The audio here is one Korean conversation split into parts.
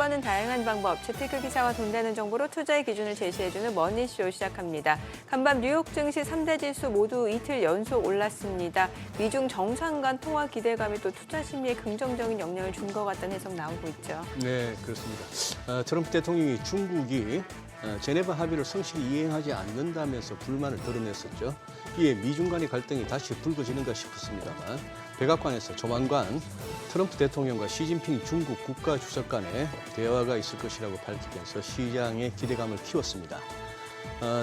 투자하는 다양한 방법, 재테크 기사와 돈 되는 정보로 투자의 기준을 제시해주는 머니쇼 시작합니다. 간밤 뉴욕 증시 3대 지수 모두 이틀 연속 올랐습니다. 미중 정상 간 통화 기대감이 또 투자 심리에 긍정적인 영향을 준 것 같다는 해석 나오고 있죠. 네, 그렇습니다. 트럼프 대통령이 중국이 제네바 합의를 성실히 이행하지 않는다면서 불만을 드러냈었죠. 이에 미중 간의 갈등이 다시 불거지는가 싶었습니다만 백악관에서 조만간 트럼프 대통령과 시진핑 중국 국가주석 간의 대화가 있을 것이라고 밝히면서 시장의 기대감을 키웠습니다.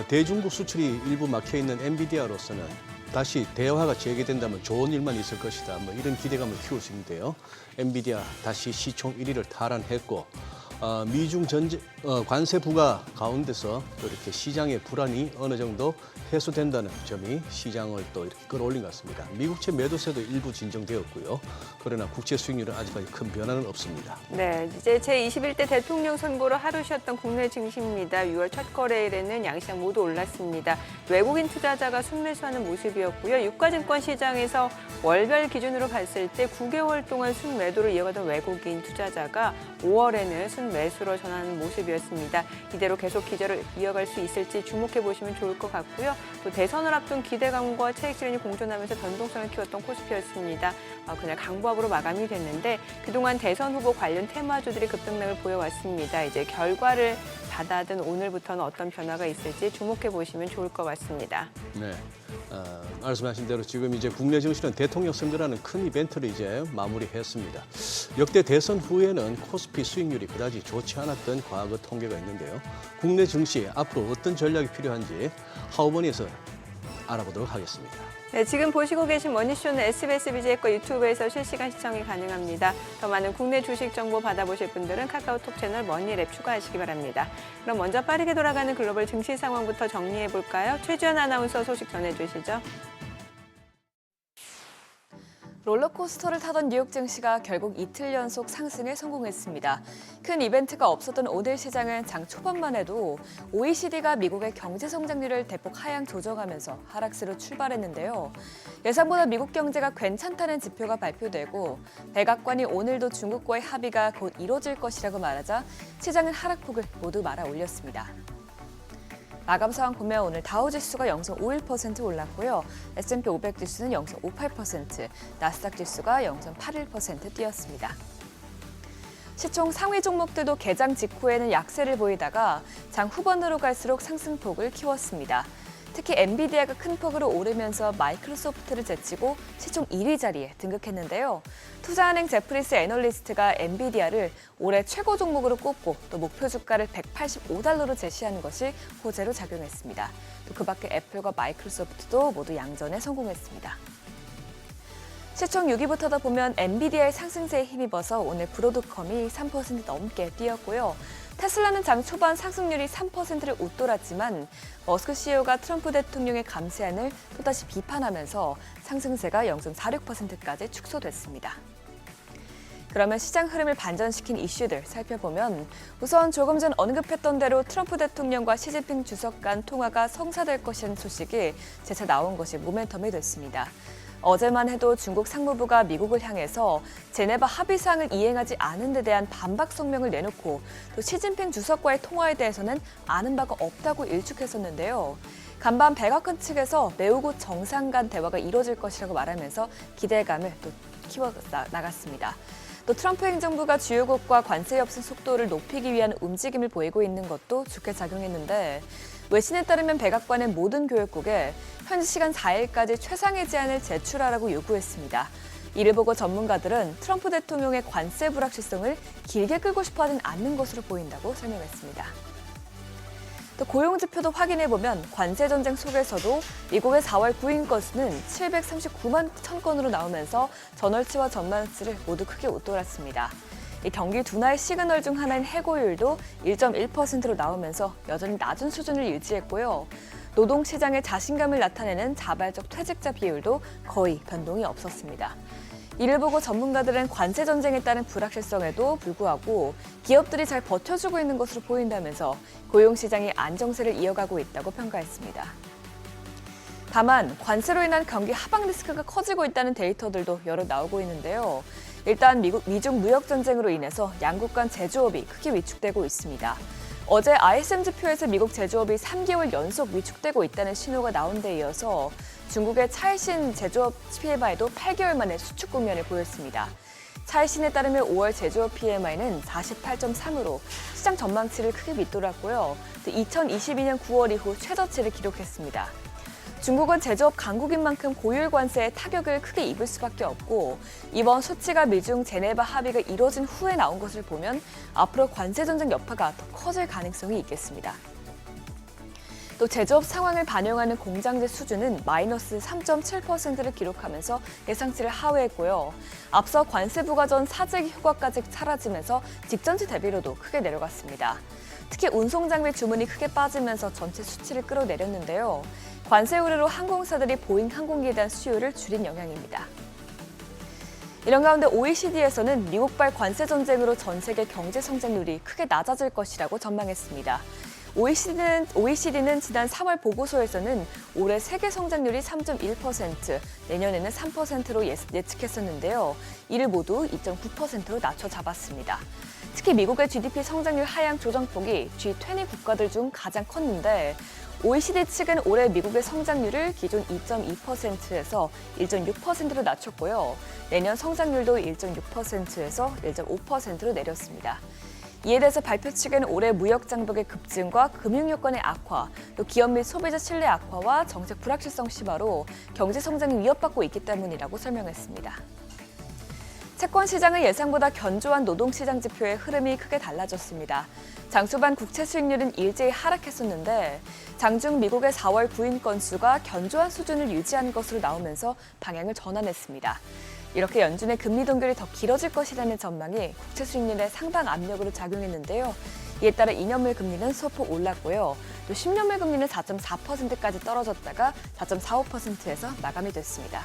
대중국 수출이 일부 막혀있는 엔비디아로서는 다시 대화가 재개된다면 좋은 일만 있을 것이다. 이런 기대감을 키울 수 있는데요. 엔비디아 다시 시총 1위를 탈환했고 미중 관세 부과 가운데서 또 이렇게 시장의 불안이 어느 정도 해소된다는 점이 시장을 또 이렇게 끌어올린 것 같습니다. 미국채 매도세도 일부 진정되었고요. 그러나 국채 수익률은 아직까지 큰 변화는 없습니다. 네, 이제 제21대 대통령 선거로 하루 쉬었던 국내 증시입니다. 6월 첫 거래일에는 양시장 모두 올랐습니다. 외국인 투자자가 순매수하는 모습이었고요. 유가증권 시장에서 월별 기준으로 봤을 때 9개월 동안 순매도를 이어가던 외국인 투자자가 5월에는 순매수로 전하는 모습이었습니다. 이대로 계속 기조를 이어갈 수 있을지 주목해 보시면 좋을 것 같고요. 또 대선을 앞둔 기대감과 차익 실현이 공존하면서 변동성을 키웠던 코스피였습니다. 그날 강보합으로 마감이 됐는데 그동안 대선 후보 관련 테마주들이 급등락을 보여왔습니다. 이제 결과를 받아든 오늘부터는 어떤 변화가 있을지 주목해 보시면 좋을 것 같습니다. 네, 말씀하신 대로 지금 이제 국내 증시는 대통령 선거라는 큰 이벤트를 이제 마무리했습니다. 역대 대선 후에는 코스피 수익률이 그다지 좋지 않았던 과거 통계가 있는데요. 국내 증시 앞으로 어떤 전략이 필요한지 하우머니에서 알아보도록 하겠습니다. 네, 지금 보시고 계신 머니쇼는 SBS BJ과 유튜브에서 실시간 시청이 가능합니다. 더 많은 국내 주식 정보 받아보실 분들은 카카오톡 채널 머니랩 추가하시기 바랍니다. 그럼 먼저 빠르게 돌아가는 글로벌 증시 상황부터 정리해볼까요? 최주연 아나운서 소식 전해주시죠. 롤러코스터를 타던 뉴욕 증시가 결국 이틀 연속 상승에 성공했습니다. 큰 이벤트가 없었던 오늘 시장은 장 초반만 해도 OECD가 미국의 경제 성장률을 대폭 하향 조정하면서 하락세로 출발했는데요. 예상보다 미국 경제가 괜찮다는 지표가 발표되고 백악관이 오늘도 중국과의 합의가 곧 이뤄질 것이라고 말하자 시장은 하락폭을 모두 말아 올렸습니다. 마감 상황 보면 오늘 다우지수가 0.51% 올랐고요. S&P 500 지수는 0.58%, 나스닥 지수가 0.81% 뛰었습니다. 시총 상위 종목들도 개장 직후에는 약세를 보이다가 장 후반으로 갈수록 상승폭을 키웠습니다. 특히 엔비디아가 큰 폭으로 오르면서 마이크로소프트를 제치고 시총 1위 자리에 등극했는데요. 투자은행 제프리스 애널리스트가 엔비디아를 올해 최고 종목으로 꼽고 또 목표 주가를 $185로 제시하는 것이 호재로 작용했습니다. 또 그 밖에 애플과 마이크로소프트도 모두 양전에 성공했습니다. 시총 6위부터다 보면 엔비디아의 상승세에 힘입어서 오늘 브로드컴이 3% 넘게 뛰었고요. 테슬라는 장 초반 상승률이 3%를 웃돌았지만 머스크 CEO가 트럼프 대통령의 감세안을 또다시 비판하면서 상승세가 0.46%까지 축소됐습니다. 그러면 시장 흐름을 반전시킨 이슈들 살펴보면 우선 조금 전 언급했던 대로 트럼프 대통령과 시진핑 주석 간 통화가 성사될 것이라는 소식이 재차 나온 것이 모멘텀이 됐습니다. 어제만 해도 중국 상무부가 미국을 향해서 제네바 합의사항을 이행하지 않은 데 대한 반박 성명을 내놓고 또 시진핑 주석과의 통화에 대해서는 아는 바가 없다고 일축했었는데요. 간밤 백악관 측에서 매우 곧 정상 간 대화가 이뤄질 것이라고 말하면서 기대감을 또 키워나갔습니다. 또 트럼프 행정부가 주요국과 관세 협상 속도를 높이기 위한 움직임을 보이고 있는 것도 좋게 작용했는데 외신에 따르면 백악관은 모든 교역국에 현지 시간 4일까지 최상의 제안을 제출하라고 요구했습니다. 이를 보고 전문가들은 트럼프 대통령의 관세 불확실성을 길게 끌고 싶어하진 않는 것으로 보인다고 설명했습니다. 또 고용지표도 확인해보면 관세 전쟁 속에서도 미국의 4월 구인 건수는 739만 1,000건으로 나오면서 전월치와 전만치를 모두 크게 웃돌았습니다. 이 경기 둔화의 시그널 중 하나인 해고율도 1.1%로 나오면서 여전히 낮은 수준을 유지했고요. 노동시장의 자신감을 나타내는 자발적 퇴직자 비율도 거의 변동이 없었습니다. 이를 보고 전문가들은 관세 전쟁에 따른 불확실성에도 불구하고 기업들이 잘 버텨주고 있는 것으로 보인다면서 고용시장이 안정세를 이어가고 있다고 평가했습니다. 다만 관세로 인한 경기 하방 리스크가 커지고 있다는 데이터들도 여러 나오고 있는데요. 일단 미중 무역 전쟁으로 인해서 양국 간 제조업이 크게 위축되고 있습니다. 어제 ISM 지표에서 미국 제조업이 3개월 연속 위축되고 있다는 신호가 나온 데 이어서 중국의 차이신 제조업 PMI도 8개월 만에 수축 국면을 보였습니다. 차이신에 따르면 5월 제조업 PMI는 48.3으로 시장 전망치를 크게 밑돌았고요. 2022년 9월 이후 최저치를 기록했습니다. 중국은 제조업 강국인 만큼 고율 관세에 타격을 크게 입을 수밖에 없고 이번 수치가 미중 제네바 합의가 이뤄진 후에 나온 것을 보면 앞으로 관세 전쟁 여파가 더 커질 가능성이 있겠습니다. 또 제조업 상황을 반영하는 공장제 수준은 마이너스 3.7%를 기록하면서 예상치를 하회했고요. 앞서 관세 부과 전 사재기 효과까지 사라지면서 직전치 대비로도 크게 내려갔습니다. 특히 운송장비 주문이 크게 빠지면서 전체 수치를 끌어내렸는데요. 관세 우려로 항공사들이 보잉 항공기에 대한 수요를 줄인 영향입니다. 이런 가운데 OECD에서는 미국발 관세 전쟁으로 전 세계 경제 성장률이 크게 낮아질 것이라고 전망했습니다. OECD는 지난 3월 보고서에서는 올해 세계 성장률이 3.1%, 내년에는 3%로 예측했었는데요. 이를 모두 2.9%로 낮춰 잡았습니다. 특히 미국의 GDP 성장률 하향 조정폭이 G20 국가들 중 가장 컸는데 OECD 측은 올해 미국의 성장률을 기존 2.2%에서 1.6%로 낮췄고요. 내년 성장률도 1.6%에서 1.5%로 내렸습니다. 이에 대해서 발표 측은 올해 무역 장벽의 급증과 금융 여건의 악화, 또 기업 및 소비자 신뢰 악화와 정책 불확실성 심화로 경제 성장이 위협받고 있기 때문이라고 설명했습니다. 채권 시장은 예상보다 견조한 노동시장 지표의 흐름이 크게 달라졌습니다. 장초반 국채 수익률은 일제히 하락했었는데 장중 미국의 4월 부인 건수가 견조한 수준을 유지한 것으로 나오면서 방향을 전환했습니다. 이렇게 연준의 금리 동결이 더 길어질 것이라는 전망이 국채 수익률의 상방 압력으로 작용했는데요. 이에 따라 2년물 금리는 소폭 올랐고요. 또 10년물 금리는 4.4%까지 떨어졌다가 4.45%에서 마감이 됐습니다.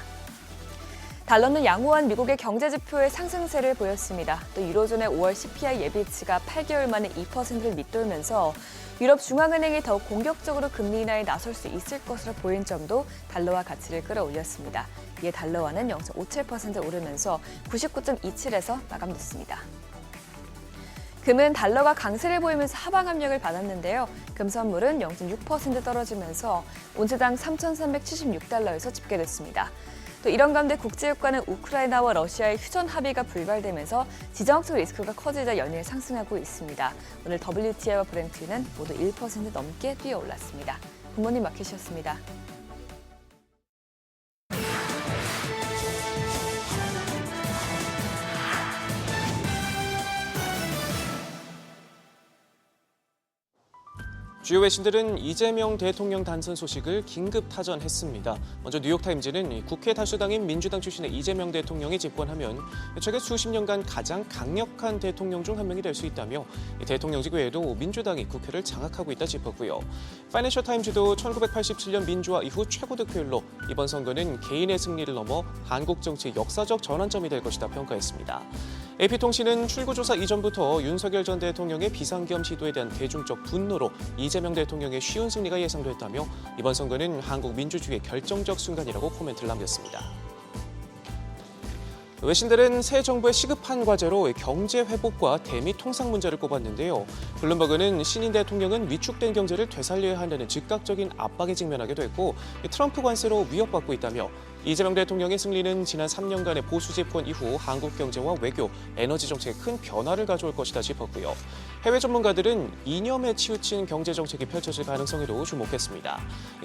달러는 양호한 미국의 경제 지표의 상승세를 보였습니다. 또 유로존의 5월 CPI 예비치가 8개월 만에 2%를 밑돌면서 유럽 중앙은행이 더욱 공격적으로 금리 인하에 나설 수 있을 것으로 보인 점도 달러화 가치를 끌어올렸습니다. 이에 달러화는 0.57% 오르면서 99.27에서 마감됐습니다. 금은 달러가 강세를 보이면서 하방 압력을 받았는데요. 금 선물은 0.6% 떨어지면서 온스당 3,376달러에서 집계됐습니다. 또 이런 가운데 국제유가는 우크라이나와 러시아의 휴전 합의가 불발되면서 지정학적 리스크가 커지자 연일 상승하고 있습니다. 오늘 WTI와 브렌트는 모두 1% 넘게 뛰어올랐습니다. 굿모닝 마켓이었습니다. 주요 외신들은 이재명 대통령 당선 소식을 긴급 타전했습니다. 먼저 뉴욕타임즈는 국회 다수당인 민주당 출신의 이재명 대통령이 집권하면 최근 수십 년간 가장 강력한 대통령 중 한 명이 될 수 있다며 대통령직 외에도 민주당이 국회를 장악하고 있다 짚었고요. 파이낸셜 타임즈도 1987년 민주화 이후 최고 득표율로 이번 선거는 개인의 승리를 넘어 한국 정치의 역사적 전환점이 될 것이다 평가했습니다. AP통신은 출구조사 이전부터 윤석열 전 대통령의 비상겸 시도에 대한 대중적 분노로 이재명 대통령의 쉬운 승리가 예상됐다며 이번 선거는 한국 민주주의의 결정적 순간이라고 코멘트를 남겼습니다. 외신들은 새 정부의 시급한 과제로 경제 회복과 대미 통상 문제를 꼽았는데요. 블룸버그는 신인 대통령은 위축된 경제를 되살려야 한다는 즉각적인 압박에 직면하게 됐고 트럼프 관세로 위협받고 있다며 이재명 대통령의 승리는 지난 3년간의 보수 집권 이후 한국 경제와 외교, 에너지 정책에 큰 변화를 가져올 것이다 짚었고요. 해외 전문가들은 이념에 치우친 경제 정책이 펼쳐질 가능성에도 주목했습니다.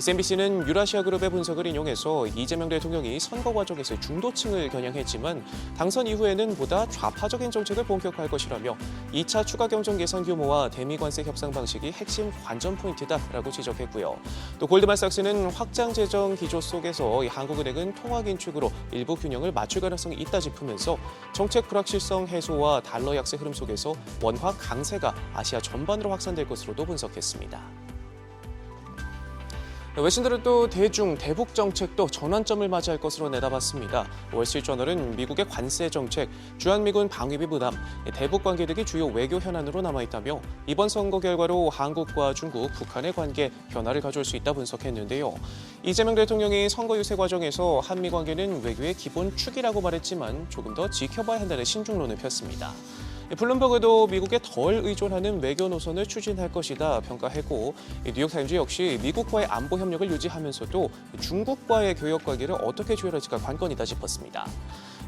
MBC는 유라시아 그룹의 분석을 인용해서 이재명 대통령이 선거 과정에서 중도층을 겨냥했지만 당선 이후에는 보다 좌파적인 정책을 본격화할 것이라며 2차 추가 경정 예산 규모와 대미 관세 협상 방식이 핵심 관전 포인트다라고 지적했고요. 또 골드만삭스는 확장 재정 기조 속에서 한국은행은 통화 긴축으로 일부 균형을 맞출 가능성이 있다 짚으면서 정책 불확실성 해소와 달러 약세 흐름 속에서 원화 강세가 아시아 전반으로 확산될 것으로도 분석했습니다. 외신들은 또 대중, 대북 정책도 전환점을 맞이할 것으로 내다봤습니다. 월스트리트저널은 미국의 관세 정책, 주한미군 방위비 부담, 대북 관계 등이 주요 외교 현안으로 남아있다며 이번 선거 결과로 한국과 중국, 북한의 관계 변화를 가져올 수 있다 분석했는데요. 이재명 대통령이 선거 유세 과정에서 한미 관계는 외교의 기본 축이라고 말했지만 조금 더 지켜봐야 한다는 신중론을 폈습니다. 블룸버그도 미국에 덜 의존하는 외교 노선을 추진할 것이다 평가했고 뉴욕타임즈 역시 미국과의 안보 협력을 유지하면서도 중국과의 교역 관계를 어떻게 조율할지가 관건이다 짚었습니다.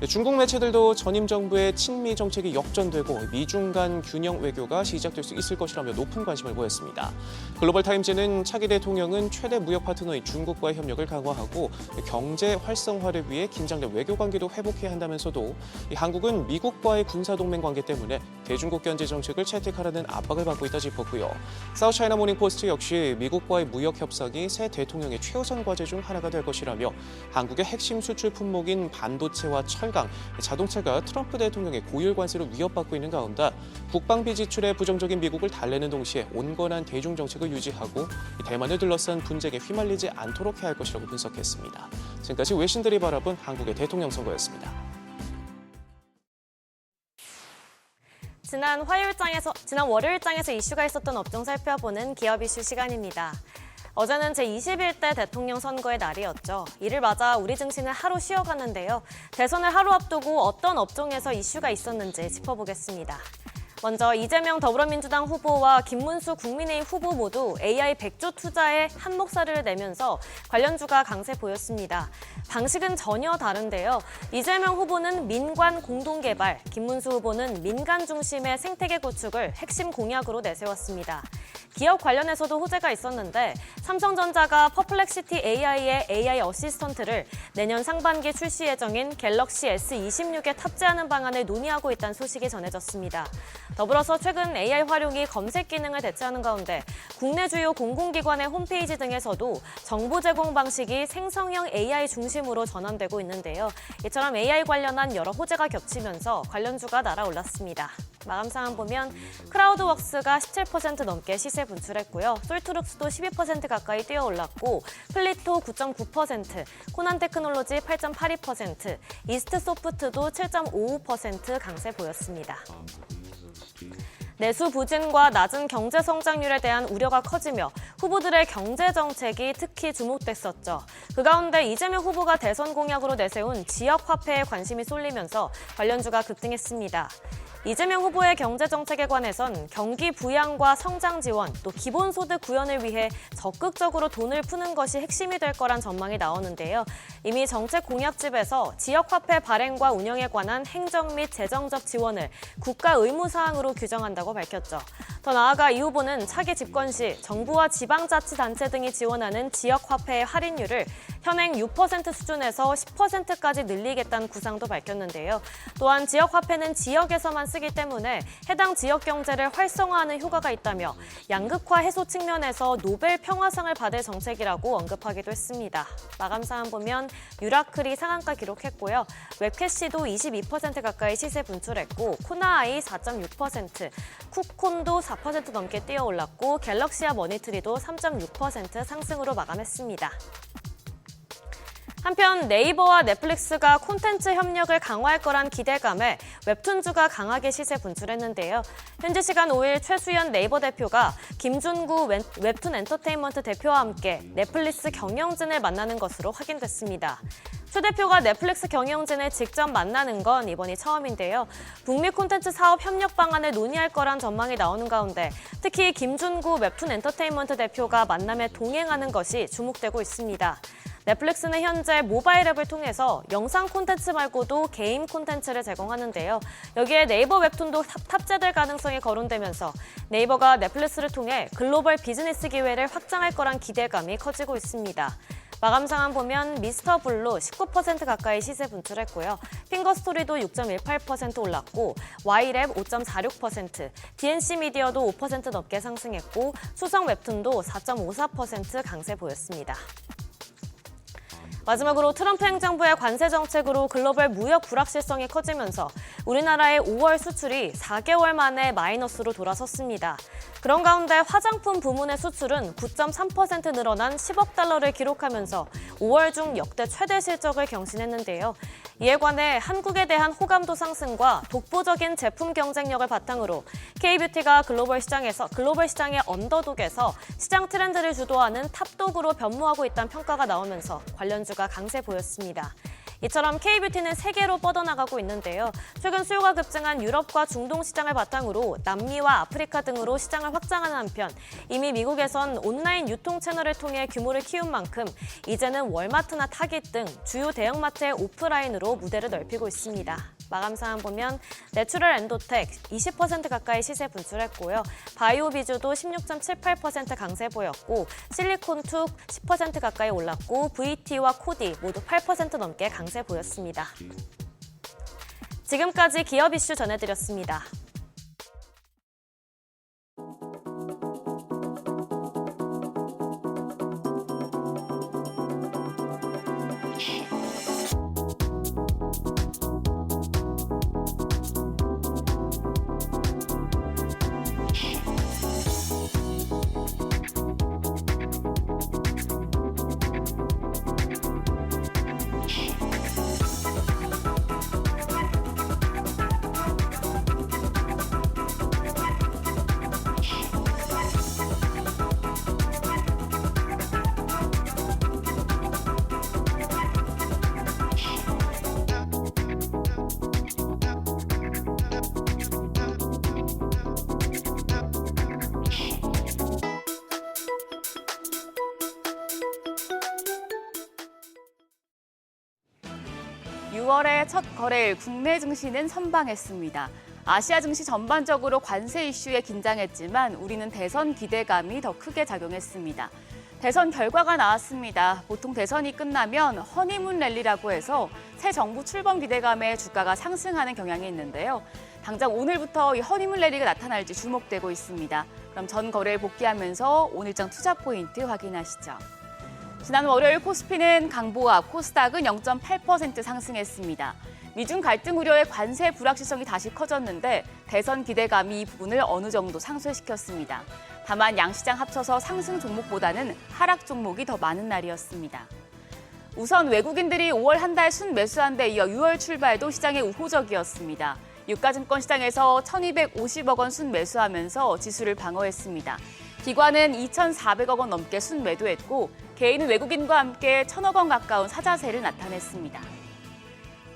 중국 매체들도 전임 정부의 친미 정책이 역전되고 미중 간 균형 외교가 시작될 수 있을 것이라며 높은 관심을 보였습니다. 글로벌타임즈는 차기 대통령은 최대 무역 파트너인 중국과의 협력을 강화하고 경제 활성화를 위해 긴장된 외교 관계도 회복해야 한다면서도 한국은 미국과의 군사동맹 관계 때문에 대중국 견제 정책을 채택하라는 압박을 받고 있다 짚었고요. 사우스차이나 모닝포스트 역시 미국과의 무역 협상이 새 대통령의 최우선 과제 중 하나가 될 것이라며 한국의 핵심 수출 품목인 반도체와 철강, 자동차가 트럼프 대통령의 고율 관세로 위협받고 있는 가운데 국방비 지출에 부정적인 미국을 달래는 동시에 온건한 대중 정책을 유지하고 대만을 둘러싼 분쟁에 휘말리지 않도록 해야 할 것이라고 분석했습니다. 지금까지 외신들이 바라본 한국의 대통령 선거였습니다. 지난 월요일장에서 이슈가 있었던 업종 살펴보는 기업 이슈 시간입니다. 어제는 제21대 대통령 선거의 날이었죠. 이를 맞아 우리 증시는 하루 쉬어갔는데요. 대선을 하루 앞두고 어떤 업종에서 이슈가 있었는지 짚어보겠습니다. 먼저 이재명 더불어민주당 후보와 김문수 국민의힘 후보 모두 AI 100조 투자에 한몫사를 내면서 관련주가 강세 보였습니다. 방식은 전혀 다른데요. 이재명 후보는 민관 공동개발, 김문수 후보는 민간 중심의 생태계 구축을 핵심 공약으로 내세웠습니다. 기업 관련해서도 호재가 있었는데 삼성전자가 퍼플렉시티 AI의 AI 어시스턴트를 내년 상반기 출시 예정인 갤럭시 S26에 탑재하는 방안을 논의하고 있다는 소식이 전해졌습니다. 더불어서 최근 AI 활용이 검색 기능을 대체하는 가운데 국내 주요 공공기관의 홈페이지 등에서도 정보 제공 방식이 생성형 AI 중심으로 전환되고 있는데요. 이처럼 AI 관련한 여러 호재가 겹치면서 관련주가 날아올랐습니다. 마감 상황 보면 크라우드웍스가 17% 넘게 시세 분출했고요. 솔트룩스도 12% 가까이 뛰어올랐고 플리토 9.9%, 코난테크놀로지 8.82%, 이스트소프트도 7.55% 강세 보였습니다. 내수 부진과 낮은 경제 성장률에 대한 우려가 커지며 후보들의 경제 정책이 특히 주목됐었죠. 그 가운데 이재명 후보가 대선 공약으로 내세운 지역 화폐에 관심이 쏠리면서 관련주가 급등했습니다. 이재명 후보의 경제 정책에 관해선 경기 부양과 성장 지원, 또 기본소득 구현을 위해 적극적으로 돈을 푸는 것이 핵심이 될 거란 전망이 나오는데요. 이미 정책 공약집에서 지역화폐 발행과 운영에 관한 행정 및 재정적 지원을 국가 의무 사항으로 규정한다고 밝혔죠. 더 나아가 이 후보는 차기 집권 시 정부와 지방자치단체 등이 지원하는 지역화폐의 할인율을 현행 6% 수준에서 10%까지 늘리겠다는 구상도 밝혔는데요. 또한 지역화폐는 지역에서만 쓰기 때문에 해당 지역 경제를 활성화하는 효과가 있다며 양극화 해소 측면에서 노벨 평화상을 받을 정책이라고 언급하기도 했습니다. 마감 상황 보면 유라클이 상한가 기록했고요. 웹캐시도 22% 가까이 시세 분출했고 코나아이 4.6%, 쿠콘도 4% 넘게 뛰어올랐고 갤럭시와 머니트리도 3.6% 상승으로 마감했습니다. 한편 네이버와 넷플릭스가 콘텐츠 협력을 강화할 거란 기대감에 웹툰주가 강하게 시세 분출했는데요. 현지 시간 5일 최수연 네이버 대표가 김준구 웹툰 엔터테인먼트 대표와 함께 넷플릭스 경영진을 만나는 것으로 확인됐습니다. 최 대표가 넷플릭스 경영진을 직접 만나는 건 이번이 처음인데요. 북미 콘텐츠 사업 협력 방안을 논의할 거란 전망이 나오는 가운데 특히 김준구 웹툰 엔터테인먼트 대표가 만남에 동행하는 것이 주목되고 있습니다. 넷플릭스는 현재 모바일 앱을 통해서 영상 콘텐츠 말고도 게임 콘텐츠를 제공하는데요. 여기에 네이버 웹툰도 탑재될 가능성이 거론되면서 네이버가 넷플릭스를 통해 글로벌 비즈니스 기회를 확장할 거란 기대감이 커지고 있습니다. 마감 상황 보면 미스터 블루 19% 가까이 시세 분출했고요. 핑거스토리도 6.18% 올랐고 와이랩 5.46%, DNC 미디어도 5% 넘게 상승했고 수성 웹툰도 4.54% 강세 보였습니다. 마지막으로 트럼프 행정부의 관세 정책으로 글로벌 무역 불확실성이 커지면서 우리나라의 5월 수출이 4개월 만에 마이너스로 돌아섰습니다. 그런 가운데 화장품 부문의 수출은 9.3% 늘어난 10억 달러를 기록하면서 5월 중 역대 최대 실적을 경신했는데요. 이에 관해 한국에 대한 호감도 상승과 독보적인 제품 경쟁력을 바탕으로 K뷰티가 글로벌 시장의 언더독에서 시장 트렌드를 주도하는 탑독으로 변모하고 있다는 평가가 나오면서 관련주가 강세 보였습니다. 이처럼 K뷰티는 세계로 뻗어나가고 있는데요. 최근 수요가 급증한 유럽과 중동 시장을 바탕으로 남미와 아프리카 등으로 시장을 확장하는 한편 이미 미국에선 온라인 유통 채널을 통해 규모를 키운 만큼 이제는 월마트나 타깃 등 주요 대형마트의 오프라인으로 무대를 넓히고 있습니다. 마감 상황 보면 내추럴 엔도텍 20% 가까이 시세 분출했고요. 바이오비주도 16.78% 강세 보였고 실리콘툭 10% 가까이 올랐고 VT와 코디 모두 8% 넘게 강세 보였습니다. 지금까지 기업 이슈 전해드렸습니다. (6월의) 첫 거래일 국내 증시는 선방했습니다. 아시아 증시 전반적으로 관세 이슈에 긴장했지만 우리는 대선 기대감이 더 크게 작용했습니다. 대선 결과가 나왔습니다. 보통 대선이 끝나면 허니문 랠리라고 해서 새 정부 출범 기대감에 주가가 상승하는 경향이 있는데요. 당장 오늘부터 이 허니문 랠리가 나타날지 주목되고 있습니다. 그럼 전 거래일 복귀하면서 오늘장 투자 포인트 확인하시죠. 지난 월요일 코스피는 강보합, 코스닥은 0.8% 상승했습니다. 미중 갈등 우려의 관세 불확실성이 다시 커졌는데 대선 기대감이 이 부분을 어느 정도 상쇄시켰습니다. 다만 양시장 합쳐서 상승 종목보다는 하락 종목이 더 많은 날이었습니다. 우선 외국인들이 5월 한 달 순매수한 데 이어 6월 출발도 시장에 우호적이었습니다. 유가증권 시장에서 1,250억 원 순매수하면서 지수를 방어했습니다. 기관은 2,400억 원 넘게 순매도했고 개인은 외국인과 함께 1,000억 원 가까운 사자세를 나타냈습니다.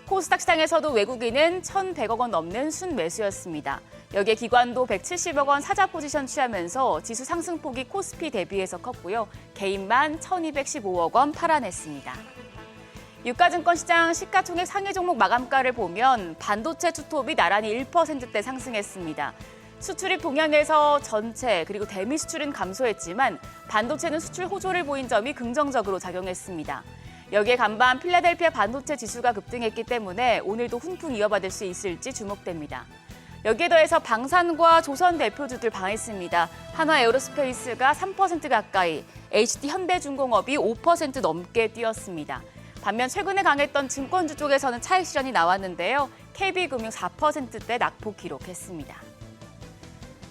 코스닥 시장에서도 외국인은 1,100억 원 넘는 순매수였습니다. 여기에 기관도 170억 원 사자 포지션 취하면서 지수 상승폭이 코스피 대비해서 컸고요. 개인만 1,215억 원 팔아냈습니다. 유가증권 시장 시가총액 상위 종목 마감가를 보면 반도체 투톱이 나란히 1%대 상승했습니다. 수출입 동향에서 전체 그리고 대미 수출은 감소했지만 반도체는 수출 호조를 보인 점이 긍정적으로 작용했습니다. 여기에 간반 필라델피아 반도체 지수가 급등했기 때문에 오늘도 훈풍 이어받을 수 있을지 주목됩니다. 여기에 더해서 방산과 조선 대표주들 방했습니다. 한화에어로스페이스가 3% 가까이, HD 현대중공업이 5% 넘게 뛰었습니다. 반면 최근에 강했던 증권주 쪽에서는 차익 실현이 나왔는데요. KB금융 4%대 낙폭 기록했습니다.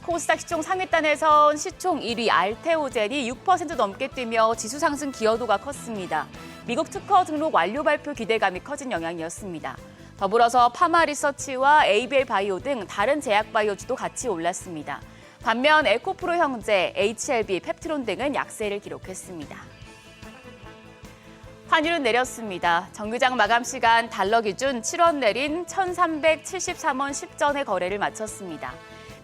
코스닥 시총 상위단에선 시총 1위 알테오젠이 6% 넘게 뛰며 지수 상승 기여도가 컸습니다. 미국 특허 등록 완료 발표 기대감이 커진 영향이었습니다. 더불어서 파마리서치와 ABL 바이오 등 다른 제약 바이오주도 같이 올랐습니다. 반면 에코프로 형제, HLB, 펩트론 등은 약세를 기록했습니다. 환율은 내렸습니다. 정규장 마감 시간 달러 기준 7원 내린 1,373원 10전의 거래를 마쳤습니다.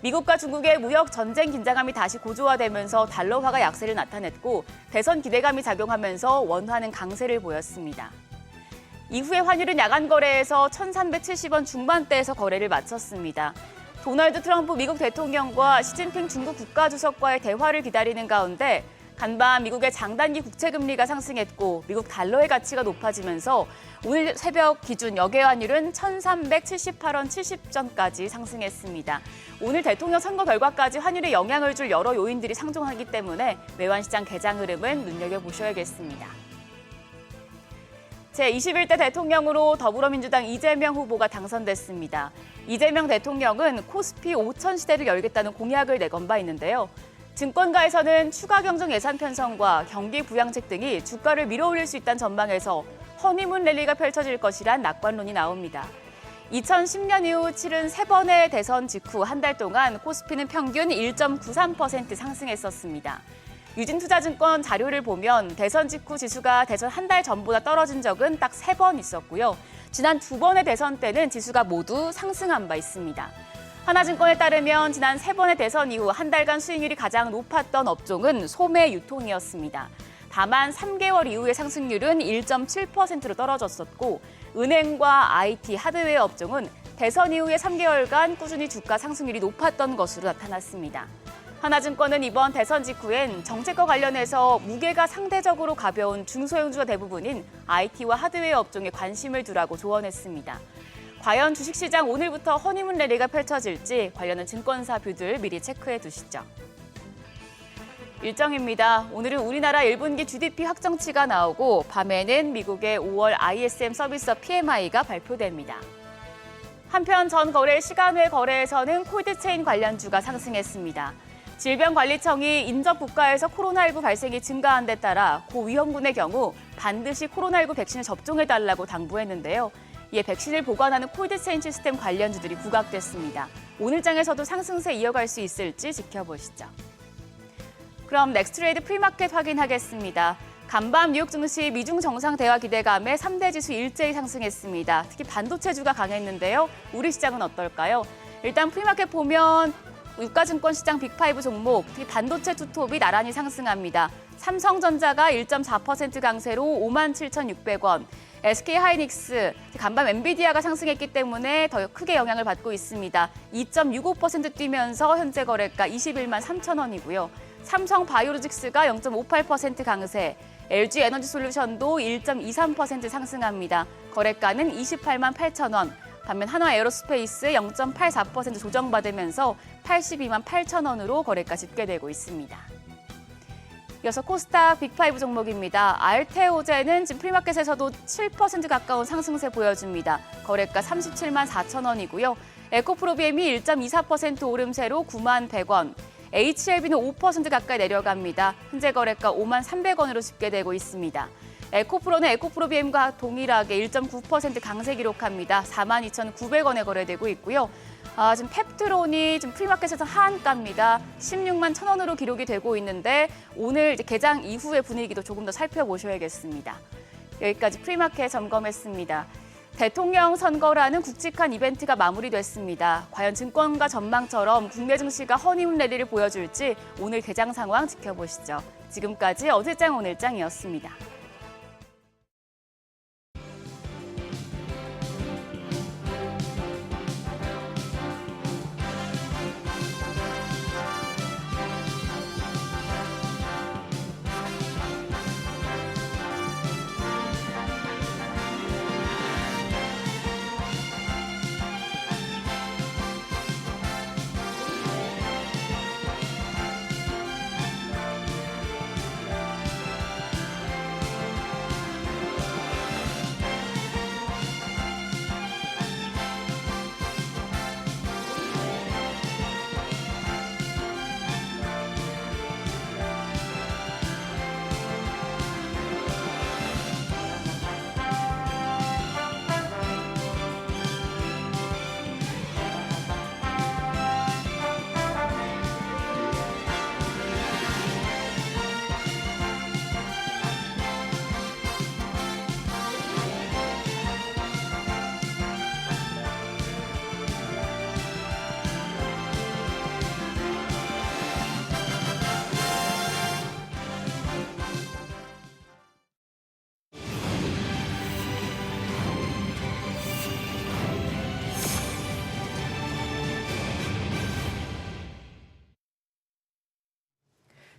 미국과 중국의 무역 전쟁 긴장감이 다시 고조화되면서 달러화가 약세를 나타냈고 대선 기대감이 작용하면서 원화는 강세를 보였습니다. 이후에 환율은 야간 거래에서 1,370원 중반대에서 거래를 마쳤습니다. 도널드 트럼프 미국 대통령과 시진핑 중국 국가주석과의 대화를 기다리는 가운데 간밤 미국의 장단기 국채금리가 상승했고 미국 달러의 가치가 높아지면서 오늘 새벽 기준 역외 환율은 1,378원 70전까지 상승했습니다. 오늘 대통령 선거 결과까지 환율에 영향을 줄 여러 요인들이 상존하기 때문에 외환시장 개장 흐름은 눈여겨보셔야겠습니다. 제21대 대통령으로 더불어민주당 이재명 후보가 당선됐습니다. 이재명 대통령은 코스피 5천 시대를 열겠다는 공약을 내건 바 있는데요. 증권가에서는 추가 경정 예산 편성과 경기 부양책 등이 주가를 밀어올릴 수 있다는 전망에서 허니문 랠리가 펼쳐질 것이란 낙관론이 나옵니다. 2010년 이후 치른 3번의 대선 직후 한 달 동안 코스피는 평균 1.93% 상승했었습니다. 유진투자증권 자료를 보면 대선 직후 지수가 대선 한 달 전보다 떨어진 적은 딱 3번 있었고요. 지난 2번의 대선 때는 지수가 모두 상승한 바 있습니다. 하나증권에 따르면 지난 3번의 대선 이후 한 달간 수익률이 가장 높았던 업종은 소매 유통이었습니다. 다만 3개월 이후의 상승률은 1.7%로 떨어졌었고 은행과 IT, 하드웨어 업종은 대선 이후의 3개월간 꾸준히 주가 상승률이 높았던 것으로 나타났습니다. 하나증권은 이번 대선 직후엔 정책과 관련해서 무게가 상대적으로 가벼운 중소형주가 대부분인 IT와 하드웨어 업종에 관심을 두라고 조언했습니다. 과연 주식시장 오늘부터 허니문 랠리가 펼쳐질지 관련한 증권사 뷰들 미리 체크해 두시죠. 일정입니다. 오늘은 우리나라 1분기 GDP 확정치가 나오고 밤에는 미국의 5월 ISM 서비스 PMI가 발표됩니다. 한편 전 거래 시간외 거래에서는 콜드체인 관련주가 상승했습니다. 질병관리청이 인접 국가에서 코로나19 발생이 증가한 데 따라 고위험군의 경우 반드시 코로나19 백신을 접종해달라고 당부했는데요. 이에 백신을 보관하는 콜드체인 시스템 관련주들이 부각됐습니다. 오늘 장에서도 상승세 이어갈 수 있을지 지켜보시죠. 그럼 넥스트레이드 프리마켓 확인하겠습니다. 간밤 뉴욕 증시 미중 정상 대화 기대감에 3대 지수 일제히 상승했습니다. 특히 반도체주가 강했는데요. 우리 시장은 어떨까요? 일단 프리마켓 보면 유가증권 시장 빅5 종목, 특히 반도체 투톱이 나란히 상승합니다. 삼성전자가 1.4% 강세로 57,600원, SK하이닉스, 간밤 엔비디아가 상승했기 때문에 더 크게 영향을 받고 있습니다. 2.65% 뛰면서 현재 거래가 21만 3천 원이고요. 삼성바이오로직스가 0.58% 강세, LG에너지솔루션도 1.23% 상승합니다. 거래가는 28만 8천 원. 반면 한화에어로스페이스 0.84% 조정받으면서 82만 8천 원으로 거래가 집계되고 있습니다. 이어서 코스닥 빅5 종목입니다. 알테오제는 지금 프리마켓에서도 7% 가까운 상승세 보여줍니다. 거래가 37만 4천 원이고요. 에코프로비엠이 1.24% 오름세로 9만 100원. HLB는 5% 가까이 내려갑니다. 현재 거래가 5만 300원으로 집계되고 있습니다. 에코프로는 에코프로비엠과 동일하게 1.9% 강세 기록합니다. 42,900원에 거래되고 있고요. 지금 펩트론이 지금 프리마켓에서 하한가입니다. 16만 1,000원으로 기록이 되고 있는데 오늘 이제 개장 이후의 분위기도 조금 더 살펴보셔야겠습니다. 여기까지 프리마켓 점검했습니다. 대통령 선거라는 굵직한 이벤트가 마무리됐습니다. 과연 증권가 전망처럼 국내 증시가 허니문 랠리를 보여줄지 오늘 개장 상황 지켜보시죠. 지금까지 어제장 오늘장이었습니다.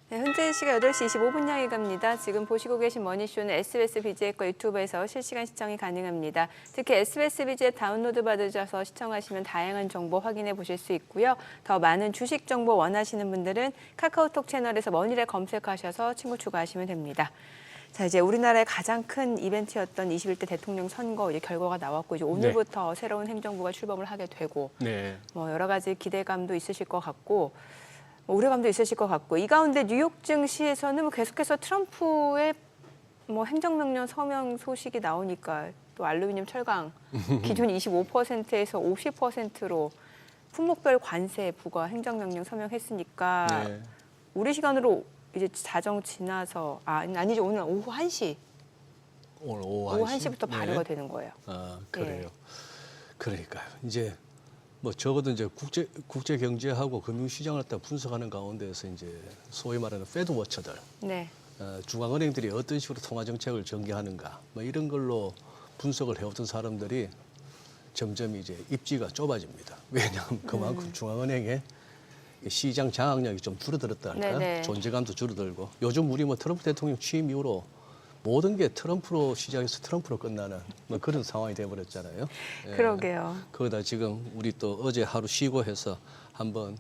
네, 현재 시각 8시 25분 향해 갑니다. 지금 보시고 계신 머니쇼는 SBS BG앱과 유튜브에서 실시간 시청이 가능합니다. 특히 SBS BG앱 다운로드 받으셔서 시청하시면 다양한 정보 확인해 보실 수 있고요. 더 많은 주식 정보 원하시는 분들은 카카오톡 채널에서 머니를 검색하셔서 친구 추가하시면 됩니다. 자, 이제 우리나라의 가장 큰 이벤트였던 21대 대통령 선거 이제 결과가 나왔고 이제 오늘부터 새로운 행정부가 출범을 하게 되고 네. 뭐 여러 가지 기대감도 있으실 것 같고 뭐 우려감도 있으실 것 같고 이 가운데 뉴욕 증시에서는 뭐 계속해서 트럼프의 뭐 행정명령 서명 소식이 나오니까 또 알루미늄 철강 기존 25%에서 50%로 품목별 관세 부과 행정명령 서명했으니까 네. 우리 시간으로 이제 자정 지나서 아니죠 오늘 오후 1시 오늘 오후 1시부터 발효가 되는 거예요. 아, 그래요. 예. 그러니까요. 이제 뭐 적어도 이제 국제 경제하고 금융 시장을 딱 분석하는 가운데서 이제 소위 말하는 패드 워처들 네. 중앙은행들이 어떤 식으로 통화 정책을 전개하는가 뭐 이런 걸로 분석을 해오던 사람들이 점점 이제 입지가 좁아집니다. 왜냐하면 그만큼 중앙은행의 시장 장악력이 좀 줄어들었다 할까? 네네. 존재감도 줄어들고 요즘 우리 뭐 트럼프 대통령 취임 이후로 모든 게 트럼프로 시작해서 트럼프로 끝나는 뭐 그런 상황이 돼버렸잖아요. 예. 그러게요. 거기다 지금 우리 또 어제 하루 쉬고 해서 한번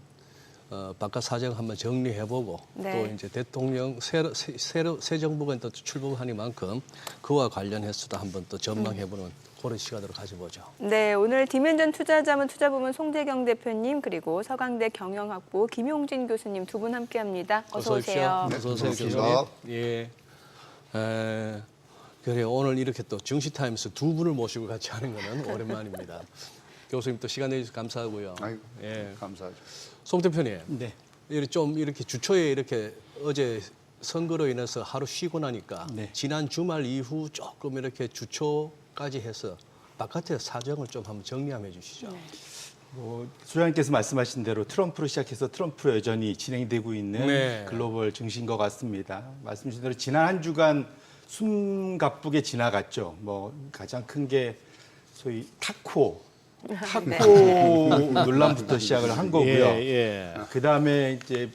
바깥 사정 한번 정리해보고 네. 또 이제 대통령 새 정부가 또 출범하니만큼 그와 관련해서도 한번 또 전망해보는 그런 시간으로 가져보죠. 네, 오늘 디멘전 투자자문 투자부문 송재경 대표님 그리고 서강대 경영학부 김용진 교수님 두 분 함께합니다. 어서 오세요. 어서 오세요, 반갑습니다. 교수님. 예. 그래요. 오늘 이렇게 또 증시타임스 두 분을 모시고 같이 하는 거는 오랜만입니다. 교수님 또 시간 내주셔서 감사하고요. 아이고, 예. 감사하죠. 송 대표님. 네. 이렇게 주초에 이렇게 어제 선거로 인해서 하루 쉬고 나니까 네. 지난 주말 이후 조금 이렇게 주초까지 해서 바깥의 사정을 좀 한번 정리 한번 해주시죠. 소장님께서 말씀하신 대로 트럼프로 시작해서 트럼프로 여전히 진행되고 있는 네. 글로벌 증시인 것 같습니다. 말씀 주신 대로 지난 한 주간 숨가쁘게 지나갔죠. 뭐 가장 큰 게 소위 타코 논란부터 시작을 한 거고요. 그다음에 이제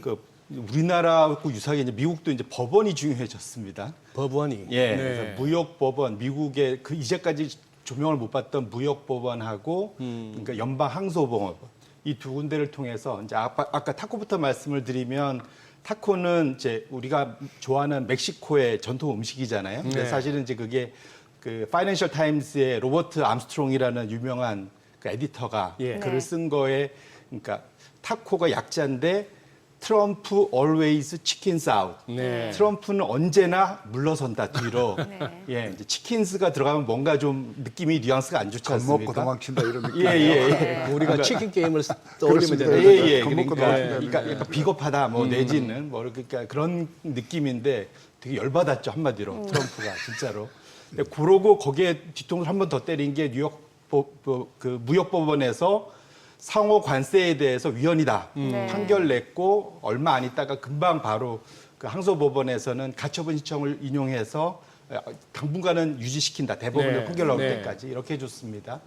그 우리나라하고 유사하게 이제 미국도 이제 법원이 중요해졌습니다. 법원이. 예, 네. 그래서 무역법원, 미국의 그 이제까지 조명을 못 받던 무역법원하고 그러니까 연방항소법원 이 두 군데를 통해서 이제 아까 타코부터 말씀을 드리면 타코는 이제 우리가 좋아하는 멕시코의 전통 음식이잖아요. 근데 네. 사실은 이제 그게 그 파이낸셜 타임스의 로버트 암스트롱이라는 유명한 그 에디터가 예. 글을 쓴 거에 그러니까 타코가 약자인데 트럼프 always chickens out. 네. 트럼프는 언제나 물러선다 뒤로. 네. 예, 이제 치킨스가 들어가면 뭔가 좀 느낌이 뉘앙스가 안 좋지 겁먹고 않습니까? 도망친다 이런 느낌. 예, 예, 예. 우리가 치킨 게임을 떠올리면 그렇습니다. 되는 예, 거죠. 예. 겁먹고 그러니까, 도망친다는 그러니까 약간 비겁하다, 뭐 내지는 뭐 그러니까 그런 느낌인데 되게 열받았죠 한마디로 트럼프가 진짜로. 근데 그러고 거기에 뒤통수를 한 번 더 때린 게 뉴욕 그 무역법원에서 상호 관세에 대해서 위헌이다 네. 판결 냈고 얼마 안 있다가 금방 바로 그 항소법원에서는 가처분 신청을 인용해서 당분간은 유지시킨다 대법원의 네. 판결 나올 네. 때까지 이렇게 해줬습니다.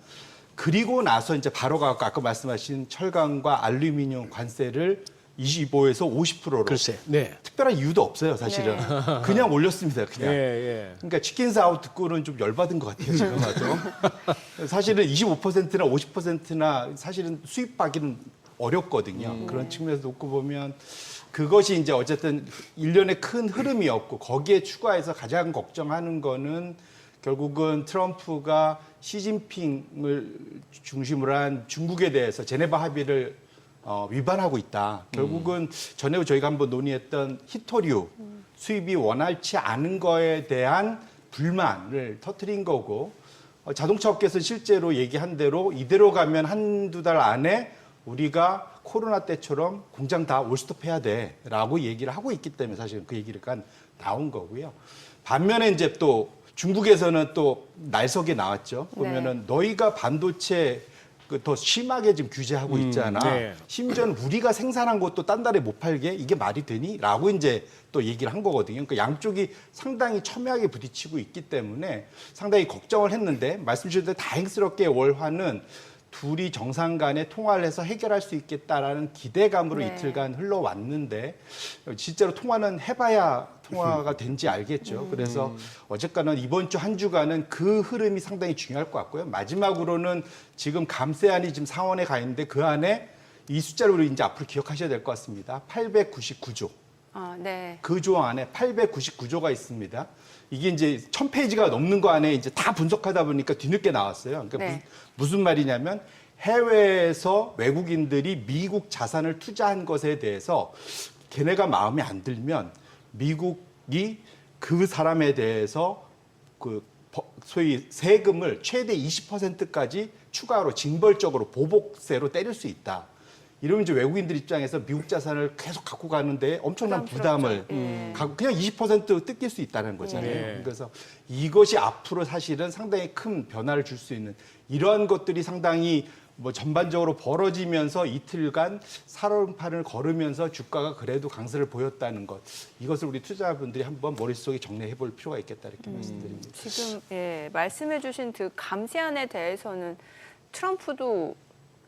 그리고 나서 이제 바로 가고 아까 말씀하신 철강과 알루미늄 관세를 25에서 50%로 글쎄. 네. 특별한 이유도 없어요 사실은 그냥 올렸습니다 그냥. 예. 그러니까 치킨스 아웃 듣고는 좀 열받은 것 같아요 지금 아주. 사실은 25%나 50%나 사실은 수입하기는 어렵거든요. 그런 측면에서 놓고 보면 그것이 이제 어쨌든 일련의 큰 흐름이었고 거기에 추가해서 가장 걱정하는 거는 결국은 트럼프가 시진핑을 중심으로 한 중국에 대해서 제네바 합의를 위반하고 있다. 결국은 전에 저희가 한번 논의했던 히토류 수입이 원활치 않은 거에 대한 불만을 터뜨린 거고 자동차 업계에서 실제로 얘기한 대로 이대로 가면 한두 달 안에 우리가 코로나 때처럼 공장 다 올스톱해야 돼라고 얘기를 하고 있기 때문에 사실은 그 얘기가 나온 거고요. 반면에 이제 또 중국에서는 또 날석에 나왔죠. 보면은 너희가 반도체 더 심하게 지금 규제하고 있잖아. 네. 심지어는 우리가 생산한 것도 딴 나라에 못 팔게 이게 말이 되니? 라고 이제 또 얘기를 한 거거든요. 그러니까 양쪽이 상당히 첨예하게 부딪히고 있기 때문에 상당히 걱정을 했는데 말씀 주신 대로 다행스럽게 월화는 둘이 정상 간에 통화를 해서 해결할 수 있겠다라는 기대감으로 네. 이틀간 흘러왔는데 실제로 통화는 해봐야 통화가 된지 알겠죠. 그래서 어쨌거나 이번 주 한 주간은 그 흐름이 상당히 중요할 것 같고요. 마지막으로는 지금 감세안이 지금 상원에 가 있는데 그 안에 이 숫자를 우리 이제 앞으로 기억하셔야 될 것 같습니다. 899조. 네. 그 조항 안에 899조가 있습니다. 이게 이제 1000페이지가 넘는 거 안에 이제 다 분석하다 보니까 뒤늦게 나왔어요. 그러니까 네. 무슨 말이냐면 해외에서 외국인들이 미국 자산을 투자한 것에 대해서 걔네가 마음에 안 들면 미국이 그 사람에 대해서 그 소위 세금을 최대 20%까지 추가로 징벌적으로 보복세로 때릴 수 있다. 이러면 이제 외국인들 입장에서 미국 자산을 계속 갖고 가는데 엄청난 부담을 갖고 그냥 20% 뜯길 수 있다는 거잖아요. 예. 그래서 이것이 앞으로 사실은 상당히 큰 변화를 줄 수 있는 이러한 것들이 상당히 뭐 전반적으로 벌어지면서 이틀간 살얼음판을 걸으면서 주가가 그래도 강세를 보였다는 것, 이것을 우리 투자자분들이 한번 머릿속에 정리해 볼 필요가 있겠다 이렇게 말씀드립니다. 지금 말씀해주신 그 감세안에 대해서는 트럼프도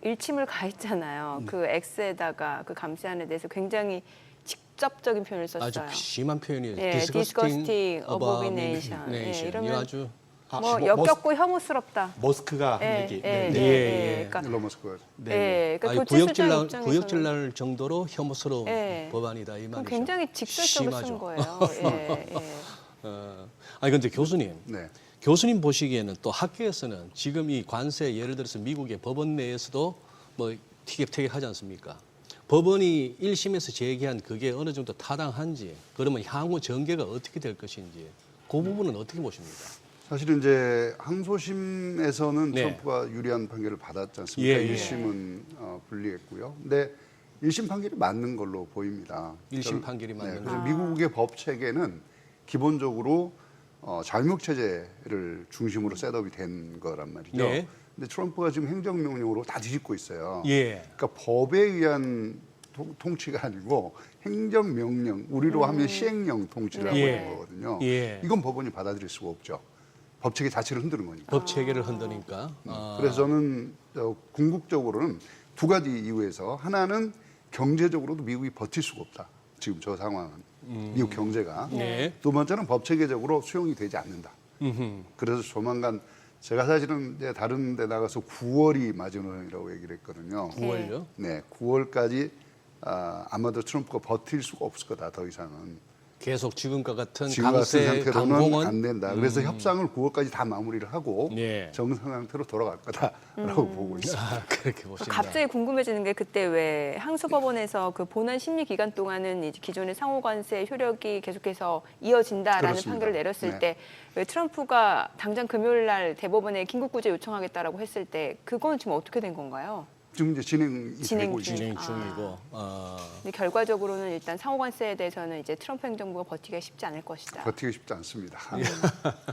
일침을 가했잖아요. 그 X에다가 그 감세안에 대해서 굉장히 직접적인 표현을 썼어요. 아주 심한 표현이에요. disgusting, abomination. 이러면 이러면 아주 뭐 역겹고 혐오스럽다. 머스크가 예, 얘기. 예, 네. 예, 그러니까, 일론 머스크가. 그러니까 아니, 도치수장 입장에서는 구역질날 정도로 혐오스러운 예. 법안이다 이 그럼 말이죠. 굉장히 직설적으로 쓴 심하죠. 거예요. 아니 근데 교수님, 네. 교수님 보시기에는 또 학계에서는 지금 이 관세 예를 들어서 미국의 법원 내에서도 뭐 티격태격하지 않습니까? 법원이 1심에서 제기한 그게 어느 정도 타당한지, 그러면 향후 전개가 어떻게 될 것인지 그 부분은 어떻게 보십니까? 사실은 이제 항소심에서는 네. 트럼프가 유리한 판결을 받았지 않습니까? 예, 예. 1심은 불리했고요. 근데 1심 판결이 맞는 걸로 보입니다. 1심 판결이 맞는 네, 걸로. 그래서 미국의 법 체계는 기본적으로 자유무역 체제를 중심으로 셋업이 된 거란 말이죠. 네. 근데 트럼프가 지금 행정명령으로 다 뒤집고 있어요. 예. 그러니까 법에 의한 통치가 아니고 행정명령, 우리로 하면 시행령 통치를 예. 하고 있는 거거든요. 예. 이건 법원이 받아들일 수가 없죠. 법 체계 자체를 흔드는 거니까. 법 체계를 흔드니까. 그래서 저는 궁극적으로는 두 가지 이유에서 하나는 경제적으로도 미국이 버틸 수가 없다. 지금 저 상황은 미국 경제가. 네. 두 번째는 법 체계적으로 수용이 되지 않는다. 그래서 조만간 제가 사실은 이제 다른 데 나가서 9월이 마지노선이라고 얘기를 했거든요. 9월요? 네, 9월까지 아마도 트럼프가 버틸 수가 없을 거다. 더 이상은. 계속 지금과 같은 지금 같은 강세 상태로는 강공은 안 된다. 그래서 협상을 9월까지 다 마무리를 하고 예. 정상 상태로 돌아갈 거다라고 보고 있습니다. 그렇게 보신다. 갑자기 궁금해지는 게 그때 왜 항소법원에서 그 본안 심리 기간 동안은 이제 기존의 상호관세 효력이 계속해서 이어진다라는 그렇습니다. 판결을 내렸을 네. 때 왜 트럼프가 당장 금요일 날 대법원에 긴급구제 요청하겠다라고 했을 때 그건 지금 어떻게 된 건가요? 지금 이제 진행이 진행 되고 중. 있습니다. 진행 중이고. 근데 결과적으로는 일단 상호관세에 대해서는 이제 트럼프 행정부가 버티기가 쉽지 않을 것이다. 버티기 쉽지 않습니다.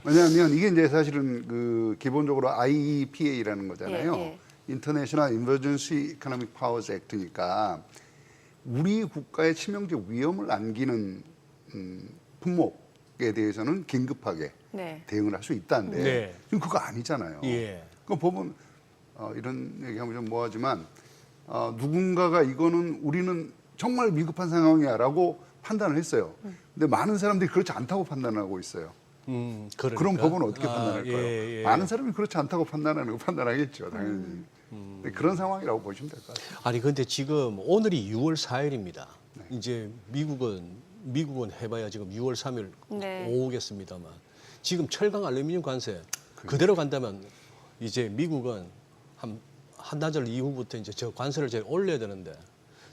왜냐하면 이게 이제 사실은 그 기본적으로 IEPA라는 거잖아요. 예, 예. International Emergency Economic Powers Act니까 우리 국가의 치명적 위험을 안기는 품목에 대해서는 긴급하게 네. 대응을 할 수 있다는데 네. 지금 그거 아니잖아요. 예. 그 법은 이런 얘기하면 좀 뭐하지만 누군가가 이거는 우리는 정말 위급한 상황이야라고 판단을 했어요. 근데 많은 사람들이 그렇지 않다고 판단하고 있어요. 그러니까. 그런 법은 어떻게 판단할까요? 예, 예. 많은 사람이 그렇지 않다고 판단하는 거 판단하겠죠, 당연히. 근데 그런 상황이라고 보시면 될 것 같아요. 아니 근데 지금 오늘이 6월 4일입니다. 이제 미국은 해봐야 지금 6월 3일 네. 오겠습니다만 지금 철강 알루미늄 관세 그대로 간다면 이제 미국은 한나절 이후부터 이제 저 관세를 제일 올려야 되는데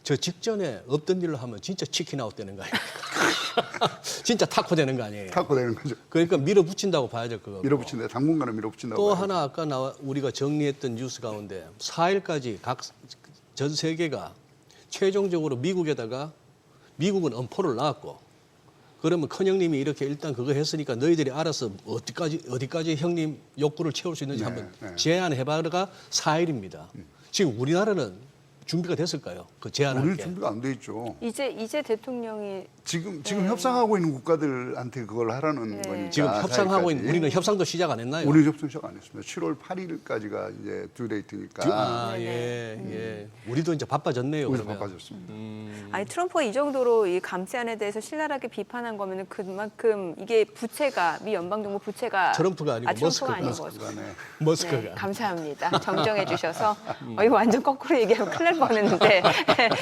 저 직전에 없던 일로 하면 진짜 치킨 아웃 되는 거 아닙니까? 진짜 타코 되는 거 아니에요? 타고 되는 거죠. 그러니까 밀어붙인다고 봐야 될 거고. 밀어붙인다. 당분간은 밀어붙인다고. 또 봐야죠. 하나 아까 우리가 정리했던 뉴스 가운데 4일까지 각 전 세계가 최종적으로 미국은 엄포를 놨고 그러면 큰형님이 이렇게 일단 그거 했으니까 너희들이 알아서 어디까지 형님 욕구를 채울 수 있는지 네, 한번 네. 제안해봐가 4일입니다. 지금 우리나라는 준비가 됐을까요? 그 우리 제안할 게. 준비가 안 돼 있죠. 이제 대통령이 지금 협상하고 있는 국가들한테 그걸 하라는 거니까. 지금 협상하고 있는 4일까지. 우리는 협상도 시작 안 했나요? 우리 협상 시작 안 했습니다. 7월 8일까지가 이제 듀데이트니까. 예. 우리도 이제 바빠졌네요. 우리도 그러면. 바빠졌습니다. 아니 트럼프가 이 정도로 이 감세안에 대해서 신랄하게 비판한 거면은 그만큼 이게 부채가 미 연방정부 부채가 트럼프가 아니고 트럼프가 머스크가. 아니고 그간에 머스크가. 네, 감사합니다. 정정해 주셔서 이거 완전 거꾸로 얘기하면 큰일 날 화날 뻔했는데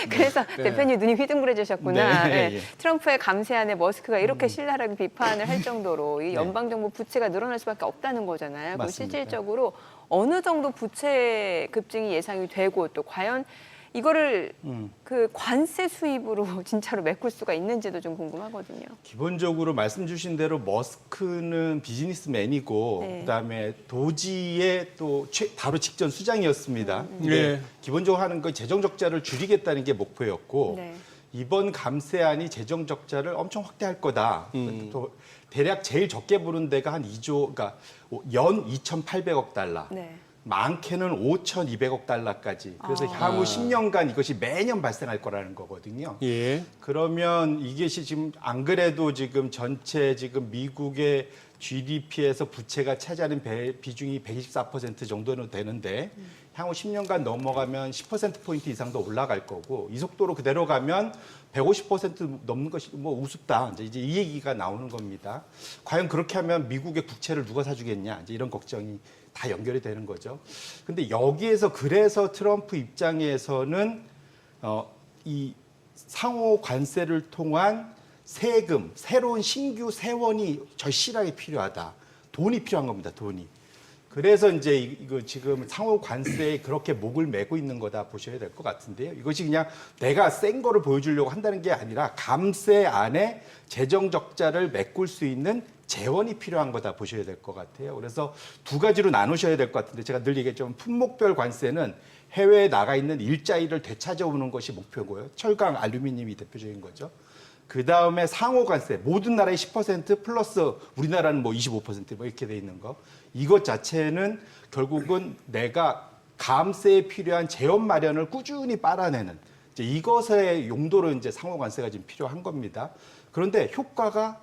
그래서 대표님 눈이 휘둥그레지셨구나. 네, 네. 예. 트럼프의 감세안에 머스크가 이렇게 신랄하게 비판을 할 정도로 이 연방정부 부채가 늘어날 수밖에 없다는 거잖아요. 그럼 맞습니다. 실질적으로 어느 정도 부채 급증이 예상이 되고 또 과연 이거를 그 관세 수입으로 진짜로 메꿀 수가 있는지도 좀 궁금하거든요. 기본적으로 말씀 주신 대로 머스크는 비즈니스맨이고 네. 그다음에 도지의 또 바로 직전 수장이었습니다. 근데 네. 기본적으로 하는 건 재정 적자를 줄이겠다는 게 목표였고 네. 이번 감세안이 재정 적자를 엄청 확대할 거다. 또 대략 제일 적게 부른 데가 한 2조, 그러니까 연 2,800억 달러. 네. 많게는 5,200억 달러까지. 그래서 향후 10년간 이것이 매년 발생할 거라는 거거든요. 예. 그러면 이것이 지금 안 그래도 지금 전체 지금 미국의 GDP에서 부채가 차지하는 비중이 124% 정도는 되는데 향후 10년간 넘어가면 10%포인트 이상도 올라갈 거고 이 속도로 그대로 가면 150% 넘는 것이 뭐 우습다. 이제 이 얘기가 나오는 겁니다. 과연 그렇게 하면 미국의 국채를 누가 사주겠냐. 이제 이런 걱정이 다 연결이 되는 거죠. 근데 여기에서 그래서 트럼프 입장에서는 이 상호 관세를 통한 세금, 새로운 신규 세원이 절실하게 필요하다. 돈이 필요한 겁니다. 돈이. 그래서 이제 이거 지금 상호 관세에 그렇게 목을 메고 있는 거다 보셔야 될 것 같은데요. 이것이 그냥 내가 센 거를 보여주려고 한다는 게 아니라 감세 안에 재정 적자를 메꿀 수 있는 재원이 필요한 거다 보셔야 될 것 같아요. 그래서 두 가지로 나누셔야 될 것 같은데 제가 늘 얘기했지만 품목별 관세는 해외에 나가 있는 일자리를 되찾아오는 것이 목표고요. 철강, 알루미늄이 대표적인 거죠. 그 다음에 상호 관세, 모든 나라의 10% 플러스 우리나라는 뭐 25% 이렇게 돼 있는 거. 이것 자체는 결국은 내가 감세에 필요한 재원 마련을 꾸준히 빨아내는 이제 이것의 용도로 이제 상호 관세가 지금 필요한 겁니다. 그런데 효과가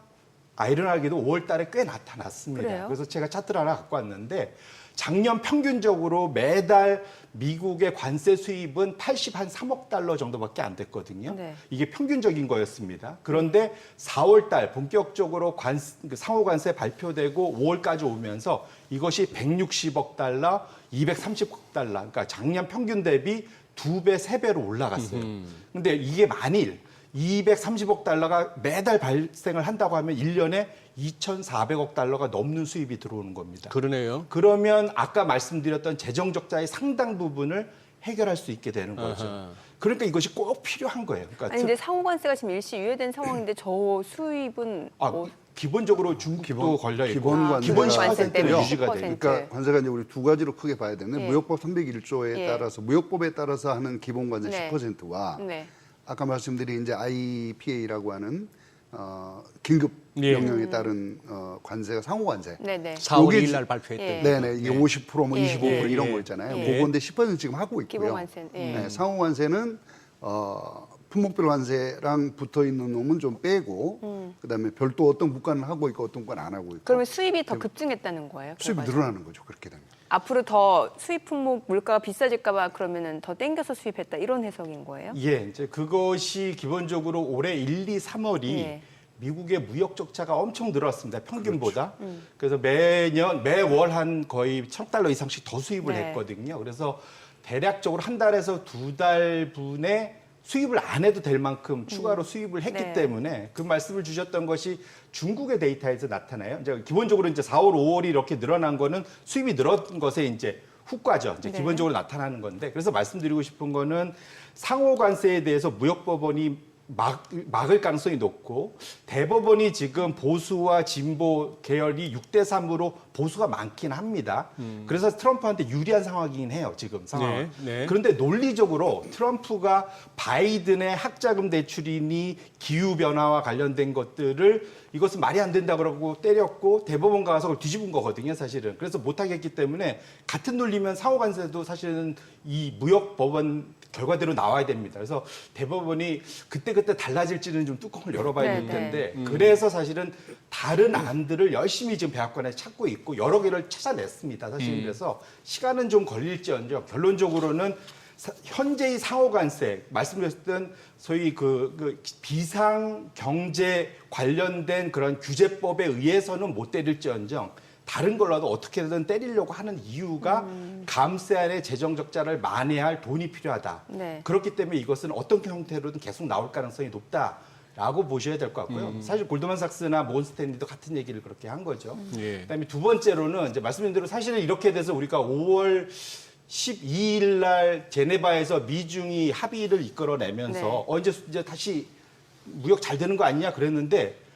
아이러니하게도 5월 달에 꽤 나타났습니다. 그래요? 그래서 제가 차트를 하나 갖고 왔는데 작년 평균적으로 매달 미국의 관세 수입은 3억 달러 정도밖에 안 됐거든요. 네. 이게 평균적인 거였습니다. 그런데 4월 달 본격적으로 상호 관세 발표되고 5월까지 오면서 이것이 160억 달러, 230억 달러, 그러니까 작년 평균 대비 2배, 3배로 올라갔어요. 근데 이게 만일 230억 달러가 매달 발생을 한다고 하면 1년에 2,400억 달러가 넘는 수입이 들어오는 겁니다. 그러네요. 그러면 아까 말씀드렸던 재정 적자의 상당 부분을 해결할 수 있게 되는 거죠. 아하. 그러니까 이것이 꼭 필요한 거예요. 그러니까 아니 근데 상호관세가 지금 일시 유예된 상황인데 저 수입은 기본적으로 중국도 걸려 있고 기본 관세가 기본 관세 10% 때문에 유지가 10%. 돼요. 그러니까 관세가 이제 우리 두 가지로 크게 봐야 되는데 예. 무역법 301조에 예. 따라서 무역법에 따라서 하는 기본 관세 네. 10%와 네. 아까 말씀드린 이제 IPA라고 하는 긴급 예. 명령에 따른 관세가 상호 관세. 네네. 4월 요게 2일 날 발표했던. 예. 네네 이게 50% 뭐 예. 25% 예. 이런 예. 거 있잖아요. 예. 그건데 10% 지금 하고 있고요. 기본 관세. 예. 네, 상호 관세는 품목별 관세랑 붙어 있는 놈은 좀 빼고 그다음에 별도 어떤 국가는 하고 있고 어떤 국가는 안 하고 있고 그러면 수입이 더 급증했다는 거예요? 수입이 결과적으로? 늘어나는 거죠. 그렇게 되면. 앞으로 더 수입 품목 물가가 비싸질까봐 그러면은 더 땡겨서 수입했다 이런 해석인 거예요? 예, 이제 그것이 기본적으로 올해 1, 2, 3월이 예. 미국의 무역 적자가 엄청 늘었습니다. 평균보다. 그래서 매월 한 거의 1,000달러 이상씩 더 수입을 네. 했거든요. 그래서 대략적으로 한 달에서 두 달 분의 수입을 안 해도 될 만큼 추가로 수입을 했기 네. 때문에 그 말씀을 주셨던 것이 중국의 데이터에서 나타나요. 이제 기본적으로 이제 4월, 5월이 이렇게 늘어난 거는 수입이 늘었던 것에 이제 후과죠. 이제 네. 기본적으로 나타나는 건데 그래서 말씀드리고 싶은 거는 상호 관세에 대해서 무역법원이 막을 가능성이 높고 대법원이 지금 보수와 진보 계열이 6대 3으로 보수가 많긴 합니다. 그래서 트럼프한테 유리한 상황이긴 해요. 지금 상황. 네, 네. 그런데 논리적으로 트럼프가 바이든의 학자금 대출이니 기후 변화와 관련된 것들을 이것은 말이 안 된다 그러고 때렸고 대법원 가서 그걸 뒤집은 거거든요, 사실은. 그래서 못 하겠기 때문에 같은 논리면 상호 관세도 사실은 이 무역 법원 결과대로 나와야 됩니다. 그래서 대법원이 그때그때 달라질지는 좀 뚜껑을 열어봐야 될 네, 텐데 그래서 사실은 다른 안들을 열심히 지금 대학관에 찾고 있고 여러 개를 찾아냈습니다. 사실 그래서 시간은 좀 걸릴지언정 결론적으로는 현재의 상호 관세 말씀드렸던 소위 그 비상 경제 관련된 그런 규제법에 의해서는 못 때릴지언정 다른 걸로라도 어떻게든 때리려고 하는 이유가 감세안의 재정 적자를 만회할 돈이 필요하다. 네. 그렇기 때문에 이것은 어떤 형태로든 계속 나올 가능성이 높다라고 보셔야 될 것 같고요. 사실 골드만삭스나 모건스탠리도 같은 얘기를 그렇게 한 거죠. 예. 그다음에 두 번째로는 이제 말씀드린 대로 사실은 이렇게 돼서 우리가 5월 12일 날 제네바에서 미중이 합의를 이끌어내면서 네. 이제 다시 무역 잘 되는 거 아니냐 그랬는데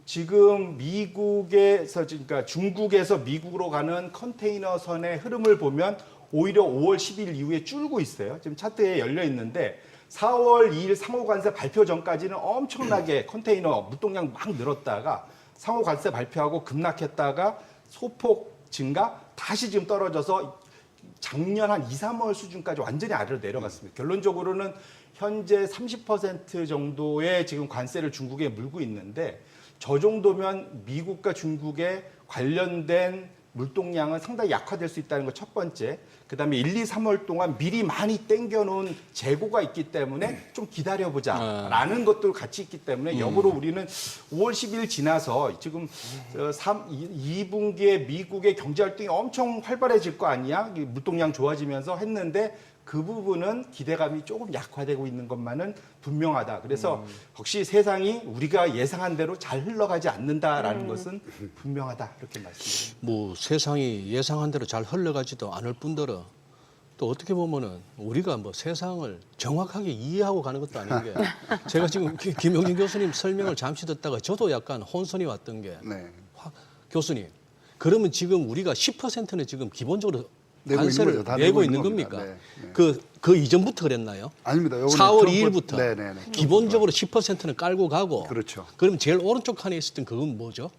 지금 미국에서 그러니까 중국에서 미국으로 가는 컨테이너선의 흐름을 보면 오히려 5월 10일 이후에 줄고 있어요. 지금 차트에 열려 있는데 4월 2일 상호관세 발표 전까지는 엄청나게 컨테이너 물동량 막 늘었다가 상호관세 발표하고 급락했다가 소폭 증가 다시 지금 떨어져서 작년 한 2, 3월 수준까지 완전히 아래로 내려갔습니다. 결론적으로는 현재 30% 정도의 지금 관세를 중국에 물고 있는데 저 정도면 미국과 중국의 관련된 물동량은 상당히 약화될 수 있다는 거 첫 번째. 그다음에 1, 2, 3월 동안 미리 많이 땡겨놓은 재고가 있기 때문에 좀 기다려보자라는 것도 같이 있기 때문에 역으로 우리는 5월 10일 지나서 지금 2분기에 미국의 경제활동이 엄청 활발해질 거 아니야? 물동량 좋아지면서 했는데 그 부분은 기대감이 조금 약화되고 있는 것만은 분명하다. 그래서 혹시 세상이 우리가 예상한 대로 잘 흘러가지 않는다라는 것은 분명하다. 이렇게 말씀드립니다. 뭐 세상이 예상한 대로 잘 흘러가지도 않을 뿐더러 또 어떻게 보면은 우리가 뭐 세상을 정확하게 이해하고 가는 것도 아닌 게 제가 지금 김용진 교수님 설명을 잠시 듣다가 저도 약간 혼선이 왔던 게 네. 교수님 그러면 지금 우리가 10%는 지금 기본적으로 내고 관세를 있는 거죠. 다 내고 내고 있는 있는 겁니까? 겁니다. 네, 네. 그 이전부터 그랬나요? 아닙니다. 요거는 4월 트럼프- 2일부터 네네네. 기본적으로 10%는 깔고 가고 그렇죠. 그럼 제일 오른쪽 칸에 있었던 그건 뭐죠?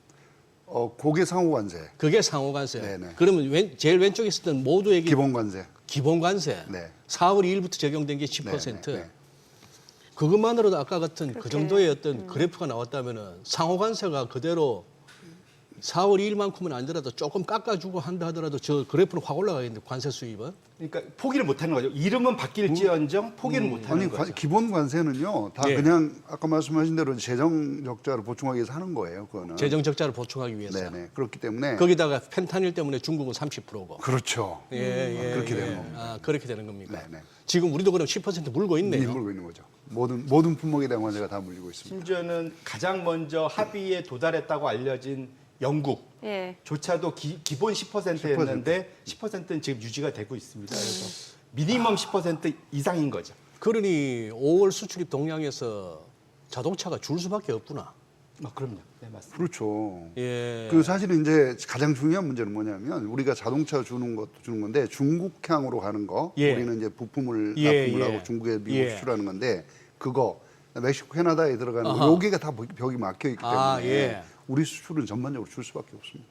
고개 상호관세, 그게 상호관세. 네네. 그러면 제일 왼쪽에 있었던 모두에게 기본관세. 기본관세. 네. 4월 2일부터 적용된 게 10%. 네, 네, 네. 그것만으로도 아까 같은 그 그렇게, 정도의 어떤 그래프가 나왔다면은 상호관세가 그대로 4월 2일만큼은 아니더라도 조금 깎아주고 한다 하더라도 저 그래프는 확 올라가겠는데 관세 수입은? 그러니까 포기를 못하는 거죠. 이름은 바뀔지언정 포기는 못하는 아니 거죠. 기본 관세는요 다 예. 그냥 아까 말씀하신 대로 재정 적자를 보충하기 위해서 하는 거예요. 그거는. 재정 적자를 보충하기 위해서. 네네. 그렇기 때문에 거기다가 펜타닐 때문에 중국은 30%고. 그렇죠. 그렇게 되는 겁니다. 아, 그렇게 되는 겁니까? 네네. 지금 우리도 그럼 10% 물고 있네요. 물고 있는 거죠. 모든 품목에 대한 관세가 다 물리고 있습니다. 심지어는 가장 먼저 합의에 도달했다고 알려진 예. 영국조차도 기본 10%였는데 10%는 지금 유지가 되고 있습니다. 그래서 미니멈 10% 이상인 거죠. 그러니 5월 수출입 동향에서 자동차가 줄 수밖에 없구나. 그럼요. 네, 맞습니다. 그렇죠. 예. 그 사실은 이제 가장 중요한 문제는 뭐냐면 우리가 자동차 주는 것도 주는 건데 중국향으로 가는 거 예. 우리는 이제 부품을 예, 납품을 예. 하고 중국에 미국 예. 수출하는 건데 그거 멕시코 캐나다에 들어가는 아하. 거 여기가 다 벽이 막혀 있기 때문에 아, 예. 우리 수출은 전반적으로 줄 수밖에 없습니다.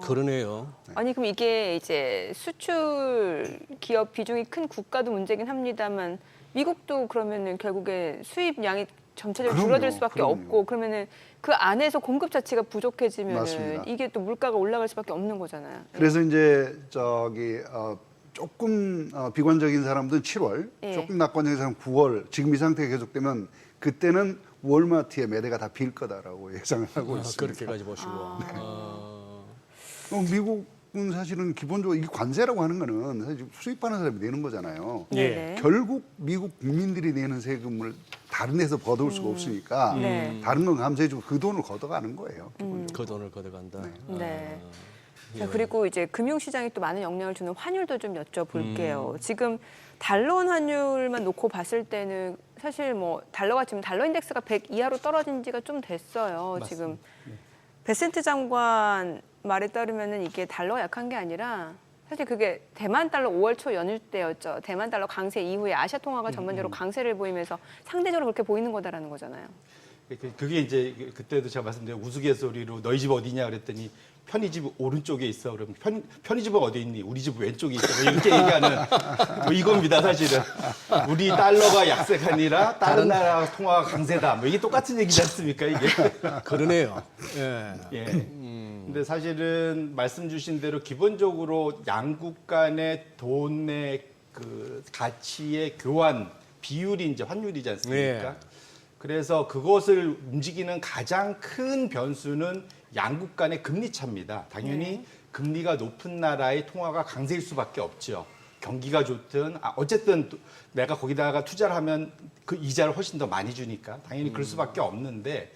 그러네요. 아니 그럼 이게 이제 수출 기업 비중이 큰 국가도 문제긴 합니다만 미국도 그러면은 결국에 수입량이 점차적으로 그럼요, 줄어들 수밖에 그럼요. 없고 그러면은 그 안에서 공급 자체가 부족해지면은 맞습니다. 이게 또 물가가 올라갈 수밖에 없는 거잖아요. 그래서 이제 조금 비관적인 사람들은 7월, 예. 조금 낙관적인 사람은 9월. 지금 이 상태가 계속되면 그때는 월마트의 매대가 다 빌 거다라고 예상을 하고 있습니다. 그렇게까지 보시고. 미국은 사실은 기본적으로 이 관세라고 하는 거는 사실 수입하는 사람이 내는 거잖아요. 예. 네네. 결국 미국 국민들이 내는 세금을 다른 데서 거둘 수가 없으니까 네. 다른 건 감세해주고 그 돈을 걷어가는 거예요. 그 돈을 걷어간다. 네. 예. 자, 그리고 이제 금융시장에 또 많은 영향을 주는 환율도 좀 여쭤볼게요. 지금 달러원 환율만 놓고 봤을 때는 사실 뭐 달러가 지금 달러 인덱스가 100 이하로 떨어진 지가 좀 됐어요. 지금 베센트 장관 말에 따르면은 이게 달러가 약한 게 아니라 사실 그게 대만 달러 5월 초 연휴 때였죠. 대만 달러 강세 이후에 아시아 통화가 전반적으로 강세를 보이면서 상대적으로 그렇게 보이는 거다라는 거잖아요. 그게 이제 그때도 제가 말씀드린 우스갯소리로 너희 집 어디냐 그랬더니 편의집 오른쪽에 있어. 그러면 편의집은 어디 있니? 우리 집 왼쪽에 있어. 뭐 이렇게 얘기하는 뭐 이겁니다. 사실은 우리 달러가 약세가 아니라 다른 나라 통화가 강세다. 뭐 이게 똑같은 얘기지 않습니까? 이게. 그러네요. 예. 예. 근데 사실은 말씀 주신 대로 기본적으로 양국 간의 돈의 그 가치의 교환 비율이 이제 환율이지 않습니까? 예. 그래서 그것을 움직이는 가장 큰 변수는 양국 간의 금리 차입니다. 당연히 금리가 높은 나라의 통화가 강세일 수밖에 없죠. 경기가 좋든 어쨌든 내가 거기다가 투자를 하면 그 이자를 훨씬 더 많이 주니까 당연히 그럴 수밖에 없는데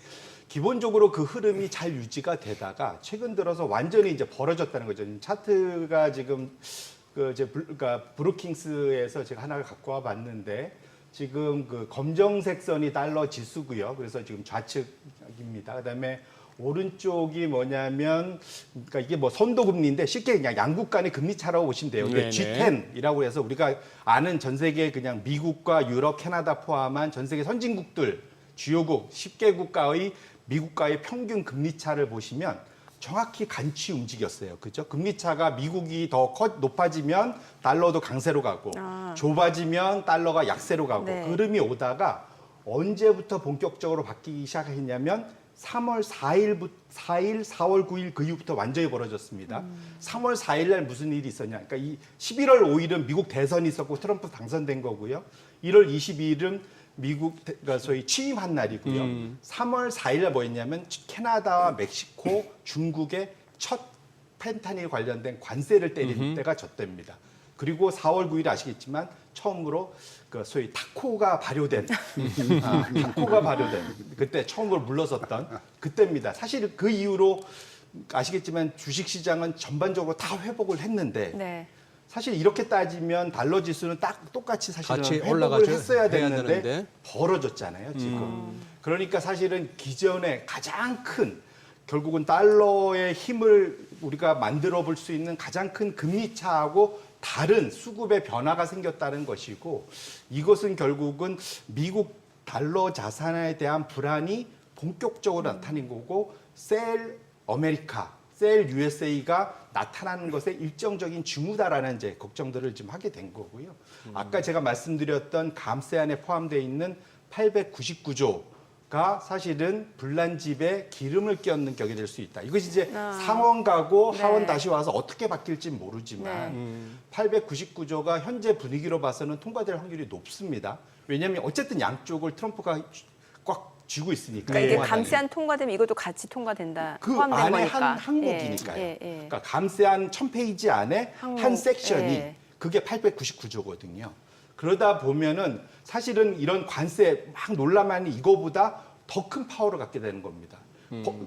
기본적으로 그 흐름이 잘 유지가 되다가 최근 들어서 완전히 이제 벌어졌다는 거죠. 차트가 지금 그러니까 브루킹스에서 제가 하나를 갖고 와 봤는데 지금 그 검정색 선이 달러 지수고요. 그래서 지금 좌측입니다. 그다음에 오른쪽이 뭐냐면, 그러니까 이게 뭐 선도금리인데 쉽게 그냥 양국 간의 금리 차라고 보시면 돼요. 이게 G10이라고 해서 우리가 아는 전 세계 그냥 미국과 유럽, 캐나다 포함한 전 세계 선진국들, 주요국 10개 국가의 미국과의 평균 금리 차를 보시면 정확히 같이 움직였어요. 그죠? 금리 차가 미국이 더 높아지면 달러도 강세로 가고 좁아지면 달러가 약세로 가고 네. 그 흐름이 오다가 언제부터 본격적으로 바뀌기 시작했냐면 3월 4일, 4월 9일 그 이후부터 완전히 벌어졌습니다. 3월 4일 날 무슨 일이 있었냐. 그러니까 이 11월 5일은 미국 대선이 있었고 트럼프 당선된 거고요. 1월 22일은 미국가 소위 취임한 날이고요. 3월 4일 날 뭐였냐면 캐나다와 멕시코, 중국의 첫 펜타닐 관련된 관세를 때리는 때가 저때입니다. 그리고 4월 9일 아시겠지만 처음으로 그 소위 타코가 발효된 타코가 발효된 그때 처음으로 물러섰던 그때입니다. 사실 그 이후로 아시겠지만 주식시장은 전반적으로 다 회복을 했는데 네. 사실 이렇게 따지면 달러 지수는 딱 똑같이 사실은 같이 회복을 올라가죠. 했어야 해야 됐는데 되는데. 벌어졌잖아요, 지금. 그러니까 사실은 기존에 가장 큰 결국은 달러의 힘을 우리가 만들어 볼 수 있는 가장 큰 금리 차하고 다른 수급의 변화가 생겼다는 것이고 이것은 결국은 미국 달러 자산에 대한 불안이 본격적으로 나타낸 거고 셀 아메리카, 셀 USA가 나타나는 것에 일정적인 징후다라는 이제 걱정들을 좀 하게 된 거고요. 아까 제가 말씀드렸던 감세안에 포함되어 있는 899조가 사실은 불난집에 기름을 끼얹는 격이 될 수 있다. 이것이 이제 상원 가고 하원 네. 다시 와서 어떻게 바뀔지 모르지만 899조가 현재 분위기로 봐서는 통과될 확률이 높습니다. 왜냐하면 어쨌든 양쪽을 트럼프가 꽉 쥐고 있으니까. 그러니까 이게 통화단이. 감세안 통과되면 이것도 같이 통과된다. 그 포함된 안에 거니까. 한 항목이니까요. 예. 그러니까 감세한 1000페이지 안에 항목, 한 섹션이 예. 그게 899조거든요. 그러다 보면은 사실은 이런 관세 막 논란만이 이거보다 더 큰 파워를 갖게 되는 겁니다.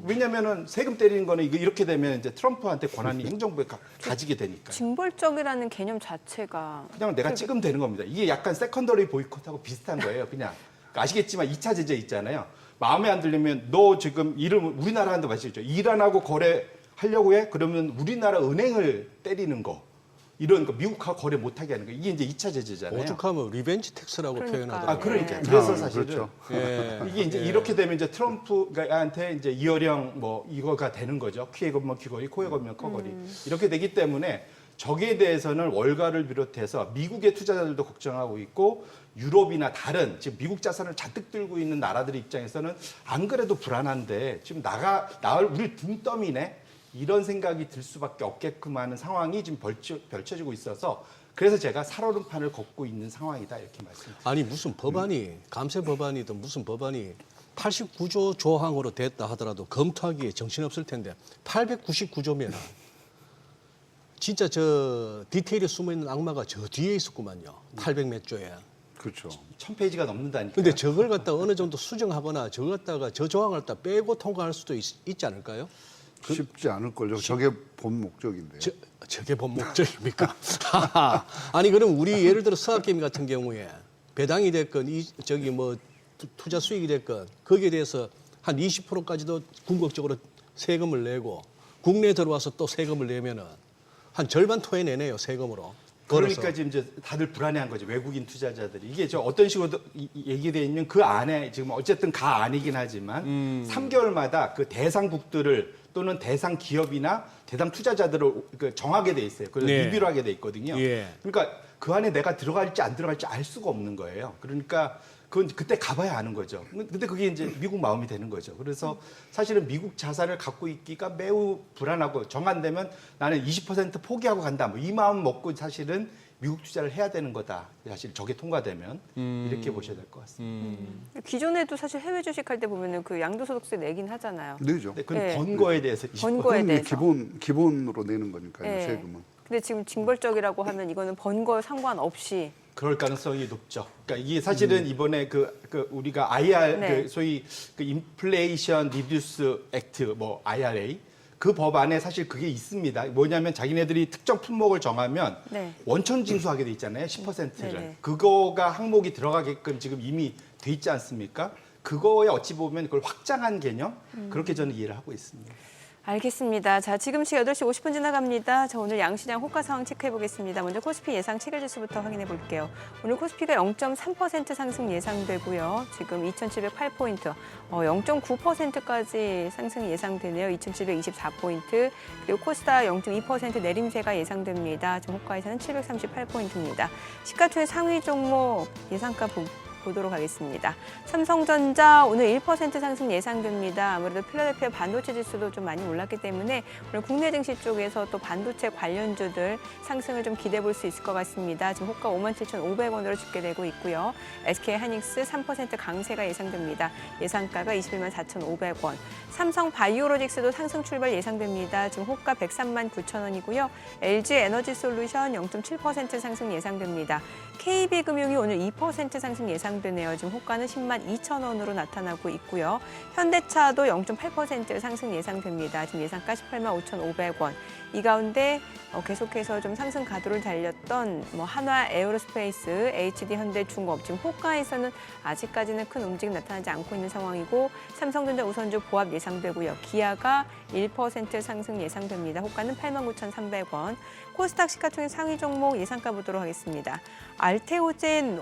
왜냐면은 세금 때리는 거는 이렇게 되면 이제 트럼프한테 권한이 행정부에 가지게 되니까요. 징벌적이라는 개념 자체가 그냥 내가 찍으면 되는 겁니다. 이게 약간 세컨더리 보이콧하고 비슷한 거예요. 그냥 아시겠지만 2차 제재 있잖아요. 마음에 안 들리면 너 지금 우리나라한테 마시죠. 일 안 하고 거래하려고 해? 그러면 우리나라 은행을 때리는 거. 이런 거 미국하고 거래 못하게 하는 거. 이게 이제 2차 제재잖아요. 오죽하면 리벤지 텍스라고 그러니까. 표현하더라고요. 그러니까 그래서 아, 사실은 그렇죠. 예. 이게 이제 이렇게 되면 이제 트럼프한테 이제 이어령 뭐 이거가 되는 거죠. 귀에 걸면 귀걸이, 코에 걸면 코걸이. 이렇게 되기 때문에 저기에 대해서는 월가를 비롯해서 미국의 투자자들도 걱정하고 있고 유럽이나 다른 지금 미국 자산을 잔뜩 들고 있는 나라들 입장에서는 안 그래도 불안한데 지금 우리 붕떠미네 이런 생각이 들 수밖에 없게끔 하는 상황이 지금 펼쳐지고 있어서 그래서 제가 살얼음판을 걷고 있는 상황이다 이렇게 말씀드립니다. 아니 무슨 법안이 감세 법안이든 무슨 법안이 89조 조항으로 됐다 하더라도 검토하기에 정신없을 텐데 899조면 진짜 저 디테일에 숨어있는 악마가 저 뒤에 있었구만요. 800몇 조에. 그렇죠. 1000페이지가 넘는다니까. 근데 저걸 갖다 어느 정도 수정하거나 저걸 갖다가 저 조항을 갖다 빼고 통과할 수도 있지 않을까요? 쉽지 않을걸요. 저게 본 목적인데요. 저게 본 목적입니까? 아니 그럼 우리 예를 들어 서학개미 같은 경우에 배당이 됐건 저기 뭐 투자 수익이 됐건 거기에 대해서 한 20%까지도 궁극적으로 세금을 내고 국내에 들어와서 또 세금을 내면은 한 절반 토해내네요 세금으로. 그러니까 벌어서. 지금 이제 다들 불안해한 거죠. 외국인 투자자들이. 이게 저 어떤 식으로 얘기되어 있는 그 안에 지금 어쨌든 가 아니긴 하지만 3개월마다 그 대상국들을 또는 대상 기업이나 대상 투자자들을 정하게 돼 있어요. 그래서 네. 리뷰를 하게 돼 있거든요. 예. 그러니까 그 안에 내가 들어갈지 안 들어갈지 알 수가 없는 거예요. 그러니까 그건 그때 가봐야 아는 거죠. 근데 그게 이제 미국 마음이 되는 거죠. 그래서 사실은 미국 자산을 갖고 있기가 매우 불안하고 정안되면 나는 20% 포기하고 간다. 뭐 이 마음 먹고 사실은 미국 투자를 해야 되는 거다. 사실 저게 통과되면 이렇게 보셔야 될 것 같습니다. 기존에도 사실 해외 주식할 때 보면은 그 양도소득세 내긴 하잖아요. 내죠. 근데 그건 네. 번 거에 대해서 20%. 번 거에 그건 이제 대해서. 기본으로 내는 거니까요. 네. 세금은. 근데 지금 징벌적이라고 하면 이거는 번 거 상관없이 그럴 가능성이 높죠. 그러니까 이게 사실은 이번에 그 우리가 IR 네. 그 소위 그 인플레이션 리듀스 액트 뭐 IRA 그 법안에 사실 그게 있습니다. 뭐냐면 자기네들이 특정 품목을 정하면 네. 원천 징수하게 돼 있잖아요. 10%를. 네네. 그거가 항목이 들어가게끔 지금 이미 돼 있지 않습니까? 그거에 어찌 보면 그걸 확장한 개념 그렇게 저는 이해를 하고 있습니다. 알겠습니다. 자, 지금 시각 8시 50분 지나갑니다. 자, 오늘 양시장 호가 상황 체크해 보겠습니다. 먼저 코스피 예상 체결 지수부터 확인해 볼게요. 오늘 코스피가 0.3% 상승 예상되고요. 지금 2,708포인트, 0.9%까지 상승이 예상되네요. 2,724포인트. 그리고 코스닥 0.2% 내림세가 예상됩니다. 지금 호가에서는 738포인트입니다. 시가총액 상위 종목 예상가 보도록 하겠습니다. 삼성전자 오늘 1% 상승 예상됩니다. 아무래도 필라델피아 반도체 지수도 좀 많이 올랐기 때문에 오늘 국내 증시 쪽에서 또 반도체 관련주들 상승을 좀 기대해 볼 수 있을 것 같습니다. 지금 호가 57,500원으로 집계되고 있고요. SK하이닉스 3% 강세가 예상됩니다. 예상가가 214,500원. 삼성 바이오로직스도 상승 출발 예상됩니다. 지금 호가 139,000원이고요. LG 에너지솔루션 0.7% 상승 예상됩니다. KB금융이 오늘 2% 상승 예상되네요. 지금 호가는 102,000원으로 나타나고 있고요. 현대차도 0.8% 상승 예상됩니다. 지금 예상가 185,500원. 이 가운데 계속해서 좀 상승 가도를 달렸던 한화 에어로스페이스, HD 현대중공업 지금 호가에서는 아직까지는 큰 움직임 나타나지 않고 있는 상황이고 삼성전자 우선주 보합 예상되고요. 기아가 1% 상승 예상됩니다. 호가는 89,300원. 코스닥 시가총액 상위 종목 예상가 보도록 하겠습니다. 알테오젠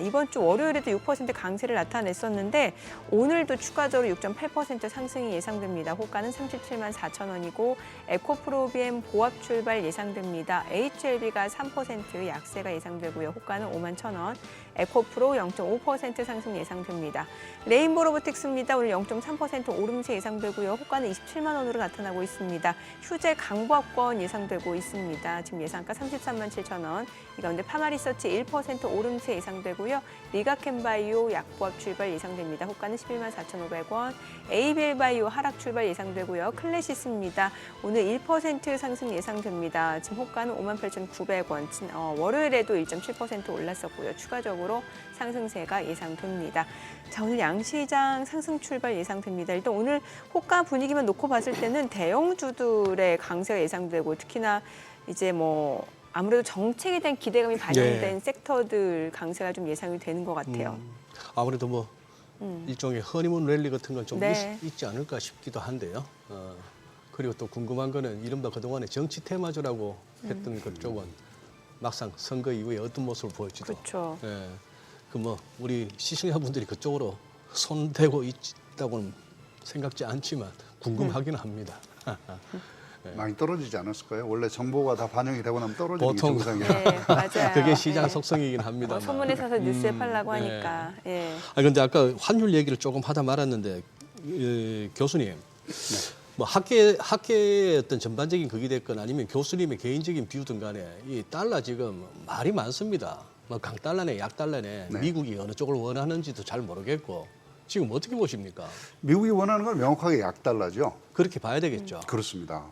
이번 주 월요일에도 6% 강세를 나타냈었는데 오늘도 추가적으로 6.8% 상승이 예상됩니다. 호가는 374,000원이고 에코프로비엠 보합 출발 예상됩니다. HLB가 3% 약세가 예상되고요. 호가는 51,000원. 에코프로 0.5% 상승 예상됩니다. 레인보 로보틱스입니다. 오늘 0.3% 오름세 예상되고요. 호가는 27만 원으로 나타나고 있습니다. 휴재 강보합권 예상되고 있습니다. 지금 예상가 337,000원. 이 가운데 파마리서치 1% 오름세 예상되고요. 리가켄바이오 약보합 출발 예상됩니다. 호가는 114,500원. ABL바이오 하락 출발 예상되고요. 클래시스입니다. 오늘 1% 상승 예상됩니다. 지금 호가는 58,900원. 월요일에도 1.7% 올랐었고요. 추가적으로 상승세가 예상됩니다. 자, 오늘 양시장 상승 출발 예상됩니다. 일단 오늘 호가 분위기만 놓고 봤을 때는 대형주들의 강세가 예상되고 특히나 이제 아무래도 정책에 대한 기대감이 반영된 섹터들 강세가 좀 예상이 되는 것 같아요. 아무래도 일종의 허니문 랠리 같은 건 좀 네. 있지 않을까 싶기도 한데요. 그리고 또 궁금한 거는 이른바 그동안에 정치 테마주라고 했던 그쪽은 막상 선거 이후에 어떤 모습을 보일지도. 그렇죠. 예. 우리 시청자분들이 그쪽으로 손대고 있다고는 생각지 않지만 궁금하긴 합니다. 많이 떨어지지 않았을까요? 원래 정보가 다 반영이 되고 나면 떨어지는 게 보통 정상이에요. 네, 맞아요. 그게 시장 네. 속성이긴 합니다. 소문에 사서 뉴스에 팔라고 하니까. 예. 근데 아까 환율 얘기를 조금 하다 말았는데 교수님, 학계의 어떤 전반적인 그게 됐건 아니면 교수님의 개인적인 비유든 간에 이 달러 지금 말이 많습니다. 강달러네, 약달러네, 네. 미국이 어느 쪽을 원하는지도 잘 모르겠고 지금 어떻게 보십니까? 미국이 원하는 건 명확하게 약달러죠. 그렇게 봐야 되겠죠. 그렇습니다.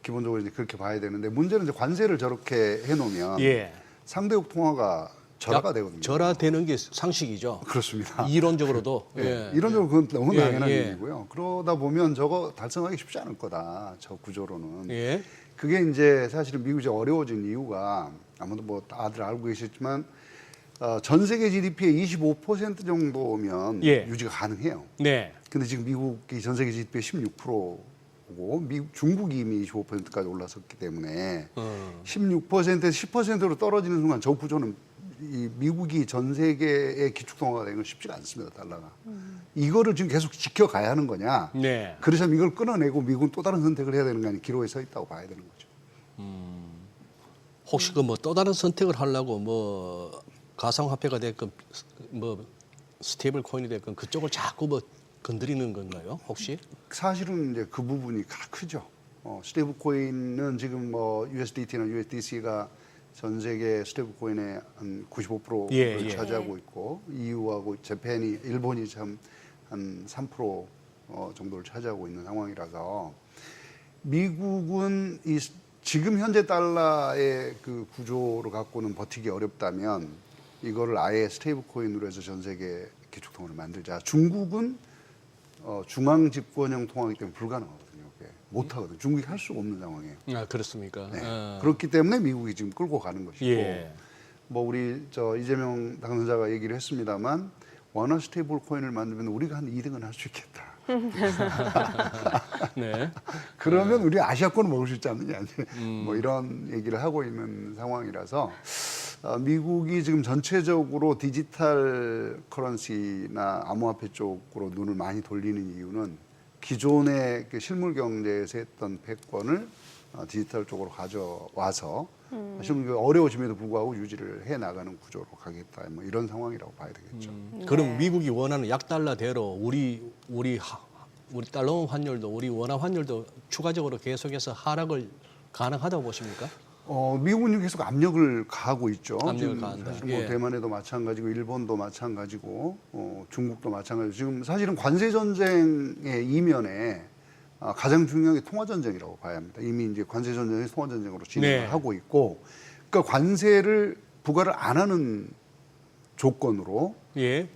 기본적으로 이제 그렇게 봐야 되는데 문제는 이제 관세를 저렇게 해놓으면 예. 상대국 통화가 절하가 되거든요. 절하되는 게 상식이죠. 그렇습니다. 이론적으로도. 예. 이론적으로 그건 너무 예, 당연한 예. 얘기고요. 그러다 보면 저거 달성하기 쉽지 않을 거다. 저 구조로는. 예. 그게 이제 사실은 미국이 어려워진 이유가 아무도 다들 알고 계시지만 전 세계 GDP의 25% 정도면 예. 유지가 가능해요. 네. 근데 지금 미국이 전 세계 GDP의 16%고 중국이 이미 25%까지 올라섰기 때문에 16%에서 10%로 떨어지는 순간 저 구조는 이 미국이 전 세계의 기축통화가 되는 건 쉽지가 않습니다. 달러가. 이거를 지금 계속 지켜가야 하는 거냐. 네. 그래서 이걸 끊어내고 미국은 또 다른 선택을 해야 되는 거 아니에요. 기로에 서 있다고 봐야 되는 거죠. 혹시 또 다른 선택을 하려고 가상화폐가 됐건 스테이블 코인이 됐건 그쪽을 자꾸 건드리는 건가요? 혹시? 사실은 이제 그 부분이 크죠. 스테이블 코인은 지금 USDT나 USDC가 전 세계 스테이블 코인의 한 95%를 예, 예. 차지하고 있고 EU하고 재팬이 일본이 참 한 3% 정도를 차지하고 있는 상황이라서 미국은 이 지금 현재 달러의 그 구조를 갖고는 버티기 어렵다면 이거를 아예 스테이블 코인으로 해서 전 세계 기축통화를 만들자. 중국은 중앙 집권형 통화이기 때문에 불가능하거든요. 못 하거든요. 중국이 할 수가 없는 상황이에요. 아, 그렇습니까? 네. 아. 그렇기 때문에 미국이 지금 끌고 가는 것이고, 예. 뭐 우리 이재명 당선자가 얘기를 했습니다만 원화 스테이블 코인을 만들면 우리가 한 2등은 할 수 있겠다. 네. 그러면 우리 아시아권을 먹을 수 있지 않느냐, 뭐 이런 얘기를 하고 있는 상황이라서 미국이 지금 전체적으로 디지털 커런시나 암호화폐 쪽으로 눈을 많이 돌리는 이유는 기존의 그 실물 경제에서 했던 패권을 디지털 쪽으로 가져와서 실물 경제가 어려워짐에도 불구하고 유지를 해 나가는 구조로 가겠다. 뭐 이런 상황이라고 봐야 되겠죠. 그럼 미국이 원하는 약달러대로 우리 달러 환율도 우리 원화 환율도 추가적으로 계속해서 하락을 가능하다고 보십니까? 미국은 계속 압력을 가하고 있죠. 압력을 지금 가한다. 사실 뭐 예. 대만에도 마찬가지고 일본도 마찬가지고 중국도 마찬가지고 지금 사실은 관세 전쟁의 이면에 가장 중요한 게 통화 전쟁이라고 봐야 합니다. 이미 이제 관세 전쟁이 통화 전쟁으로 진행을 네. 하고 있고, 그러니까 관세를 부과를 안 하는 조건으로 예.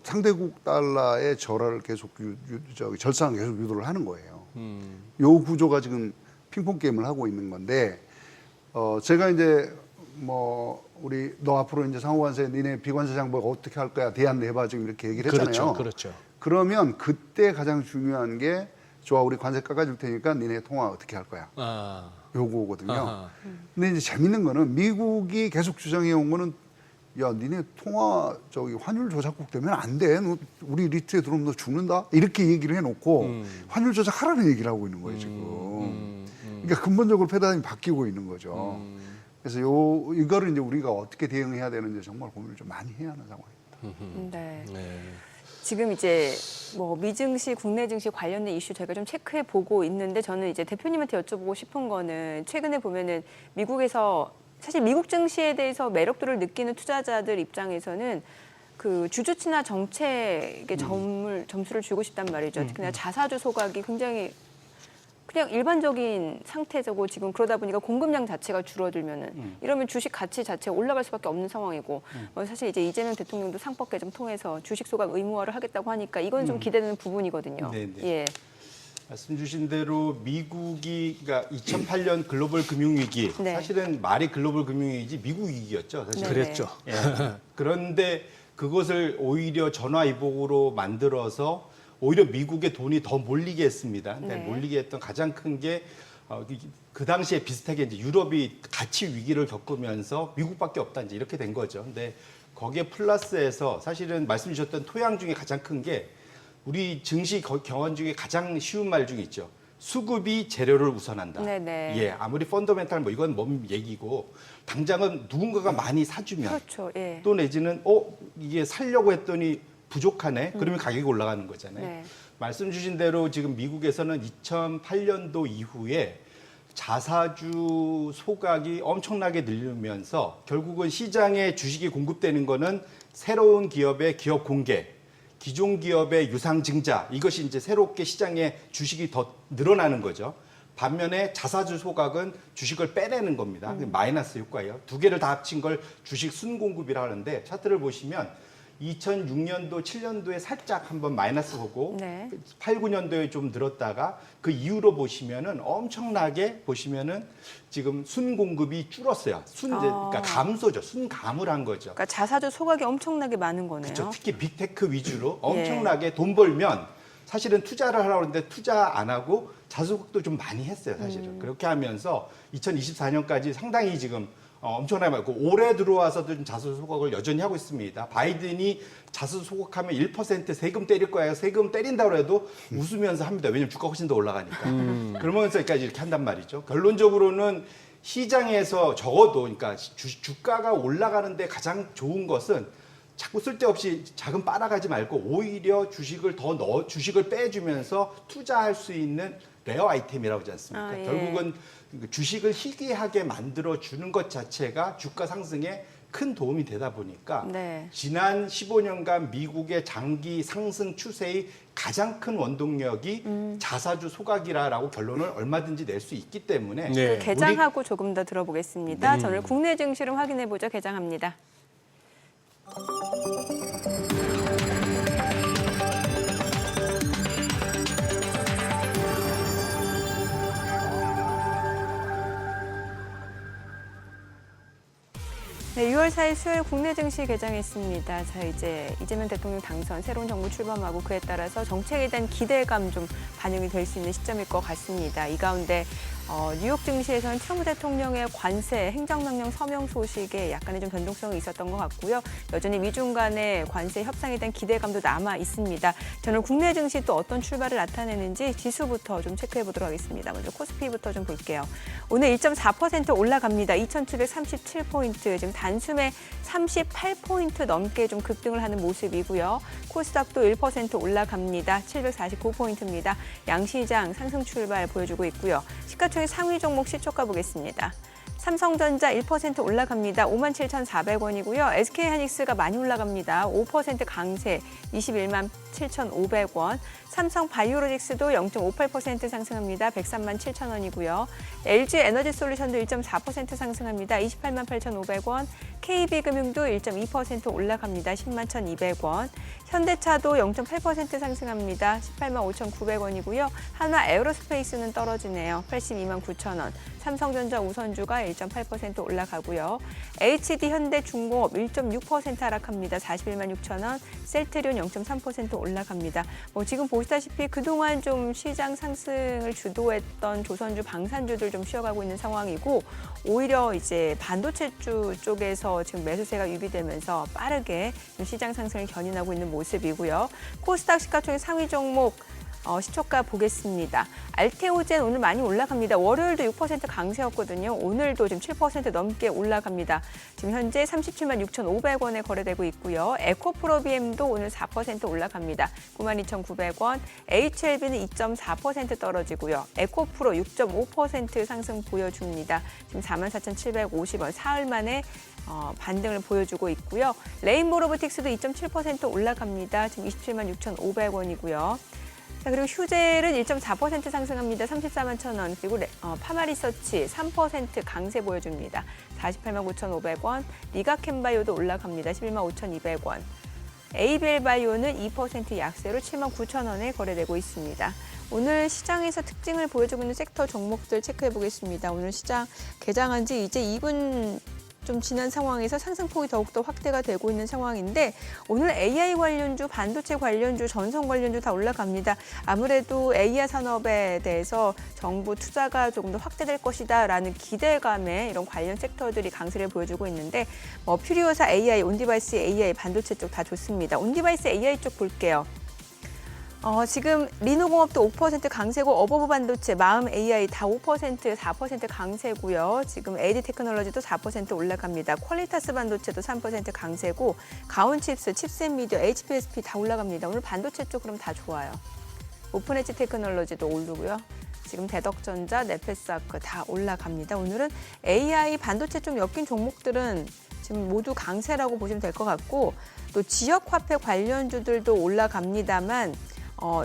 상대국 달러의 절하를 계속 절상을 계속 유도를 하는 거예요. 요 구조가 지금 핑퐁 게임을 하고 있는 건데, 제가 이제 뭐 우리 너 앞으로 이제 상호관세 니네 비관세 장벽 어떻게 할 거야 대안 내봐 지금 이렇게 얘기를 했잖아요. 그렇죠. 그러면 그때 가장 중요한 게 좋아 우리 관세 깎아줄 테니까 니네 통화 어떻게 할 거야 아. 요거거든요. 아하. 근데 이제 재밌는 거는 미국이 계속 주장해 온 거는 야 니네 통화 환율 조작국 되면 안 돼. 너 우리 리트에 들어오면 너 죽는다. 이렇게 얘기를 해놓고 환율 조작하라는 얘기를 하고 있는 거예요 지금. 그러니까 근본적으로 패러다임이 바뀌고 있는 거죠. 그래서 이거를 이제 우리가 어떻게 대응해야 되는지 정말 고민을 좀 많이 해야 하는 상황입니다. 네. 네. 지금 이제 뭐 미증시, 국내 증시 관련된 이슈 저희가 좀 체크해 보고 있는데 저는 이제 대표님한테 여쭤보고 싶은 거는 최근에 보면은 미국에서 사실 미국 증시에 대해서 매력도를 느끼는 투자자들 입장에서는 그 주주치나 정책에 점수를 주고 싶단 말이죠. 특히나 자사주 소각이 굉장히 그냥 일반적인 상태고 지금 그러다 보니까 공급량 자체가 줄어들면은 이러면 주식 가치 자체가 올라갈 수밖에 없는 상황이고 사실 이제 이재명 대통령도 상법 개정 통해서 주식 소각 의무화를 하겠다고 하니까 이건 좀 기대되는 부분이거든요. 네네. 예. 말씀 주신 대로 미국이 그러니까 2008년 글로벌 금융위기 네. 사실은 말이 글로벌 금융위기지 미국 위기였죠. 사실. 네. 그랬죠. 예. 그런데 그것을 오히려 전화위복으로 만들어서 오히려 미국의 돈이 더 몰리게 했습니다. 근데 네. 몰리게 했던 가장 큰 게 그 당시에 비슷하게 이제 유럽이 가치 위기를 겪으면서 미국밖에 없다 이제 이렇게 된 거죠. 근데 거기에 플러스해서 사실은 말씀 주셨던 토양 중에 가장 큰 게 우리 증시 경험 중에 가장 쉬운 말 중에 있죠. 수급이 재료를 우선한다. 네네. 예, 아무리 펀더멘탈 뭐 이건 뭔 얘기고 당장은 누군가가 많이 사주면 그렇죠. 예. 또 내지는 이게 살려고 했더니 부족하네. 그러면 가격이 올라가는 거잖아요. 네. 말씀 주신 대로 지금 미국에서는 2008년도 이후에 자사주 소각이 엄청나게 늘면서 결국은 시장에 주식이 공급되는 거는 새로운 기업의 기업 공개, 기존 기업의 유상 증자 이것이 이제 새롭게 시장에 주식이 더 늘어나는 거죠. 반면에 자사주 소각은 주식을 빼내는 겁니다. 마이너스 효과예요. 두 개를 다 합친 걸 주식 순공급이라 하는데 차트를 보시면 2006년도, 7년도에 살짝 한번 마이너스 보고 네. 8, 9년도에 좀 늘었다가 그 이후로 보시면은 엄청나게 보시면은 지금 순공급이 줄었어요. 그러니까 감소죠. 순감을 한 거죠. 그러니까 자사주 소각이 엄청나게 많은 거네요. 그렇죠. 특히 빅테크 위주로 엄청나게 돈 벌면 사실은 투자를 하려고 하는데 투자 안 하고 자수국도 좀 많이 했어요. 사실은. 그렇게 하면서 2024년까지 상당히 지금 엄청나게 많고 올해 들어와서도 좀 자수 소각을 여전히 하고 있습니다. 바이든이 자수 소각하면 1% 세금 때릴 거예요. 세금 때린다고 해도 웃으면서 합니다. 왜냐면 주가 훨씬 더 올라가니까. 그러면서까지 이렇게 한단 말이죠. 결론적으로는 시장에서 적어도 그러니까 주가가 올라가는데 가장 좋은 것은 자꾸 쓸데없이 자금 빨아가지 말고 오히려 주식을 빼주면서 투자할 수 있는 레어 아이템이라고 하지 않습니까? 아, 예. 결국은 주식을 희귀하게 만들어주는 것 자체가 주가 상승에 큰 도움이 되다 보니까 네. 지난 15년간 미국의 장기 상승 추세의 가장 큰 원동력이 자사주 소각이라고 결론을 얼마든지 낼 수 있기 때문에 네. 개장하고 조금 더 들어보겠습니다. 자, 오늘 국내 증시를 확인해 보죠. 개장합니다. 네, 6월 4일 수요일 국내 증시 개장했습니다. 자, 이제 이재명 대통령 당선, 새로운 정부 출범하고 그에 따라서 정책에 대한 기대감 좀 반영이 될 수 있는 시점일 것 같습니다. 이 가운데 뉴욕 증시에서는 트럼프 대통령의 관세 행정명령 서명 소식에 약간의 좀 변동성이 있었던 것 같고요. 여전히 미중 간의 관세 협상에 대한 기대감도 남아 있습니다. 저는 국내 증시 또 어떤 출발을 나타내는지 지수부터 좀 체크해 보도록 하겠습니다. 먼저 코스피부터 좀 볼게요. 오늘 1.4% 올라갑니다. 2,737포인트, 지금 단숨에 38포인트 넘게 좀 급등을 하는 모습이고요. 코스닥도 1% 올라갑니다. 749포인트입니다. 양시장 상승 출발 보여주고 있고요. 시가총액 상위 종목 시초가 보겠습니다. 삼성전자 1% 올라갑니다. 57,400원이고요. SK하이닉스가 많이 올라갑니다. 5% 강세 21만 7,500원. 삼성바이오로직스도 0.58% 상승합니다. 103만 7천원이고요. LG에너지솔루션도 1.4% 상승합니다. 28만 8,500원. KB금융도 1.2% 올라갑니다. 10만 1,200원. 현대차도 0.8% 상승합니다. 18만 5,900원이고요. 한화에어로스페이스는 떨어지네요. 82만 9천원. 삼성전자 우선주가 1.8% 올라가고요. HD현대중공업 1.6% 하락합니다. 41만 6천원. 셀트리온 0.3% 올라갑니다. 지금 보시다시피 그동안 좀 시장 상승을 주도했던 조선주, 방산주들 좀 쉬어가고 있는 상황이고 오히려 이제 반도체주 쪽에서 지금 매수세가 유비되면서 빠르게 시장 상승을 견인하고 있는 모습이고요. 코스닥 시가총액 상위 종목 시초가 보겠습니다. 알테오젠 오늘 많이 올라갑니다. 월요일도 6% 강세였거든요. 오늘도 지금 7% 넘게 올라갑니다. 지금 현재 37만 6,500원에 거래되고 있고요. 에코프로비엠도 오늘 4% 올라갑니다. 92,900원. HLB는 2.4% 떨어지고요. 에코프로 6.5% 상승 보여줍니다. 지금 44,750원. 사흘 만에 반등을 보여주고 있고요. 레인보로보틱스도 2.7% 올라갑니다. 지금 27만 6,500원이고요. 자, 그리고 휴젤은 1.4% 상승합니다. 34만 1,000원. 그리고 파마리서치 3% 강세 보여줍니다. 48만 9,500원. 리가캠바이오도 올라갑니다. 11만 5,200원. ABL바이오는 2% 약세로 7만 9,000원에 거래되고 있습니다. 오늘 시장에서 특징을 보여주고 있는 섹터 종목들 체크해 보겠습니다. 오늘 시장 개장한 지 이제 2분 좀 지난 상황에서 상승폭이 더욱더 확대가 되고 있는 상황인데 오늘 AI 관련주, 반도체 관련주, 전선 관련주 다 올라갑니다. 아무래도 AI 산업에 대해서 정부 투자가 조금 더 확대될 것이다라는 기대감에 이런 관련 섹터들이 강세를 보여주고 있는데 퓨리오사 AI, 온디바이스 AI, 반도체 쪽 다 좋습니다. 온디바이스 AI 쪽 볼게요. 지금 리노공업도 5% 강세고 어버브 반도체, 마음 AI 다 5%, 4% 강세고요. 지금 AD 테크놀로지도 4% 올라갑니다. 퀄리타스 반도체도 3% 강세고 가온칩스, 칩셋미디어, HPSP 다 올라갑니다. 오늘 반도체 쪽 그럼 다 좋아요. 오픈엣지 테크놀로지도 오르고요. 지금 대덕전자, 네페스아크 다 올라갑니다. 오늘은 AI 반도체 쪽 엮인 종목들은 지금 모두 강세라고 보시면 될 것 같고 또 지역 화폐 관련주들도 올라갑니다만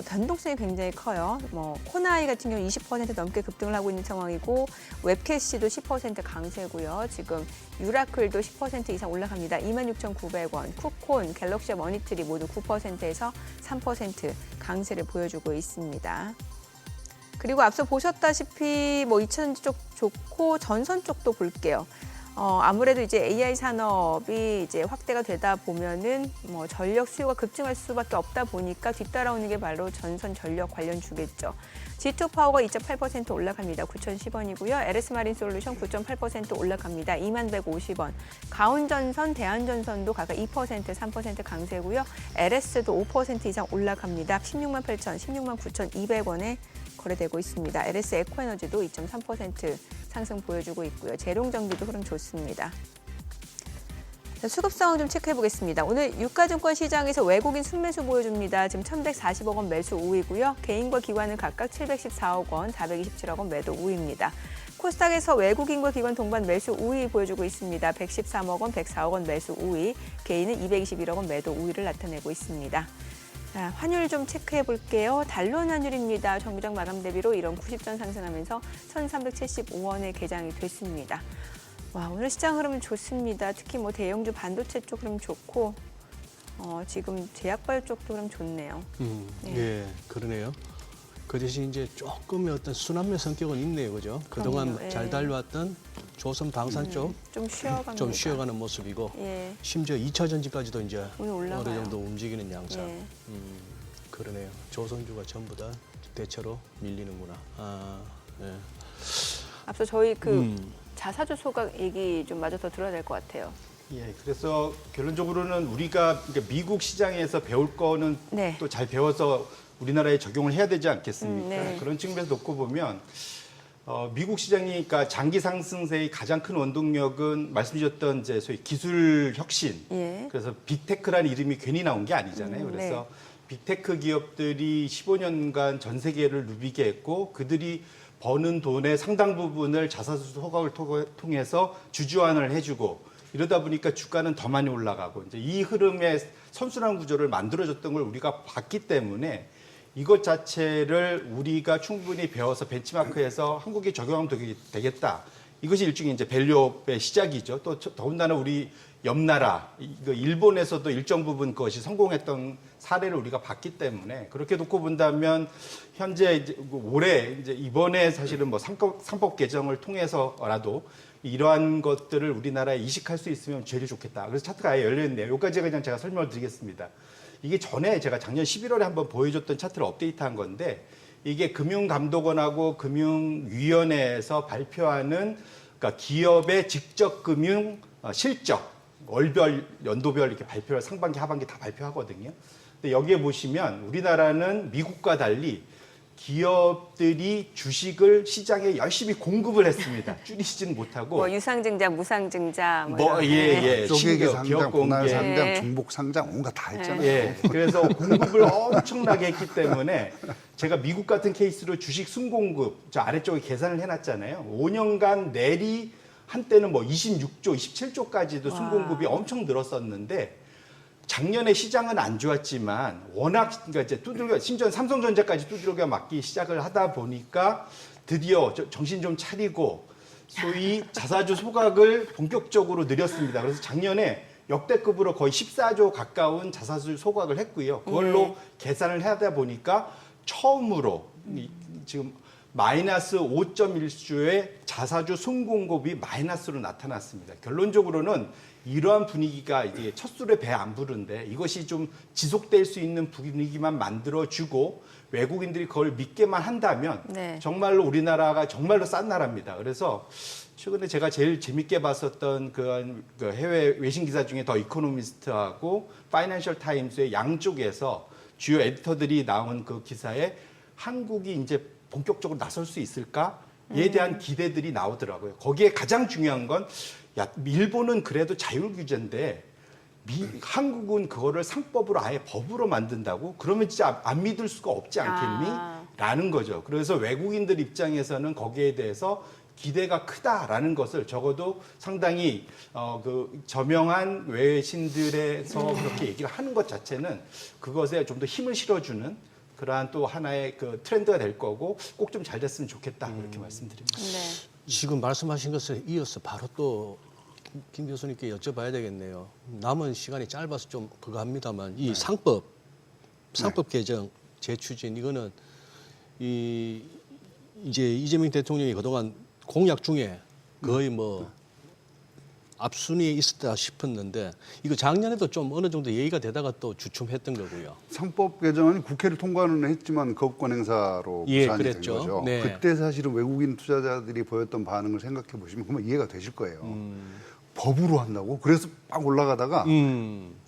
변동성이 굉장히 커요. 코나이 같은 경우 20% 넘게 급등을 하고 있는 상황이고 웹캐시도 10% 강세고요. 지금 유라클도 10% 이상 올라갑니다. 26,900원. 쿠콘, 갤럭시 머니트리 모두 9%에서 3% 강세를 보여주고 있습니다. 그리고 앞서 보셨다시피 2차전지 쪽 좋고 전선 쪽도 볼게요. 아무래도 이제 AI 산업이 이제 확대가 되다 보면은 전력 수요가 급증할 수밖에 없다 보니까 뒤따라오는 게 바로 전선 전력 관련주겠죠. G2 파워가 2.8% 올라갑니다. 9,010원이고요. LS 마린 솔루션 9.8% 올라갑니다. 2150원. 가온전선, 대한전선도 각각 2%, 3% 강세고요. LS도 5% 이상 올라갑니다. 16만 8천, 16만 9,200원에 거래되고 있습니다. LS 에코에너지도 2.3% 상승 보여주고 있고요. 재룡전기도 흐름 좋습니다. 자, 수급 상황 좀 체크해 보겠습니다. 오늘 유가증권 시장에서 외국인 순매수 보여줍니다. 지금 1,140억 원 매수 우위고요. 개인과 기관은 각각 714억 원, 427억 원 매도 우위입니다. 코스닥에서 외국인과 기관 동반 매수 우위 보여주고 있습니다. 113억 원, 104억 원 매수 우위, 개인은 221억 원 매도 우위를 나타내고 있습니다. 자, 환율 좀 체크해 볼게요. 달러 환율입니다. 정부장 마감 대비로 1원 90전 상승하면서 1,375원에 개장이 됐습니다. 와, 오늘 시장 흐름 좋습니다. 특히 뭐 대형주 반도체 쪽 흐름 좋고 지금 제약바이오 쪽도 흐름 좋네요. 네. 예, 그러네요. 그 대신 이제 조금의 어떤 순환매 성격은 있네요, 그죠? 그동안 그럼요, 예. 잘 달려왔던 조선 방산 쪽 좀 쉬어갑니다. 좀 쉬어가는 모습이고 예. 심지어 2차 전지까지도 이제 오늘 올라가요. 어느 정도 움직이는 양상. 예. 그러네요. 조선주가 전부 다 대체로 밀리는구나. 예. 앞서 저희 자사주 소각 얘기 좀 마저 더 들어야 될 것 같아요. 예, 그래서 결론적으로는 우리가 그러니까 미국 시장에서 배울 거는 네. 또 잘 배워서 우리나라에 적용을 해야 되지 않겠습니까? 네. 그런 측면에서 놓고 보면 미국 시장이 그러니까 장기 상승세의 가장 큰 원동력은 말씀드렸던 이제 소위 기술 혁신. 예. 그래서 빅테크라는 이름이 괜히 나온 게 아니잖아요. 그래서 빅테크 기업들이 15년간 전 세계를 누비게 했고 그들이 버는 돈의 상당 부분을 자사주 소각을 통해서 주주환을 해주고 이러다 보니까 주가는 더 많이 올라가고 이제 이 흐름의 선순환 구조를 만들어줬던 걸 우리가 봤기 때문에 이것 자체를 우리가 충분히 배워서 벤치마크해서 한국에 적용하면 되겠다. 이것이 일종의 이제 밸류업의 시작이죠. 또 더군다나 우리 옆 나라, 일본에서도 일정 부분 그것이 성공했던 사례를 우리가 봤기 때문에 그렇게 놓고 본다면 현재 이제 올해 이제 이번에 사실은 뭐 상법 개정을 통해서라도 이러한 것들을 우리나라에 이식할 수 있으면 제일 좋겠다. 그래서 차트가 아예 열려있네요. 여기까지 그냥 제가 설명을 드리겠습니다. 이게 전에 제가 작년 11월에 한번 보여줬던 차트를 업데이트한 건데 이게 금융감독원하고 금융위원회에서 발표하는 그러니까 기업의 직접 금융 실적 월별, 연도별 이렇게 발표를 상반기, 하반기 다 발표하거든요. 근데 여기에 보시면 우리나라는 미국과 달리 기업들이 주식을 시장에 열심히 공급을 했습니다. 줄이지는 못하고. 뭐 유상증자, 무상증자. 쪽액의 신규, 상장, 기업공개. 분할 상장, 예. 중복 상장 온갖 다 했잖아요. 예. 그래서 공급을 엄청나게 했기 때문에 제가 미국 같은 케이스로 주식 순공급 저 아래쪽에 계산을 해놨잖아요. 5년간 내리 한때는 뭐 26조, 27조까지도 순공급이 엄청 늘었었는데 작년에 시장은 안 좋았지만 워낙 그러니까 이제 두들겨 심지어 삼성전자까지 두들겨 맞기 시작을 하다 보니까 드디어 정신 좀 차리고 소위 자사주 소각을 본격적으로 늘렸습니다. 그래서 작년에 역대급으로 거의 14조 가까운 자사주 소각을 했고요. 그걸로 계산을 하다 보니까 처음으로 지금 마이너스 5.1조의 자사주 순공급이 마이너스로 나타났습니다. 결론적으로는 이러한 분위기가 이제 첫 술에 배 안 부른데 이것이 좀 지속될 수 있는 분위기만 만들어주고 외국인들이 그걸 믿게만 한다면 네. 정말로 우리나라가 정말로 싼 나라입니다. 그래서 최근에 제가 제일 재밌게 봤었던 그 해외 외신 기사 중에 더 이코노미스트하고 파이낸셜 타임스의 양쪽에서 주요 에디터들이 나온 그 기사에 한국이 이제 본격적으로 나설 수 있을까에 대한 기대들이 나오더라고요. 거기에 가장 중요한 건 일본은 그래도 자율 규제인데 한국은 그거를 상법으로 아예 법으로 만든다고? 그러면 진짜 안 믿을 수가 없지 않겠니? 라는 거죠. 그래서 외국인들 입장에서는 거기에 대해서 기대가 크다라는 것을 적어도 상당히 그 저명한 외신들에서 그렇게 얘기를 하는 것 자체는 그것에 좀 더 힘을 실어주는 그러한 또 하나의 그 트렌드가 될 거고 꼭 좀 잘 됐으면 좋겠다 이렇게 말씀드립니다. 네. 지금 말씀하신 것에 이어서 바로 또 김 교수님께 여쭤봐야 되겠네요. 남은 시간이 짧아서 좀 그거 합니다만 이 상법 개정 재추진 이거는 이제 이재명 대통령이 그동안 공약 중에 거의 뭐 앞순위에 있었다 싶었는데 이거 작년에도 좀 어느 정도 얘기가 되다가 또 주춤했던 거고요. 상법 개정안이 국회를 통과는 했지만 거부권 행사로 예, 부산이 된 그랬죠. 거죠. 네. 그때 사실은 외국인 투자자들이 보였던 반응을 생각해 보시면 그러면 이해가 되실 거예요. 법으로 한다고? 그래서 막 올라가다가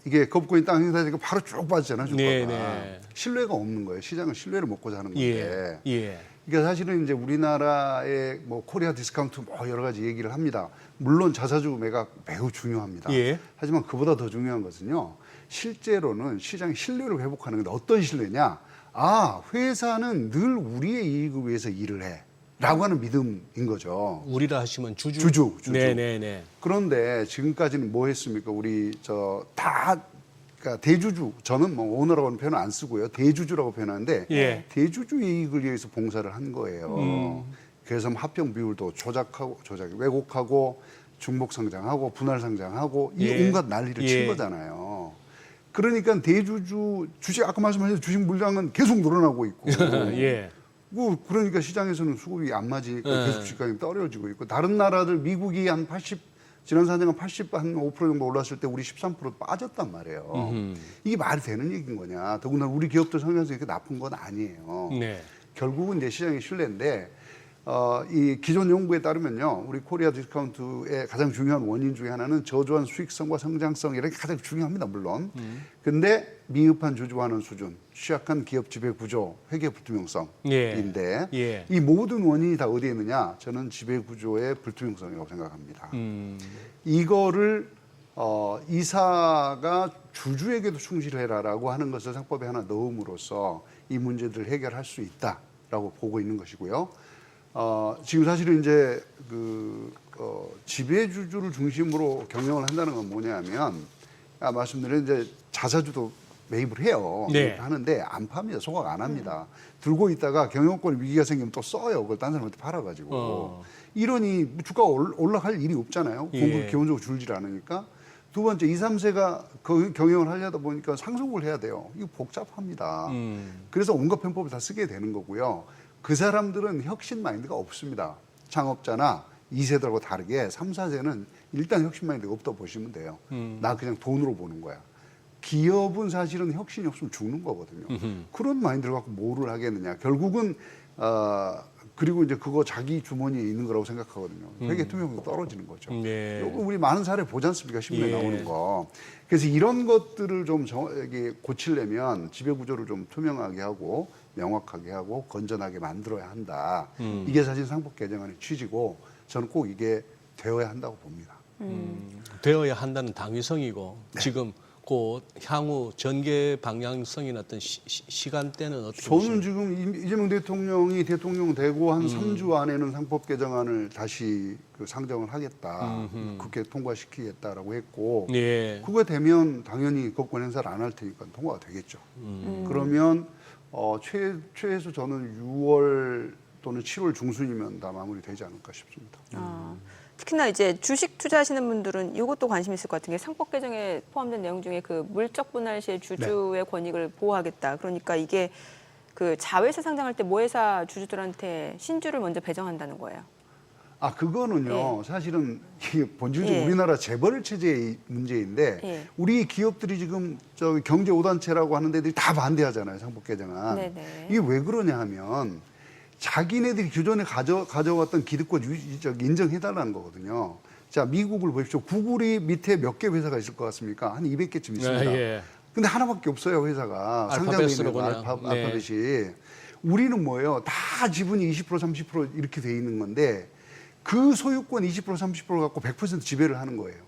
이게 거부권이 땅 행사되니까 바로 쭉 빠지잖아요. 주가가. 네, 네. 신뢰가 없는 거예요. 시장은 신뢰를 먹고자 하는 건데. 예. 그러니까 사실은 이제 우리나라의 뭐 코리아 디스카운트 뭐 여러 가지 얘기를 합니다. 물론 자사주 매각 매우 중요합니다. 예. 하지만 그보다 더 중요한 것은요. 실제로는 시장의 신뢰를 회복하는 건데 어떤 신뢰냐? 아, 회사는 늘 우리의 이익을 위해서 일을 해. 라고 하는 믿음인 거죠. 우리라 하시면 주주. 주주. 네네네. 그런데 지금까지는 뭐 했습니까? 우리 그러니까 대주주, 저는 뭐 오너라고 하는 표현은 안 쓰고요. 대주주라고 표현하는데 예. 대주주 이익을 위해서 봉사를 한 거예요. 그래서 합병 비율도 왜곡하고 중복 상장하고 분할 상장하고 이 예. 온갖 난리를 예. 친 거잖아요. 그러니까 대주주 주식 아까 말씀하신 주식 물량은 계속 늘어나고 있고 예. 그러니까 시장에서는 수급이 안 맞으니까 예. 계속 주가가 떨어지고 있고 다른 나라들 미국이 한 80 지난 4년간 85% 정도 올랐을 때 우리 13% 빠졌단 말이에요. 이게 말이 되는 얘기인 거냐. 더군다나 우리 기업들 성장성이 그렇게 나쁜 건 아니에요. 네. 결국은 내 시장의 신뢰인데 이 기존 연구에 따르면요. 우리 코리아 디스카운트의 가장 중요한 원인 중에 하나는 저조한 수익성과 성장성 이런 게 가장 중요합니다. 물론. 근데 미흡한 주주환원 수준, 취약한 기업 지배 구조, 회계 불투명성인데 예. 이 모든 원인이 다 어디에 있느냐? 저는 지배 구조의 불투명성이라고 생각합니다. 이거를 이사가 주주에게도 충실해라라고 하는 것을 상법에 하나 넣음으로써 이 문제들을 해결할 수 있다라고 보고 있는 것이고요. 지금 사실은 이제 지배주주를 중심으로 경영을 한다는 건 뭐냐면 말씀드린 이제 자사주도 매입을 해요. 네. 하는데 안 팝니다. 소각 안 합니다. 들고 있다가 경영권 위기가 생기면 또 써요. 그걸 딴 사람한테 팔아가지고. 이러니 주가가 올라갈 일이 없잖아요. 예. 공급이 기본적으로 줄질 않으니까. 두 번째, 2, 3세가 경영을 하려다 보니까 상속을 해야 돼요. 이거 복잡합니다. 그래서 온갖 편법을 다 쓰게 되는 거고요. 그 사람들은 혁신 마인드가 없습니다. 창업자나 2세들하고 다르게 3, 4세는 일단 혁신 마인드가 없다고 보시면 돼요. 나 그냥 돈으로 보는 거야. 기업은 사실은 혁신이 없으면 죽는 거거든요. 그런 마인드를 갖고 뭐를 하겠느냐. 결국은 그리고 이제 그거 자기 주머니에 있는 거라고 생각하거든요. 회계 투명성도 떨어지는 거죠. 네. 요거 우리 많은 사례 보지 않습니까? 신문에 예. 나오는 거. 그래서 이런 것들을 좀 고치려면 지배 구조를 좀 투명하게 하고 명확하게 하고 건전하게 만들어야 한다. 이게 사실 상법 개정안의 취지고 저는 꼭 이게 되어야 한다고 봅니다. 되어야 한다는 당위성이고 네. 지금 곧 향후 전개 방향성이나 어떤 시간대는 어떻게 저는 보십니까? 지금 이재명 대통령이 대통령 되고 한 3주 안에는 상법 개정안을 다시 상정을 하겠다. 국회 통과시키겠다라고 했고 예. 그거 되면 당연히 거권 행사를 안 할 테니까 통과가 되겠죠. 그러면 최소 저는 6월 또는 7월 중순이면 다 마무리되지 않을까 싶습니다. 특히나 이제 주식 투자하시는 분들은 이것도 관심 있을 것 같은 게 상법 개정에 포함된 내용 중에 그 물적 분할 시에 주주의 권익을 보호하겠다. 그러니까 이게 그 자회사 상장할 때 모회사 주주들한테 신주를 먼저 배정한다는 거예요. 그거는요. 사실은 이게 본질적으로 예. 우리나라 재벌 체제의 문제인데 예. 우리 기업들이 지금 경제 5단체라고 하는 데들이 다 반대하잖아요. 상법 개정안. 네네. 이게 왜 그러냐 하면 자기네들이 기존에 가져왔던 기득권 인정해달라는 거거든요. 자, 미국을 보십시오. 구글이 밑에 몇 개 회사가 있을 것 같습니까? 한 200개쯤 있습니다. 예. 근데 하나밖에 없어요, 회사가. 상장돼 있는 알파벳으로 그냥. 알파벳이. 우리는 뭐예요? 다 지분이 20%, 30% 이렇게 돼 있는 건데 그 소유권 20%, 30% 갖고 100% 지배를 하는 거예요.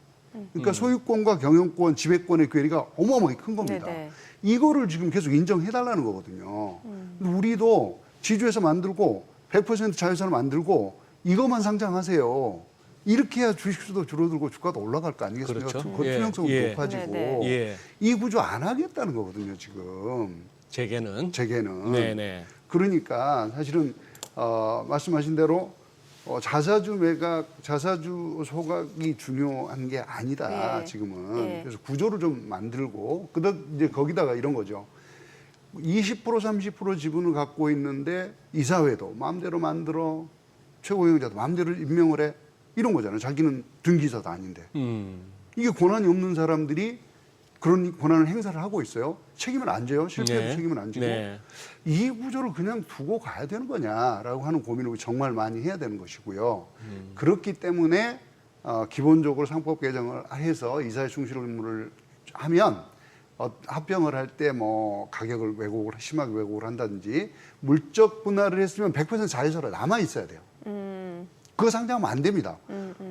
그러니까 소유권과 경영권, 지배권의 괴리가 어마어마하게 큰 겁니다. 네네. 이거를 지금 계속 인정해달라는 거거든요. 근데 우리도 지주회사 만들고 100% 자회사를 만들고 이것만 상장하세요. 이렇게 해야 주식수도 줄어들고 주가도 올라갈 거 아니겠습니까? 그렇죠. 투명성도 예. 높아지고 네네. 예. 이 구조 안 하겠다는 거거든요. 지금 재계는. 재계는. 네네. 그러니까 사실은 말씀하신 대로 자사주 매각, 자사주 소각이 중요한 게 아니다. 네. 지금은. 네. 그래서 구조를 좀 만들고 이제 거기다가 이런 거죠. 20% 30% 지분을 갖고 있는데 이사회도 마음대로 만들어 최고경영자도 마음대로 임명을 해 이런 거잖아요. 자기는 등기사도 아닌데 이게 권한이 없는 사람들이 그런 권한을 행사를 하고 있어요. 책임을 안 져요. 실패해도 네. 책임을 안 지고 네. 이 구조를 그냥 두고 가야 되는 거냐라고 하는 고민을 정말 많이 해야 되는 것이고요. 그렇기 때문에 기본적으로 상법 개정을 해서 이사회 충실 의무를 하면 합병을 할 때 뭐 가격을 심하게 왜곡을 한다든지 물적 분할을 했으면 100% 자회사로 남아 있어야 돼요. 그거 상장하면 안 됩니다.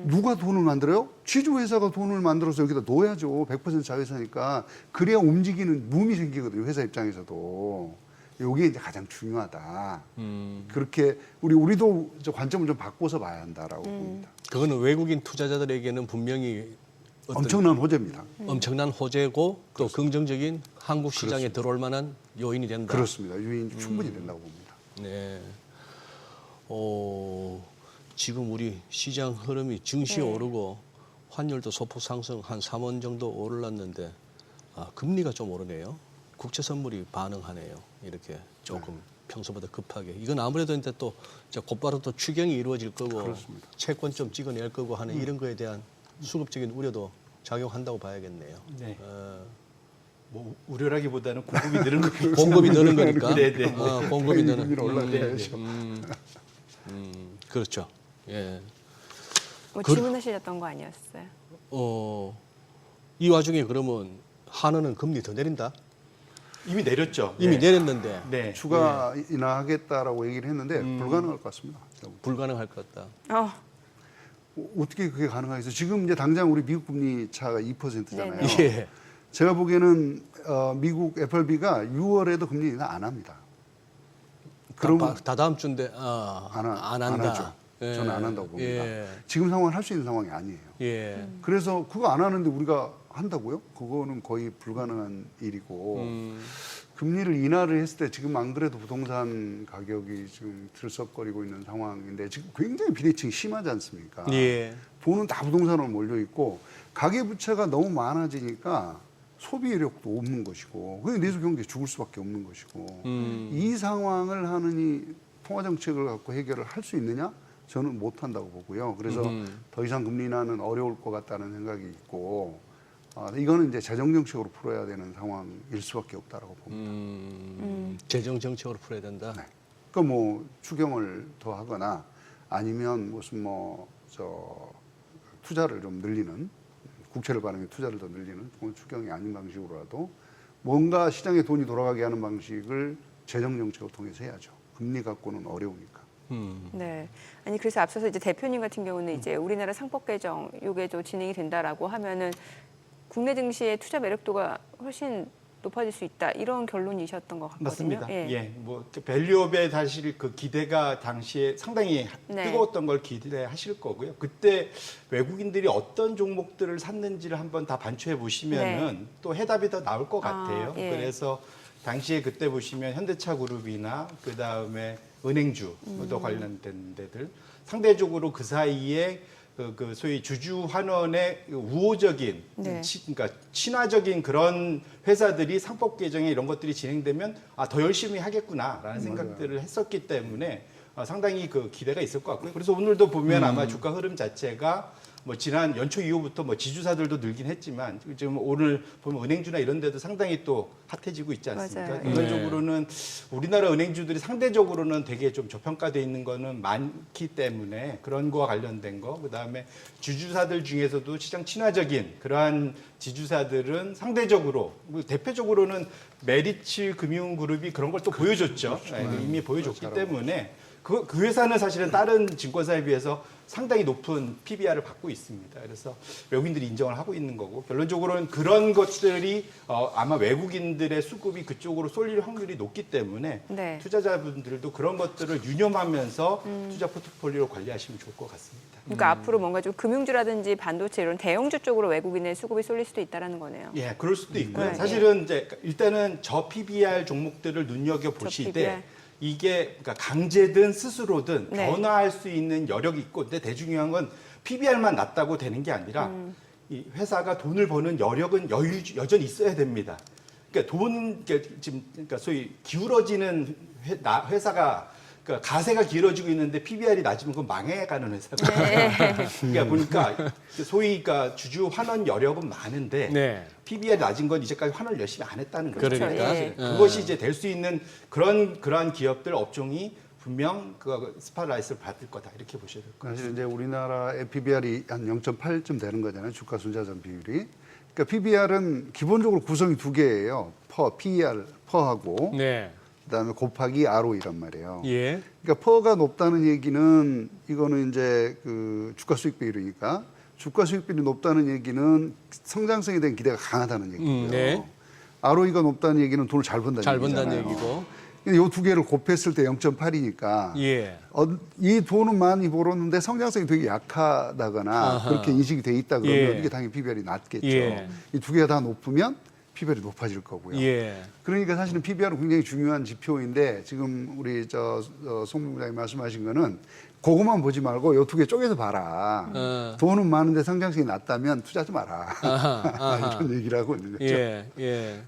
누가 돈을 만들어요? 지주회사가 돈을 만들어서 여기다 넣어야죠. 100% 자회사니까. 그래야 움직이는 룸이 생기거든요. 회사 입장에서도. 이게 이제 가장 중요하다. 그렇게 우리도 관점을 좀 바꿔서 봐야 한다라고 봅니다. 그거는 외국인 투자자들에게는 분명히 엄청난 호재입니다. 엄청난 호재고 또 긍정적인 한국 시장에 들어올 만한 요인이 된다. 그렇습니다. 유인이 충분히 된다고 봅니다. 네. 지금 우리 시장 흐름이 증시 오르고 환율도 소폭 상승 한 3원 정도 오르렀는데 금리가 좀 오르네요. 국채 선물이 반응하네요. 이렇게 조금 평소보다 급하게. 이건 아무래도 이제 또 이제 곧바로 또 추경이 이루어질 거고 그렇습니다. 채권 좀 찍어낼 거고 하는 이런 거에 대한 수급적인 우려도 작용한다고 봐야겠네요. 네. 뭐 우려라기보다는 공급이 느는 거겠죠. 공급이 느는 거니까. 네네. 공급이 느는. 금리는 올라가야죠. 그렇죠. 예. 뭐 질문하시셨던 거 아니었어요? 이 와중에 그러면 한은은 금리 더 내린다? 이미 내렸죠. 이미 네. 내렸는데 네. 추가 인하하겠다라고 얘기를 했는데 불가능할 것 같습니다. 불가능할 것 같다. 어떻게 그게 가능하겠어요? 지금 이제 당장 우리 미국 금리 차가 2%잖아요. 네네. 예. 제가 보기에는 미국 FRB가 6월에도 금리 인하 안 합니다. 그럼 다 다음 주인데 안 안 한다. 하죠. 예. 저는 안 한다고 봅니다. 예. 지금 상황은 할 수 있는 상황이 아니에요. 예. 그래서 그거 안 하는데 우리가 한다고요? 그거는 거의 불가능한 일이고 금리를 인하를 했을 때 지금 안 그래도 부동산 가격이 지금 들썩거리고 있는 상황인데 지금 굉장히 비대칭이 심하지 않습니까? 예. 돈은 다 부동산으로 몰려 있고 가계부채가 너무 많아지니까 소비력도 없는 것이고 그게 내수 경제 죽을 수밖에 없는 것이고 이 상황을 하느니 통화정책을 갖고 해결을 할 수 있느냐? 저는 못한다고 보고요. 그래서 더 이상 금리 인하는 어려울 것 같다는 생각이 있고 이거는 이제 재정정책으로 풀어야 되는 상황일 수밖에 없다라고 봅니다. 재정 정책으로 풀어야 된다. 네. 그러니까 뭐 추경을 더 하거나 아니면 무슨 투자를 좀 늘리는 국채를 발행해 투자를 더 늘리는 추경이 아닌 방식으로라도 뭔가 시장에 돈이 돌아가게 하는 방식을 재정정책을 통해서 해야죠. 금리 갖고는 어려우니까. 네. 아니 그래서 앞서서 이제 대표님 같은 경우는 이제 우리나라 상법 개정 요게도 진행이 된다라고 하면은 국내 증시의 투자 매력도가 훨씬 높아질 수 있다 이런 결론이셨던 것 같거든요. 맞습니다. 예. 예, 뭐 밸류업에 사실 그 기대가 당시에 상당히 네. 뜨거웠던 걸 기대하실 거고요. 그때 외국인들이 어떤 종목들을 샀는지를 한번 다 반추해 보시면은 또 해답이 더 나올 것 같아요. 예. 그래서 당시에 그때 보시면 현대차 그룹이나 그 다음에 은행주도 관련된 데들 상대적으로 그 사이에 그 소위 주주 환원의 우호적인, 네. 그러니까 친화적인 그런 회사들이 상법 개정에 이런 것들이 진행되면 더 열심히 하겠구나라는 생각들을 했었기 때문에 상당히 그 기대가 있을 것 같고요. 그래서 오늘도 보면 아마 주가 흐름 자체가 뭐 지난 연초 이후부터 뭐 지주사들도 늘긴 했지만 지금 오늘 보면 은행주나 이런 데도 상당히 또 핫해지고 있지 않습니까? 맞아요. 일반적으로는 우리나라 은행주들이 상대적으로는 되게 좀 저평가되어 있는 거는 많기 때문에 그런 거와 관련된 거, 그다음에 주주사들 중에서도 시장 친화적인 그러한 지주사들은 상대적으로 대표적으로는 메리츠 금융그룹이 그런 걸 또 보여줬죠. 네, 이미 보여줬기 때문에 그 회사는 사실은 다른 증권사에 비해서 상당히 높은 PBR을 받고 있습니다. 그래서 외국인들이 인정을 하고 있는 거고 결론적으로는 그런 것들이 아마 외국인들의 수급이 그쪽으로 쏠릴 확률이 높기 때문에 네. 투자자분들도 그런 것들을 유념하면서 투자 포트폴리오를 관리하시면 좋을 것 같습니다. 그러니까 앞으로 뭔가 좀 금융주라든지 반도체 이런 대형주 쪽으로 외국인의 수급이 쏠릴 수도 있다라는 거네요. 예, 그럴 수도 있고요. 네, 사실은 이제 일단은 저 PBR 종목들을 눈여겨 PBR. 보시되 이게 그러니까 강제든 스스로든 네. 변화할 수 있는 여력이 있고, 근데 대중요한 건 PBR만 낮다고 되는 게 아니라 이 회사가 돈을 버는 여력은 여전히 있어야 됩니다. 그러니까 그러니까 소위 기울어지는 회사가 그러니까 가세가 길어지고 있는데 PBR이 낮으면 그건 망해가는 회사거든요. 네. 그러니까 보니까 소위 그러니까 주주 환원 여력은 많은데 네. PBR이 낮은 건 이제까지 환원을 열심히 안 했다는 거죠. 그러니까. 예. 그것이 이제 될 수 있는 그러한 기업들 업종이 분명 그 스팟라이트를 받을 거다 이렇게 보셔야 될 것 같아요. 사실 이제 우리나라 PBR이 한 0.8쯤 되는 거잖아요. 주가 순자산 비율이. 그러니까 PBR은 기본적으로 구성이 두 개예요. PER, 퍼하고 네. 그다음에 곱하기 ROE란 말이에요. 예. 그러니까 퍼가 높다는 얘기는 이거는 이제 그 주가 수익 비율이니까 주가 수익 비율이 높다는 얘기는 성장성에 대한 기대가 강하다는 얘기고요. 네. ROE가 높다는 얘기는 돈을 잘 번다는 잘 얘기잖아요. 번다는 얘기고. 이 두 개를 곱했을 때 0.8이니까 예. 이 돈은 많이 벌었는데 성장성이 되게 약하다거나 아하. 그렇게 인식이 돼 있다 그러면 예. 이게 당연히 PBR이 낮겠죠. 예. 이 두 개가 다 높으면 PBR이 높아질 거고요. 예. 그러니까 사실은 PBR은 굉장히 중요한 지표인데 지금 우리 송 부장님 말씀하신 거는 그것만 보지 말고 이 두 개 쪼개서 봐라. 돈은 많은데 성장성이 낮다면 투자하지 마라. 아하. 이런 얘기를 하고 있는 거죠. 예. 예.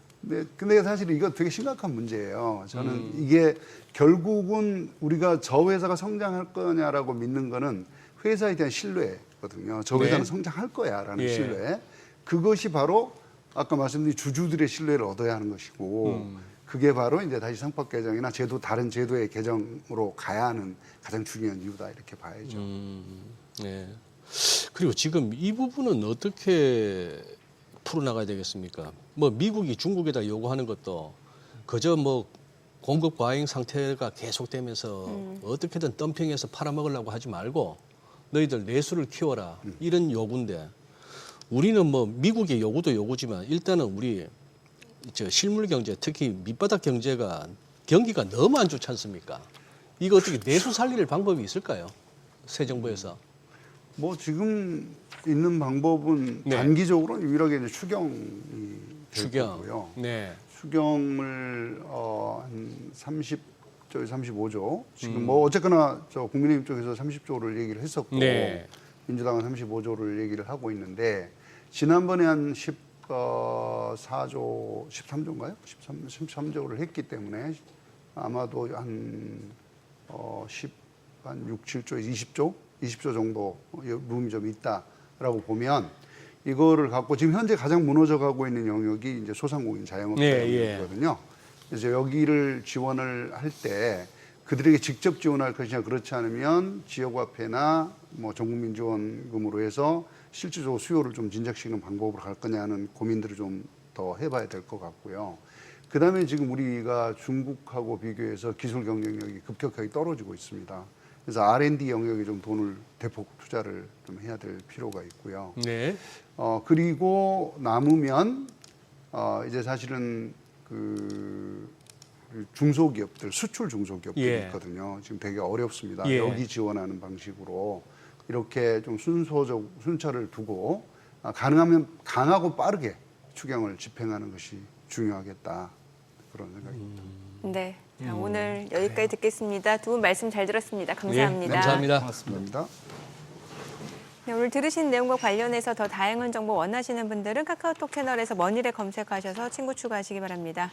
근데 사실 이거 되게 심각한 문제예요. 저는 이게 결국은 우리가 저 회사가 성장할 거냐라고 믿는 거는 회사에 대한 신뢰거든요. 저 회사는 네. 성장할 거야라는 예. 신뢰. 그것이 바로 아까 말씀드린 주주들의 신뢰를 얻어야 하는 것이고 그게 바로 이제 다시 상법 개정이나 다른 제도의 개정으로 가야 하는 가장 중요한 이유다 이렇게 봐야죠. 네. 그리고 지금 이 부분은 어떻게 풀어나가야 되겠습니까? 뭐 미국이 중국에다 요구하는 것도 그저 뭐 공급 과잉 상태가 계속되면서 어떻게든 덤핑해서 팔아먹으려고 하지 말고 너희들 내수를 키워라 이런 요구인데 우리는 뭐 미국의 요구도 요구지만 일단은 우리 실물 경제 특히 밑바닥 경제가 경기가 너무 안 좋지 않습니까? 이거 어떻게 내수 살릴 방법이 있을까요? 새 정부에서. 뭐 지금 있는 방법은 네. 단기적으로는 유일하게 이제 추경이 될 추경. 거고요. 네. 추경을 한 30조, 35조 지금 뭐 어쨌거나 국민의힘 쪽에서 30조를 얘기를 했었고 네. 민주당은 35조를 얘기를 하고 있는데 지난번에 한 14조, 13조인가요? 13조를 했기 때문에 아마도 한 6, 7조, 20조 정도 룸이 좀 있다라고 보면 이거를 갖고 지금 현재 가장 무너져가고 있는 영역이 이제 소상공인 자영업자 네, 영역이거든요. 그래서 여기를 지원을 할 때 그들에게 직접 지원할 것이냐 그렇지 않으면 지역화폐나 뭐 전국민 지원금으로 해서 실질적으로 수요를 좀 진작시키는 방법으로 갈 거냐는 고민들을 좀 더 해봐야 될 것 같고요. 그다음에 지금 우리가 중국하고 비교해서 기술 경쟁력이 급격하게 떨어지고 있습니다. 그래서 R&D 영역에 좀 돈을 대폭 투자를 좀 해야 될 필요가 있고요. 네. 그리고 남으면 이제 사실은 그 중소기업들, 수출 중소기업들이 예. 있거든요. 지금 되게 어렵습니다. 예. 여기 지원하는 방식으로 이렇게 좀 순서를 두고 가능하면 강하고 빠르게 추경을 집행하는 것이 중요하겠다. 그런 생각입니다. 네. 자, 오늘 여기까지 듣겠습니다. 두 분 말씀 잘 들었습니다. 감사합니다. 예, 감사합니다. 고맙습니다. 네, 오늘 들으신 내용과 관련해서 더 다양한 정보 원하시는 분들은 카카오톡 채널에서 머니를 검색하셔서 친구 추가하시기 바랍니다.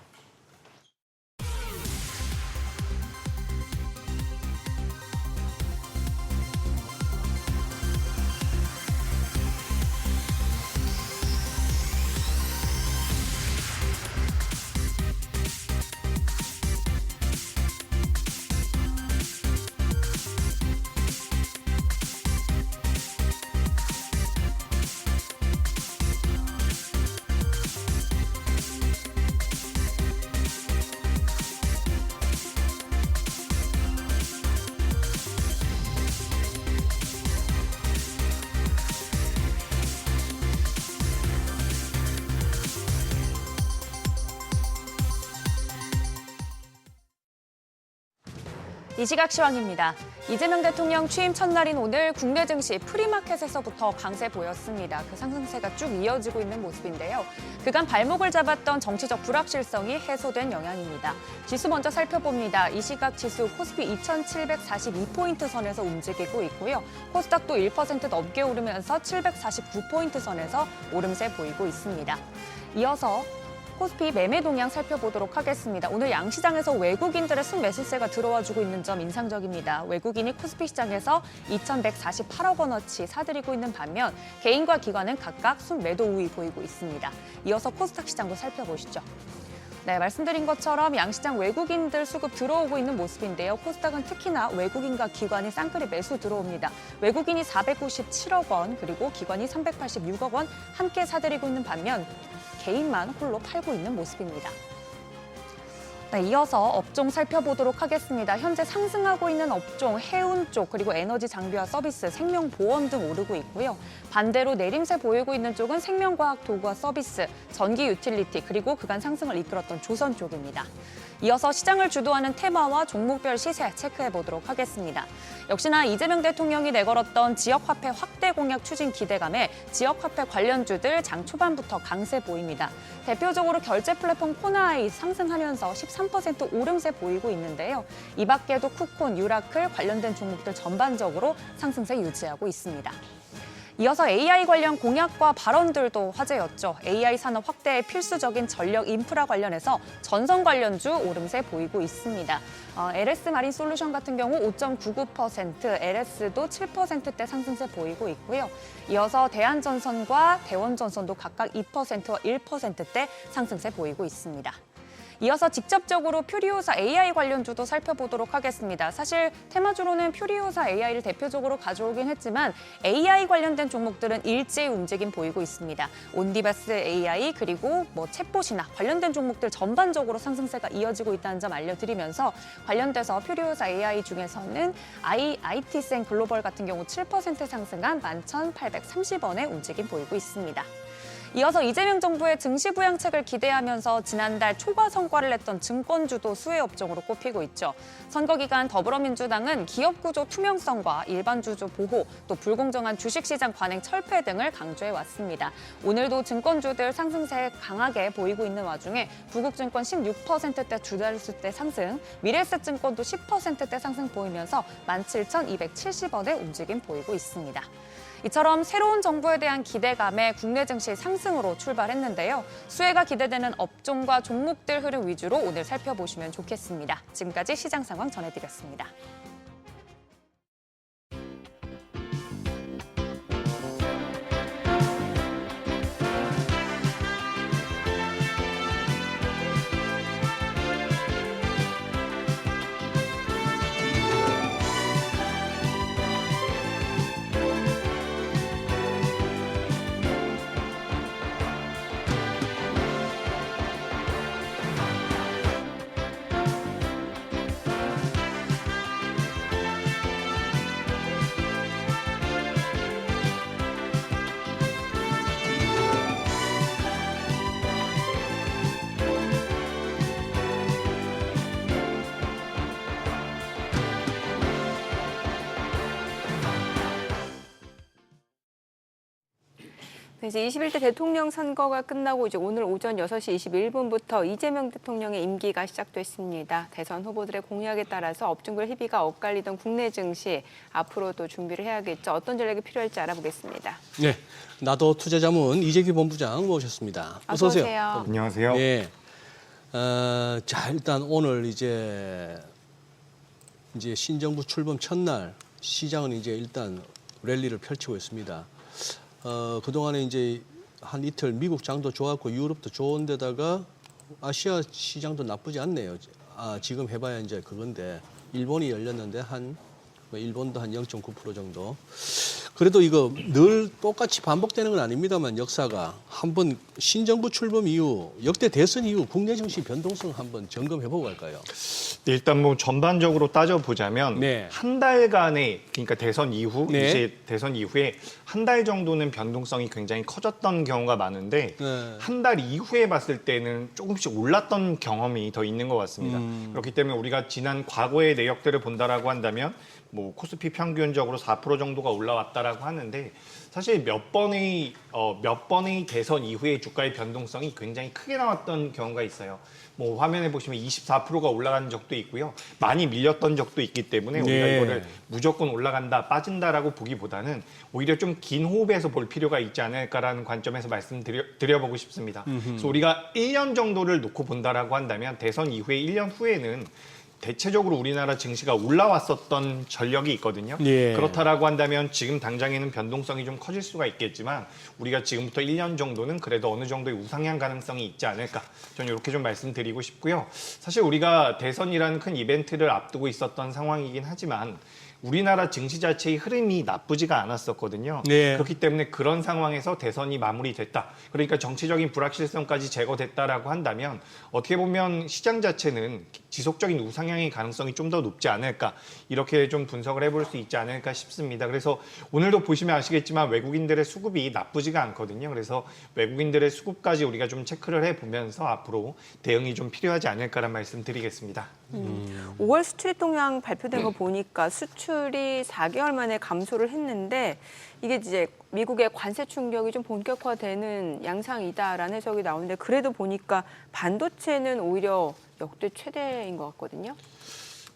이 시각 시황입니다. 이재명 대통령 취임 첫날인 오늘 국내 증시 프리마켓에서부터 강세 보였습니다. 그 상승세가 쭉 이어지고 있는 모습인데요. 그간 발목을 잡았던 정치적 불확실성이 해소된 영향입니다. 지수 먼저 살펴봅니다. 이 시각 지수 코스피 2,742포인트 선에서 움직이고 있고요. 코스닥도 1% 넘게 오르면서 749포인트 선에서 오름세 보이고 있습니다. 이어서 코스피 매매 동향 살펴보도록 하겠습니다. 오늘 양시장에서 외국인들의 순매수세가 들어와주고 있는 점 인상적입니다. 외국인이 코스피 시장에서 2,148억 원어치 사들이고 있는 반면 개인과 기관은 각각 순매도 우위 보이고 있습니다. 이어서 코스닥 시장도 살펴보시죠. 네, 말씀드린 것처럼 양시장 외국인들 수급 들어오고 있는 모습인데요. 코스닥은 특히나 외국인과 기관이 쌍끌이 매수 들어옵니다. 외국인이 497억 원, 그리고 기관이 386억 원 함께 사들이고 있는 반면 개인만 홀로 팔고 있는 모습입니다. 네, 이어서 업종 살펴보도록 하겠습니다. 현재 상승하고 있는 업종, 해운 쪽, 그리고 에너지 장비와 서비스, 생명보험 등 오르고 있고요. 반대로 내림세 보이고 있는 쪽은 생명과학 도구와 서비스, 전기 유틸리티, 그리고 그간 상승을 이끌었던 조선 쪽입니다. 이어서 시장을 주도하는 테마와 종목별 시세 체크해보도록 하겠습니다. 역시나 이재명 대통령이 내걸었던 지역화폐 확대 공약 추진 기대감에 지역화폐 관련주들 장 초반부터 강세 보입니다. 대표적으로 결제 플랫폼 코나이 상승하면서 13% 오름세 보이고 있는데요. 이 밖에도 쿠콘, 유라클 관련된 종목들 전반적으로 상승세 유지하고 있습니다. 이어서 AI 관련 공약과 발언들도 화제였죠. AI 산업 확대에 필수적인 전력 인프라 관련해서 전선 관련주 오름세 보이고 있습니다. LS 마린 솔루션 같은 경우 5.99%, LS도 7%대 상승세 보이고 있고요. 이어서 대한전선과 대원전선도 각각 2%와 1%대 상승세 보이고 있습니다. 이어서 직접적으로 퓨리오사 AI 관련주도 살펴보도록 하겠습니다. 사실 테마주로는 퓨리오사 AI를 대표적으로 가져오긴 했지만 AI 관련된 종목들은 일제히 움직임 보이고 있습니다. 온디바스 AI 그리고 챗봇이나 관련된 종목들 전반적으로 상승세가 이어지고 있다는 점 알려드리면서 관련돼서 퓨리오사 AI 중에서는 IT센 글로벌 같은 경우 7% 상승한 11,830원의 움직임 보이고 있습니다. 이어서 이재명 정부의 증시 부양책을 기대하면서 지난달 초과 성과를 냈던 증권주도 수혜 업종으로 꼽히고 있죠. 선거 기간 더불어민주당은 기업 구조 투명성과 일반 주주 보호, 또 불공정한 주식시장 관행 철폐 등을 강조해 왔습니다. 오늘도 증권주들 상승세 강하게 보이고 있는 와중에 부국증권 16%대 주달수대 상승, 미래에셋증권도 10%대 상승 보이면서 17,270원의 움직임 보이고 있습니다. 이처럼 새로운 정부에 대한 기대감에 국내 증시 상승으로 출발했는데요. 수혜가 기대되는 업종과 종목들 흐름 위주로 오늘 살펴보시면 좋겠습니다. 지금까지 시장 상황 전해드렸습니다. 이제 21대 대통령 선거가 끝나고 이제 오늘 오전 6시 21분부터 이재명 대통령의 임기가 시작됐습니다. 대선 후보들의 공약에 따라서 업종별 희비가 엇갈리던 국내 증시 앞으로도 준비를 해야겠죠. 어떤 전략이 필요할지 알아보겠습니다. 네, 나도 투자자문 이재규 본부장 모셨습니다. 어서 오세요. 안녕하세요. 네. 자, 일단 오늘 이제 신정부 출범 첫날 시장은 이제 일단 랠리를 펼치고 있습니다. 그동안에 이제 한 이틀 미국 장도 좋았고 유럽도 좋은데다가 아시아 시장도 나쁘지 않네요. 지금 해봐야 이제 그건데 일본이 열렸는데 일본도 한 0.9% 정도. 그래도 이거 늘 똑같이 반복되는 건 아닙니다만 역사가 한번 신정부 출범 이후 역대 대선 이후 국내 정치 변동성 한번 점검해보고 갈까요? 일단 뭐 전반적으로 따져보자면 네. 한 달간의 그러니까 대선 이후 네. 이제 대선 이후에 한 달 정도는 변동성이 굉장히 커졌던 경우가 많은데 네. 한 달 이후에 봤을 때는 조금씩 올랐던 경험이 더 있는 것 같습니다. 그렇기 때문에 우리가 지난 과거의 내역들을 본다라고 한다면 뭐 코스피 평균적으로 4% 정도가 올라왔다라고 하는데 사실 몇 번의 대선 이후의 주가의 변동성이 굉장히 크게 나왔던 경우가 있어요. 뭐 화면에 보시면 24%가 올라간 적도 있고요. 많이 밀렸던 적도 있기 때문에 우리가 네. 이거를 무조건 올라간다, 빠진다라고 보기보다는 오히려 좀 긴 호흡에서 볼 필요가 있지 않을까라는 관점에서 말씀드려보고 싶습니다. 그래서 우리가 1년 정도를 놓고 본다라고 한다면 대선 이후에 1년 후에는 대체적으로 우리나라 증시가 올라왔었던 전력이 있거든요. 예. 그렇다라고 한다면 지금 당장에는 변동성이 좀 커질 수가 있겠지만 우리가 지금부터 1년 정도는 그래도 어느 정도의 우상향 가능성이 있지 않을까. 저는 이렇게 좀 말씀드리고 싶고요. 사실 우리가 대선이라는 큰 이벤트를 앞두고 있었던 상황이긴 하지만 우리나라 증시 자체의 흐름이 나쁘지가 않았었거든요. 네. 그렇기 때문에 그런 상황에서 대선이 마무리됐다. 그러니까 정치적인 불확실성까지 제거됐다라고 한다면 어떻게 보면 시장 자체는 지속적인 우상향의 가능성이 좀 더 높지 않을까. 이렇게 좀 분석을 해볼 수 있지 않을까 싶습니다. 그래서 오늘도 보시면 아시겠지만 외국인들의 수급이 나쁘지가 않거든요. 그래서 외국인들의 수급까지 우리가 좀 체크를 해보면서 앞으로 대응이 좀 필요하지 않을까라는 말씀 드리겠습니다. 5월 수출 동향 발표된 거 보니까 수출이 4개월 만에 감소를 했는데 이게 이제 미국의 관세 충격이 좀 본격화되는 양상이다라는 해석이 나오는데 그래도 보니까 반도체는 오히려 역대 최대인 것 같거든요.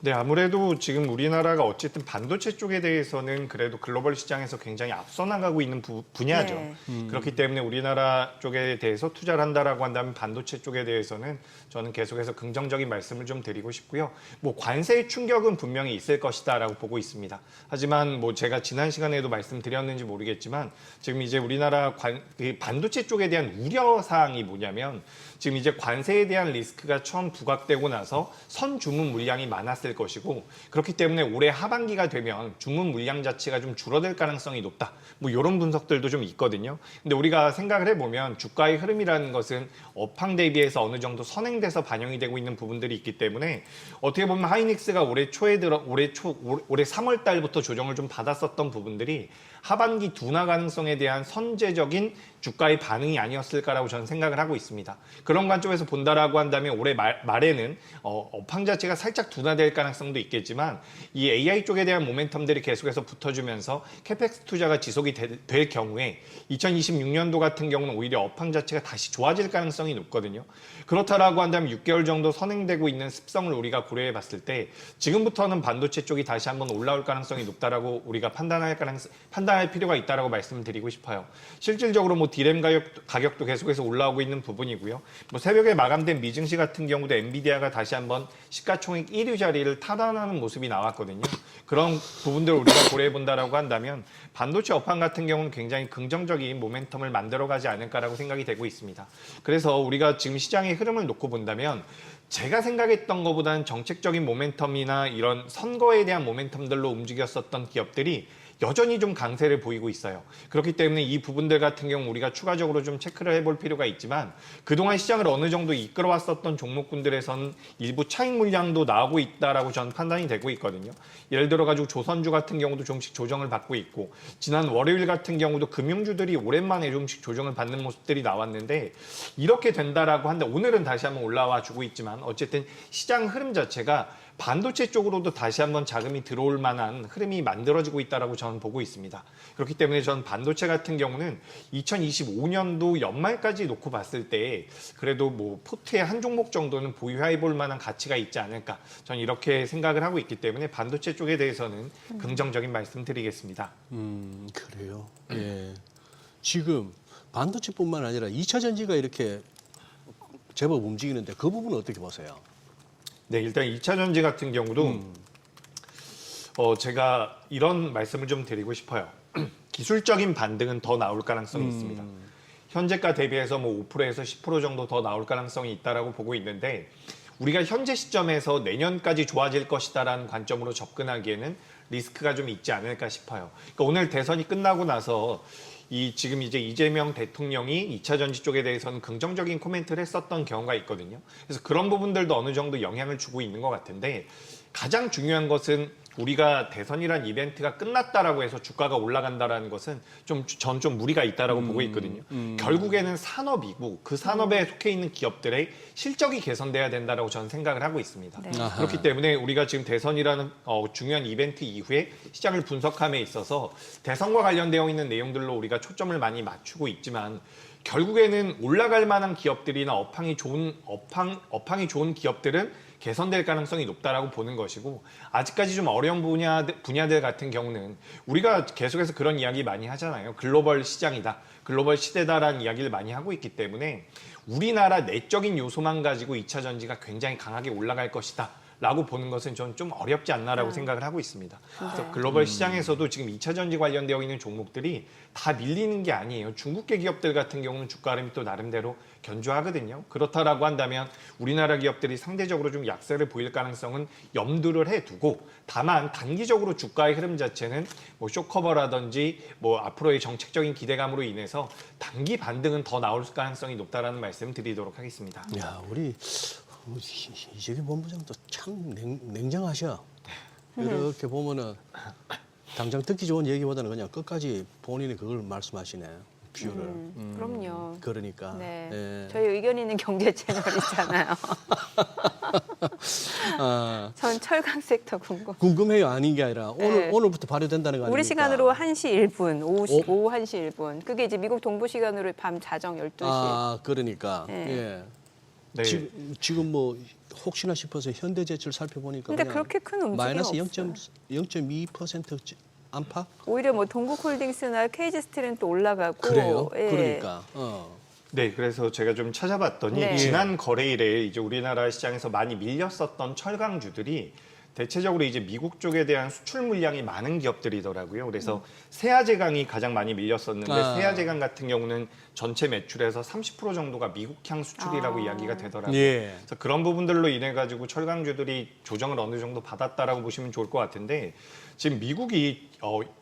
네, 아무래도 지금 우리나라가 어쨌든 반도체 쪽에 대해서는 그래도 글로벌 시장에서 굉장히 앞서 나가고 있는 분야죠. 네. 그렇기 때문에 우리나라 쪽에 대해서 투자를 한다라고 한다면 반도체 쪽에 대해서는 저는 계속해서 긍정적인 말씀을 좀 드리고 싶고요. 뭐 관세의 충격은 분명히 있을 것이다라고 보고 있습니다. 하지만 뭐 제가 지난 시간에도 말씀드렸는지 모르겠지만 지금 이제 우리나라 반도체 쪽에 대한 우려 사항이 뭐냐면 지금 이제 관세에 대한 리스크가 처음 부각되고 나서 선 주문 물량이 많았을 것이고 그렇기 때문에 올해 하반기가 되면 주문 물량 자체가 좀 줄어들 가능성이 높다. 뭐 이런 분석들도 좀 있거든요. 근데 우리가 생각을 해보면 주가의 흐름이라는 것은 업황 대비해서 어느 정도 선행돼서 반영이 되고 있는 부분들이 있기 때문에 어떻게 보면 하이닉스가 올해 3월 달부터 조정을 좀 받았었던 부분들이 하반기 둔화 가능성에 대한 선제적인 주가의 반응이 아니었을까라고 저는 생각을 하고 있습니다. 그런 관점에서 본다라고 한다면 올해 말에는 업황 자체가 살짝 둔화될 가능성도 있겠지만 이 AI 쪽에 대한 모멘텀들이 계속해서 붙어주면서 캐펙스 투자가 지속이 될 경우에 2026년도 같은 경우는 오히려 업황 자체가 다시 좋아질 가능성이 높거든요. 그렇다라고 한다면 6개월 정도 선행되고 있는 습성을 우리가 고려해 봤을 때 지금부터는 반도체 쪽이 다시 한번 올라올 가능성이 높다라고 우리가 판단할 필요가 있다라고 말씀드리고 싶어요. 실질적으로 뭐 디램 가격도 계속해서 올라오고 있는 부분이고요. 뭐 새벽에 마감된 미증시 같은 경우도 엔비디아가 다시 한번 시가총액 1위 자리를 탈환하는 모습이 나왔거든요. 그런 부분들을 우리가 고려해 본다라고 한다면 반도체 업황 같은 경우는 굉장히 긍정적인 모멘텀을 만들어가지 않을까라고 생각이 되고 있습니다. 그래서 우리가 지금 시장의 흐름을 놓고 본다면 제가 생각했던 것보다는 정책적인 모멘텀이나 이런 선거에 대한 모멘텀들로 움직였었던 기업들이 여전히 좀 강세를 보이고 있어요. 그렇기 때문에 이 부분들 같은 경우 우리가 추가적으로 좀 체크를 해볼 필요가 있지만 그동안 시장을 어느 정도 이끌어왔었던 종목군들에서는 일부 차익 물량도 나오고 있다라고 저는 판단이 되고 있거든요. 예를 들어가지고 조선주 같은 경우도 조금씩 조정을 받고 있고 지난 월요일 같은 경우도 금융주들이 오랜만에 조금씩 조정을 받는 모습들이 나왔는데 이렇게 된다라고 한다. 오늘은 다시 한번 올라와 주고 있지만 어쨌든 시장 흐름 자체가 반도체 쪽으로도 다시 한번 자금이 들어올 만한 흐름이 만들어지고 있다라고 저는 보고 있습니다. 그렇기 때문에 저는 반도체 같은 경우는 2025년도 연말까지 놓고 봤을 때 그래도 뭐 포트의 한 종목 정도는 보유해 볼 만한 가치가 있지 않을까. 저는 이렇게 생각을 하고 있기 때문에 반도체 쪽에 대해서는 긍정적인 말씀 드리겠습니다. 그래요. 예. 지금 반도체뿐만 아니라 2차 전지가 이렇게 제법 움직이는데 그 부분은 어떻게 보세요? 네, 일단 2차 전지 같은 경우도 제가 이런 말씀을 좀 드리고 싶어요. 기술적인 반등은 더 나올 가능성이 있습니다. 현재가 대비해서 뭐 5%에서 10% 정도 더 나올 가능성이 있다라고 보고 있는데 우리가 현재 시점에서 내년까지 좋아질 것이다라는 관점으로 접근하기에는 리스크가 좀 있지 않을까 싶어요. 그러니까 오늘 대선이 끝나고 나서 지금 이제 이재명 대통령이 2차 전지 쪽에 대해서는 긍정적인 코멘트를 했었던 경우가 있거든요. 그래서 그런 부분들도 어느 정도 영향을 주고 있는 것 같은데 가장 중요한 것은 우리가 대선이란 이벤트가 끝났다라고 해서 주가가 올라간다라는 것은 전 좀 무리가 있다라고 보고 있거든요. 결국에는 산업이고 그 산업에 속해 있는 기업들의 실적이 개선돼야 된다라고 저는 생각을 하고 있습니다. 네. 그렇기 때문에 우리가 지금 대선이라는 중요한 이벤트 이후에 시장을 분석함에 있어서 대선과 관련되어 있는 내용들로 우리가 초점을 많이 맞추고 있지만 결국에는 올라갈 만한 기업들이나 업황이 좋은 기업들은 개선될 가능성이 높다라고 보는 것이고 아직까지 좀 어려운 분야들 같은 경우는 우리가 계속해서 그런 이야기 많이 하잖아요. 글로벌 시장이다. 글로벌 시대다라는 이야기를 많이 하고 있기 때문에 우리나라 내적인 요소만 가지고 2차 전지가 굉장히 강하게 올라갈 것이다 라고 보는 것은 저는 좀 어렵지 않나라고 생각을 하고 있습니다. 그래서 글로벌 시장에서도 지금 2차 전지 관련되어 있는 종목들이 다 밀리는 게 아니에요. 중국계 기업들 같은 경우는 주가 흐름이 또 나름대로 견조하거든요. 그렇다라고 한다면 우리나라 기업들이 상대적으로 좀 약세를 보일 가능성은 염두를 해두고, 다만 단기적으로 주가의 흐름 자체는 뭐 쇼커버라든지 뭐 앞으로의 정책적인 기대감으로 인해서 단기 반등은 더 나올 가능성이 높다라는 말씀 드리도록 하겠습니다. 야, 우리 이재기 본부장도 참 냉정하셔. 이렇게 보면은 당장 듣기 좋은 얘기보다는 그냥 끝까지 본인이 그걸 말씀하시네. 뷰를. 그럼요. 그러니까. 네. 예. 저희 의견 있는 경제 채널이잖아요. 아, 전 철강 섹터 궁금해요. 아닌 게 아니라 네. 오늘부터 발효된다는 거 아닙니까? 우리 시간으로 1시 1분, 오후 어? 1시 1분. 그게 이제 미국 동부 시간으로 밤 자정 12시. 아, 그러니까. 네. 예. 네. 지금 뭐 혹시나 싶어서 현대제철 살펴보니까 근데 그냥 그렇게 큰 움직임이 마이너스 없어요. 0.2% 안팎? 오히려 뭐 동국홀딩스나 KG스틸은 또 올라가고. 그래요? 예. 그러니까. 네, 그래서 제가 좀 찾아봤더니 네. 지난 거래일에 이제 우리나라 시장에서 많이 밀렸었던 철강주들이 대체적으로 이제 미국 쪽에 대한 수출 물량이 많은 기업들이더라고요. 그래서 세아제강이 가장 많이 밀렸었는데 세아제강 같은 경우는 전체 매출에서 30% 정도가 미국향 수출이라고 이야기가 되더라고요. 예. 그래서 그런 부분들로 인해 가지고 철강주들이 조정을 어느 정도 받았다라고 보시면 좋을 것 같은데, 지금 미국이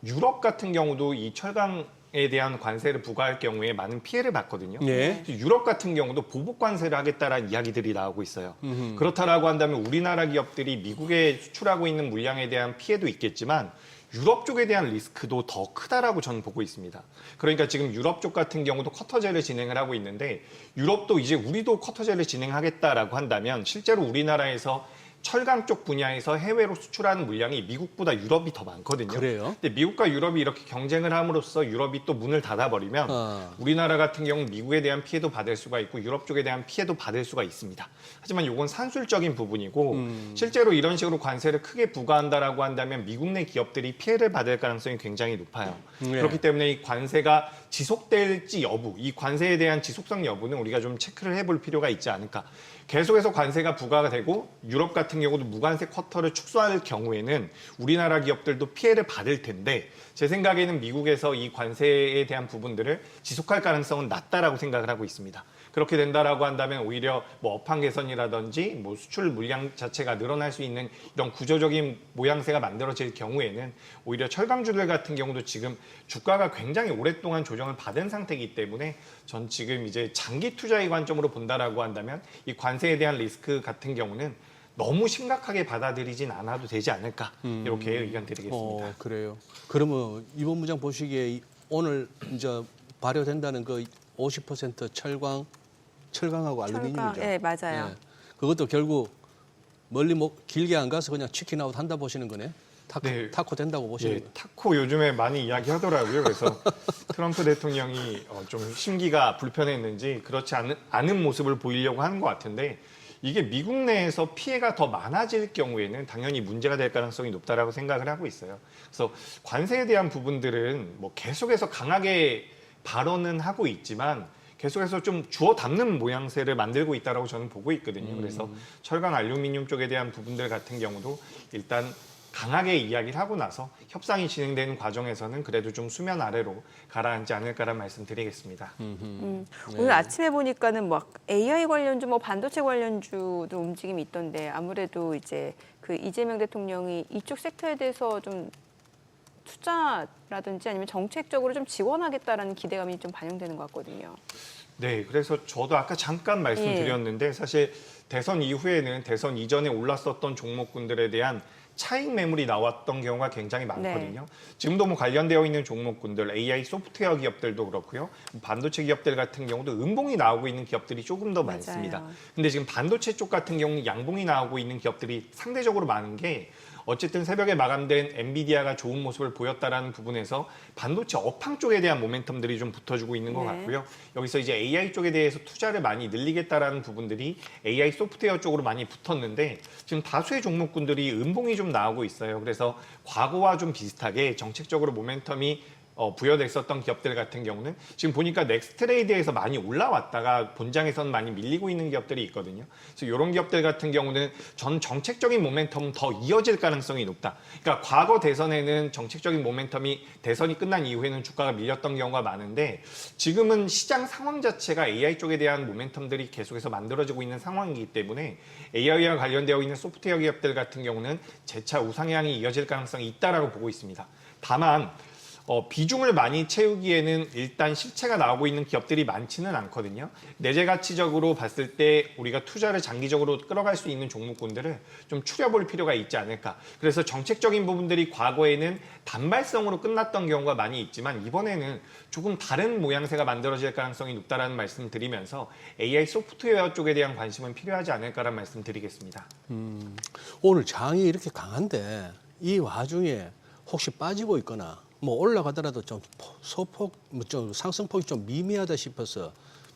유럽 같은 경우도 이 철강에 대한 관세를 부과할 경우에 많은 피해를 봤거든요. 예. 유럽 같은 경우도 보복 관세를 하겠다라는 이야기들이 나오고 있어요. 그렇다라고 한다면 우리나라 기업들이 미국에 수출하고 있는 물량에 대한 피해도 있겠지만 유럽 쪽에 대한 리스크도 더 크다라고 저는 보고 있습니다. 그러니까 지금 유럽 쪽 같은 경우도 쿼터제를 진행을 하고 있는데, 유럽도 이제 우리도 쿼터제를 진행하겠다라고 한다면 실제로 우리나라에서 철강 쪽 분야에서 해외로 수출하는 물량이 미국보다 유럽이 더 많거든요. 그래요? 근데 미국과 유럽이 이렇게 경쟁을 함으로써 유럽이 또 문을 닫아버리면 우리나라 같은 경우는 미국에 대한 피해도 받을 수가 있고 유럽 쪽에 대한 피해도 받을 수가 있습니다. 하지만 이건 산술적인 부분이고 실제로 이런 식으로 관세를 크게 부과한다라고 한다면 미국 내 기업들이 피해를 받을 가능성이 굉장히 높아요. 네. 그렇기 때문에 이 관세가 지속될지 여부, 이 관세에 대한 지속성 여부는 우리가 좀 체크를 해볼 필요가 있지 않을까. 계속해서 관세가 부과가 되고 유럽 같은 경우도 무관세 쿼터를 축소할 경우에는 우리나라 기업들도 피해를 받을 텐데, 제 생각에는 미국에서 이 관세에 대한 부분들을 지속할 가능성은 낮다라고 생각을 하고 있습니다. 그렇게 된다라고 한다면 오히려 뭐 업황 개선이라든지 뭐 수출 물량 자체가 늘어날 수 있는 이런 구조적인 모양새가 만들어질 경우에는 오히려 철강주들 같은 경우도 지금 주가가 굉장히 오랫동안 조정을 받은 상태이기 때문에 전 지금 이제 장기 투자의 관점으로 본다라고 한다면 이 관세에 대한 리스크 같은 경우는 너무 심각하게 받아들이진 않아도 되지 않을까, 이렇게 의견 드리겠습니다. 그래요. 그러면 이 본부장 보시기에 오늘 이제 발효된다는 그 50% 철강하고 알루미늄이죠. 네, 맞아요. 예. 그것도 결국 멀리 길게 안 가서 그냥 치킨 아웃 한다 보시는 거네. 네. 타코 된다고 보시는 예, 거예요. 타코 요즘에 많이 이야기하더라고요. 그래서 트럼프 대통령이 좀 심기가 불편했는지 그렇지 않은 모습을 보이려고 하는 것 같은데, 이게 미국 내에서 피해가 더 많아질 경우에는 당연히 문제가 될 가능성이 높다라고 생각을 하고 있어요. 그래서 관세에 대한 부분들은 뭐 계속해서 강하게 발언은 하고 있지만 계속해서 좀 주워 담는 모양새를 만들고 있다라고 저는 보고 있거든요. 그래서 철강 알루미늄 쪽에 대한 부분들 같은 경우도 일단 강하게 이야기를 하고 나서 협상이 진행되는 과정에서는 그래도 좀 수면 아래로 가라앉지 않을까라는 말씀 드리겠습니다. 오늘 아침에 보니까는 막 AI 관련주, 뭐 반도체 관련주도 움직임이 있던데, 아무래도 이제 그 이재명 대통령이 이쪽 섹터에 대해서 좀 투자라든지 아니면 정책적으로 좀 지원하겠다라는 기대감이 좀 반영되는 것 같거든요. 네, 그래서 저도 아까 잠깐 말씀드렸는데 사실 대선 이후에는 대선 이전에 올랐었던 종목군들에 대한 차익 매물이 나왔던 경우가 굉장히 많거든요. 네. 지금도 뭐 관련되어 있는 종목군들, AI 소프트웨어 기업들도 그렇고요. 반도체 기업들 같은 경우도 음봉이 나오고 있는 기업들이 조금 더 맞아요. 많습니다. 근데 지금 반도체 쪽 같은 경우는 양봉이 나오고 있는 기업들이 상대적으로 많은 게, 어쨌든 새벽에 마감된 엔비디아가 좋은 모습을 보였다라는 부분에서 반도체 업황 쪽에 대한 모멘텀들이 좀 붙어주고 있는 것 네. 같고요. 여기서 이제 AI 쪽에 대해서 투자를 많이 늘리겠다라는 부분들이 AI 소프트웨어 쪽으로 많이 붙었는데, 지금 다수의 종목군들이 음봉이 좀 나오고 있어요. 그래서 과거와 좀 비슷하게 정책적으로 모멘텀이 부여됐었던 기업들 같은 경우는 지금 보니까 넥스트레이드에서 많이 올라왔다가 본장에서는 많이 밀리고 있는 기업들이 있거든요. 그래서 이런 기업들 같은 경우는 전 정책적인 모멘텀은 더 이어질 가능성이 높다. 그러니까 과거 대선에는 정책적인 모멘텀이 대선이 끝난 이후에는 주가가 밀렸던 경우가 많은데 지금은 시장 상황 자체가 AI 쪽에 대한 모멘텀들이 계속해서 만들어지고 있는 상황이기 때문에 AI와 관련되어 있는 소프트웨어 기업들 같은 경우는 재차 우상향이 이어질 가능성이 있다라고 보고 있습니다. 다만 비중을 많이 채우기에는 일단 실체가 나오고 있는 기업들이 많지는 않거든요. 내재 가치적으로 봤을 때 우리가 투자를 장기적으로 끌어갈 수 있는 종목군들을 좀 추려볼 필요가 있지 않을까. 그래서 정책적인 부분들이 과거에는 단발성으로 끝났던 경우가 많이 있지만 이번에는 조금 다른 모양새가 만들어질 가능성이 높다라는 말씀을 드리면서 AI 소프트웨어 쪽에 대한 관심은 필요하지 않을까라는 말씀 드리겠습니다. 오늘 장이 이렇게 강한데 이 와중에 혹시 빠지고 있거나 뭐 올라가더라도 좀 소폭, 좀 상승폭이 좀 미미하다 싶어서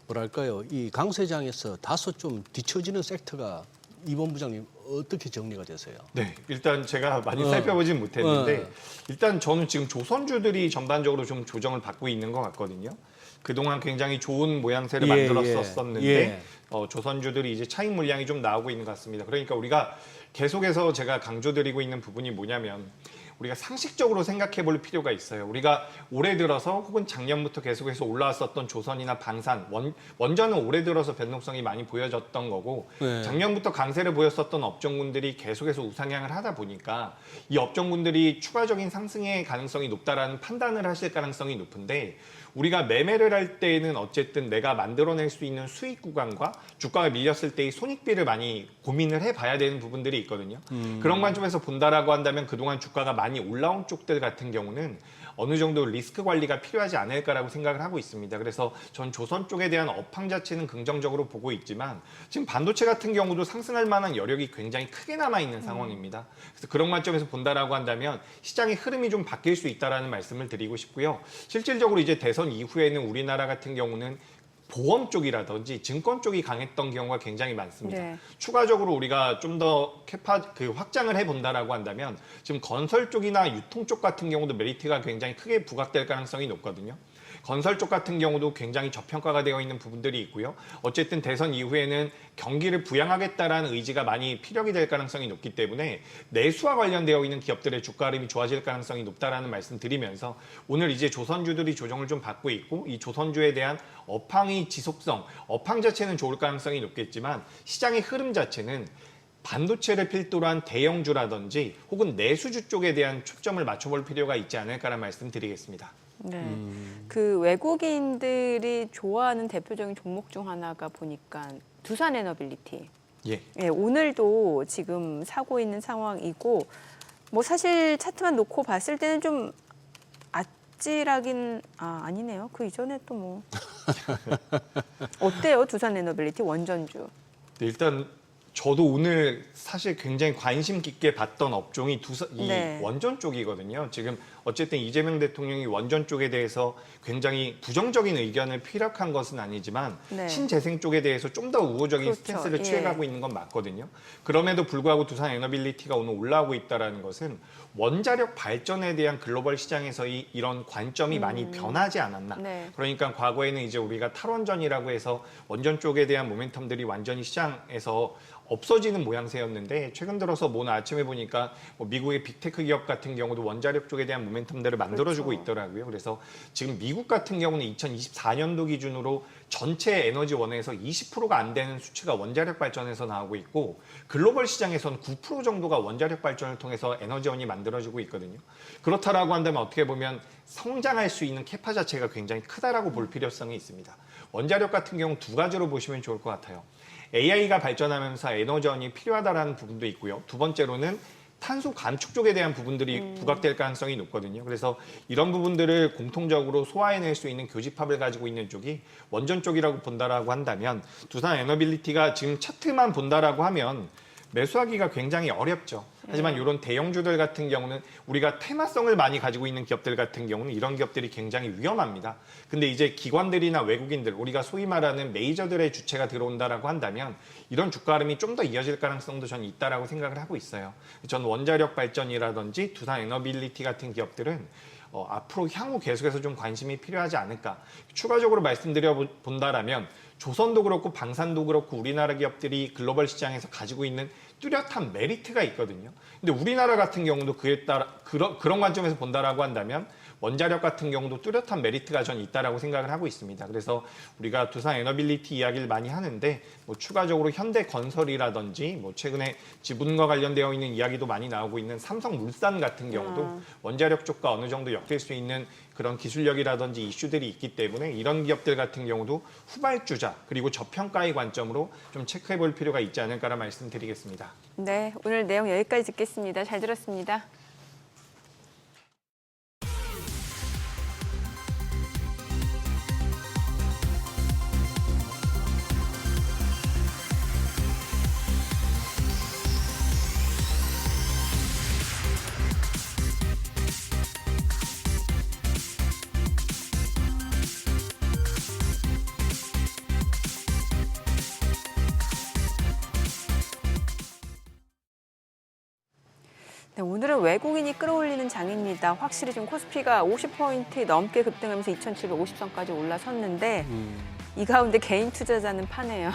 뭐랄까요, 이 강세장에서 다소 좀 뒤처지는 섹터가 이번 부장님 어떻게 정리가 되세요? 네, 일단 제가 많이 살펴보진 못했는데 일단 저는 지금 조선주들이 전반적으로 좀 조정을 받고 있는 것 같거든요. 그동안 굉장히 좋은 모양새를 만들었었는데 조선주들이 이제 차익 물량이 좀 나오고 있는 것 같습니다. 그러니까 우리가 계속해서 제가 강조드리고 있는 부분이 뭐냐면 우리가 상식적으로 생각해 볼 필요가 있어요. 우리가 올해 들어서 혹은 작년부터 계속해서 올라왔었던 조선이나 방산, 원전은 올해 들어서 변동성이 많이 보여졌던 거고 작년부터 강세를 보였었던 업종군들이 계속해서 우상향을 하다 보니까 이 업종군들이 추가적인 상승의 가능성이 높다라는 판단을 하실 가능성이 높은데 우리가 매매를 할 때에는 어쨌든 내가 만들어낼 수 있는 수익 구간과 주가가 밀렸을 때의 손익비를 많이 고민을 해봐야 되는 부분들이 있거든요. 그런 관점에서 본다라고 한다면 그동안 주가가 많이 올라온 쪽들 같은 경우는 어느 정도 리스크 관리가 필요하지 않을까라고 생각을 하고 있습니다. 그래서 전 조선 쪽에 대한 업황 자체는 긍정적으로 보고 있지만 지금 반도체 같은 경우도 상승할 만한 여력이 굉장히 크게 남아있는 상황입니다. 그래서 그런 관점에서 본다라고 한다면 시장의 흐름이 좀 바뀔 수 있다라는 말씀을 드리고 싶고요. 실질적으로 이제 대선 이후에는 우리나라 같은 경우는 보험 쪽이라든지 증권 쪽이 강했던 경우가 굉장히 많습니다. 네. 추가적으로 우리가 좀 더 확장을 해본다라고 한다면 지금 건설 쪽이나 유통 쪽 같은 경우도 메리트가 굉장히 크게 부각될 가능성이 높거든요. 건설 쪽 같은 경우도 굉장히 저평가가 되어 있는 부분들이 있고요. 어쨌든 대선 이후에는 경기를 부양하겠다라는 의지가 많이 피력이 될 가능성이 높기 때문에 내수와 관련되어 있는 기업들의 주가 흐름이 좋아질 가능성이 높다라는 말씀 드리면서 오늘 이제 조선주들이 조정을 좀 받고 있고 이 조선주에 대한 업황의 지속성, 업황 자체는 좋을 가능성이 높겠지만 시장의 흐름 자체는 반도체를 필두로 한 대형주라든지 혹은 내수주 쪽에 대한 초점을 맞춰볼 필요가 있지 않을까라는 말씀 드리겠습니다. 네. 그 외국인들이 좋아하는 대표적인 종목 중 하나가 보니까 두산 에너빌리티. 예. 예, 오늘도 지금 사고 있는 상황이고 뭐 사실 차트만 놓고 봤을 때는 좀 아찔하긴 아니네요. 그 이전에 또 뭐 어때요? 두산 에너빌리티 원전주. 네, 일단 저도 오늘 사실 굉장히 관심 깊게 봤던 업종이 네. 원전 쪽이거든요. 지금 어쨌든 이재명 대통령이 원전 쪽에 대해서 굉장히 부정적인 의견을 피력한 것은 아니지만 네. 신재생 쪽에 대해서 좀 더 우호적인 그렇죠. 스탠스를 예. 취해가고 있는 건 맞거든요. 그럼에도 불구하고 두산 에너빌리티가 오늘 올라오고 있다는 것은 원자력 발전에 대한 글로벌 시장에서의 이런 관점이 많이 변하지 않았나. 네. 그러니까 과거에는 이제 우리가 탈원전이라고 해서 원전 쪽에 대한 모멘텀들이 완전히 시장에서 없어지는 모양새였는데 최근 들어서 오늘 아침에 보니까 미국의 빅테크 기업 같은 경우도 원자력 쪽에 대한 모멘텀들을 만들어주고 그렇죠. 있더라고요. 그래서 지금 미국 같은 경우는 2024년도 기준으로 전체 에너지원에서 20%가 안 되는 수치가 원자력 발전에서 나오고 있고 글로벌 시장에서는 9% 정도가 원자력 발전을 통해서 에너지원이 만들어지고 있거든요. 그렇다라고 한다면 어떻게 보면 성장할 수 있는 캐파 자체가 굉장히 크다라고 볼 필요성이 있습니다. 원자력 같은 경우 두 가지로 보시면 좋을 것 같아요. AI가 발전하면서 에너지원이 필요하다라는 부분도 있고요. 두 번째로는 탄소 감축 쪽에 대한 부분들이 부각될 가능성이 높거든요. 그래서 이런 부분들을 공통적으로 소화해낼 수 있는 교집합을 가지고 있는 쪽이 원전 쪽이라고 본다라고 한다면 두산 에너빌리티가 지금 차트만 본다라고 하면 매수하기가 굉장히 어렵죠. 하지만 이런 대형주들 같은 경우는 우리가 테마성을 많이 가지고 있는 기업들 같은 경우는 이런 기업들이 굉장히 위험합니다. 근데 이제 기관들이나 외국인들, 우리가 소위 말하는 메이저들의 주체가 들어온다라고 한다면 이런 주가 흐름이 좀 더 이어질 가능성도 저는 있다라고 생각을 하고 있어요. 전 원자력 발전이라든지 두산 에너빌리티 같은 기업들은 앞으로 향후 계속해서 좀 관심이 필요하지 않을까. 추가적으로 말씀드려 본다라면 조선도 그렇고 방산도 그렇고 우리나라 기업들이 글로벌 시장에서 가지고 있는 뚜렷한 메리트가 있거든요. 근데 우리나라 같은 경우도 그에 따라 그런 관점에서 본다라고 한다면 원자력 같은 경우도 뚜렷한 메리트가 전 있다라고 생각을 하고 있습니다. 그래서 우리가 두산 에너빌리티 이야기를 많이 하는데 뭐 추가적으로 현대건설이라든지 뭐 최근에 지분과 관련되어 있는 이야기도 많이 나오고 있는 삼성물산 같은 경우도 원자력 쪽과 어느 정도 엮일 수 있는 그런 기술력이라든지 이슈들이 있기 때문에 이런 기업들 같은 경우도 후발주자 그리고 저평가의 관점으로 좀 체크해 볼 필요가 있지 않을까라 말씀드리겠습니다. 네, 오늘 내용 여기까지 듣겠습니다. 잘 들었습니다. 네, 오늘은 외국인이 끌어올리는 장입니다. 확실히 좀 코스피가 50포인트 넘게 급등하면서 2,750선까지 올라섰는데 이 가운데 개인 투자자는 파네요.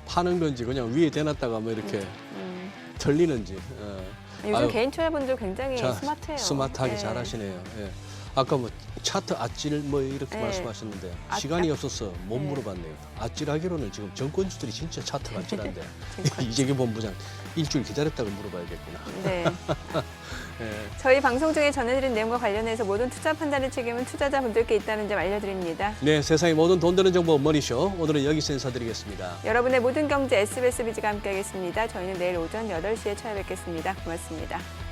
파는 건지 그냥 위에 대놨다가 뭐 이렇게 털리는지. 요즘 아유, 개인 투자분들 굉장히 자, 스마트해요. 스마트하게 네. 잘하시네요. 예. 아까 뭐 차트 아찔 뭐 이렇게 네. 말씀하셨는데 아, 시간이 없어서 못 네. 물어봤네요. 아찔하기로는 지금 정권주들이 진짜 차트가 아찔한데 이재규 본부장 일주일 기다렸다고 물어봐야겠구나. 네. 예. 저희 방송 중에 전해드린 내용과 관련해서 모든 투자 판단의 책임은 투자자분들께 있다는 점 알려드립니다. 네, 세상의 모든 돈 되는 정보 머니쇼 오늘은 여기서 인사드리겠습니다. 여러분의 모든 경제 SBS 비즈가 함께하겠습니다. 저희는 내일 오전 8시에 찾아뵙겠습니다. 고맙습니다.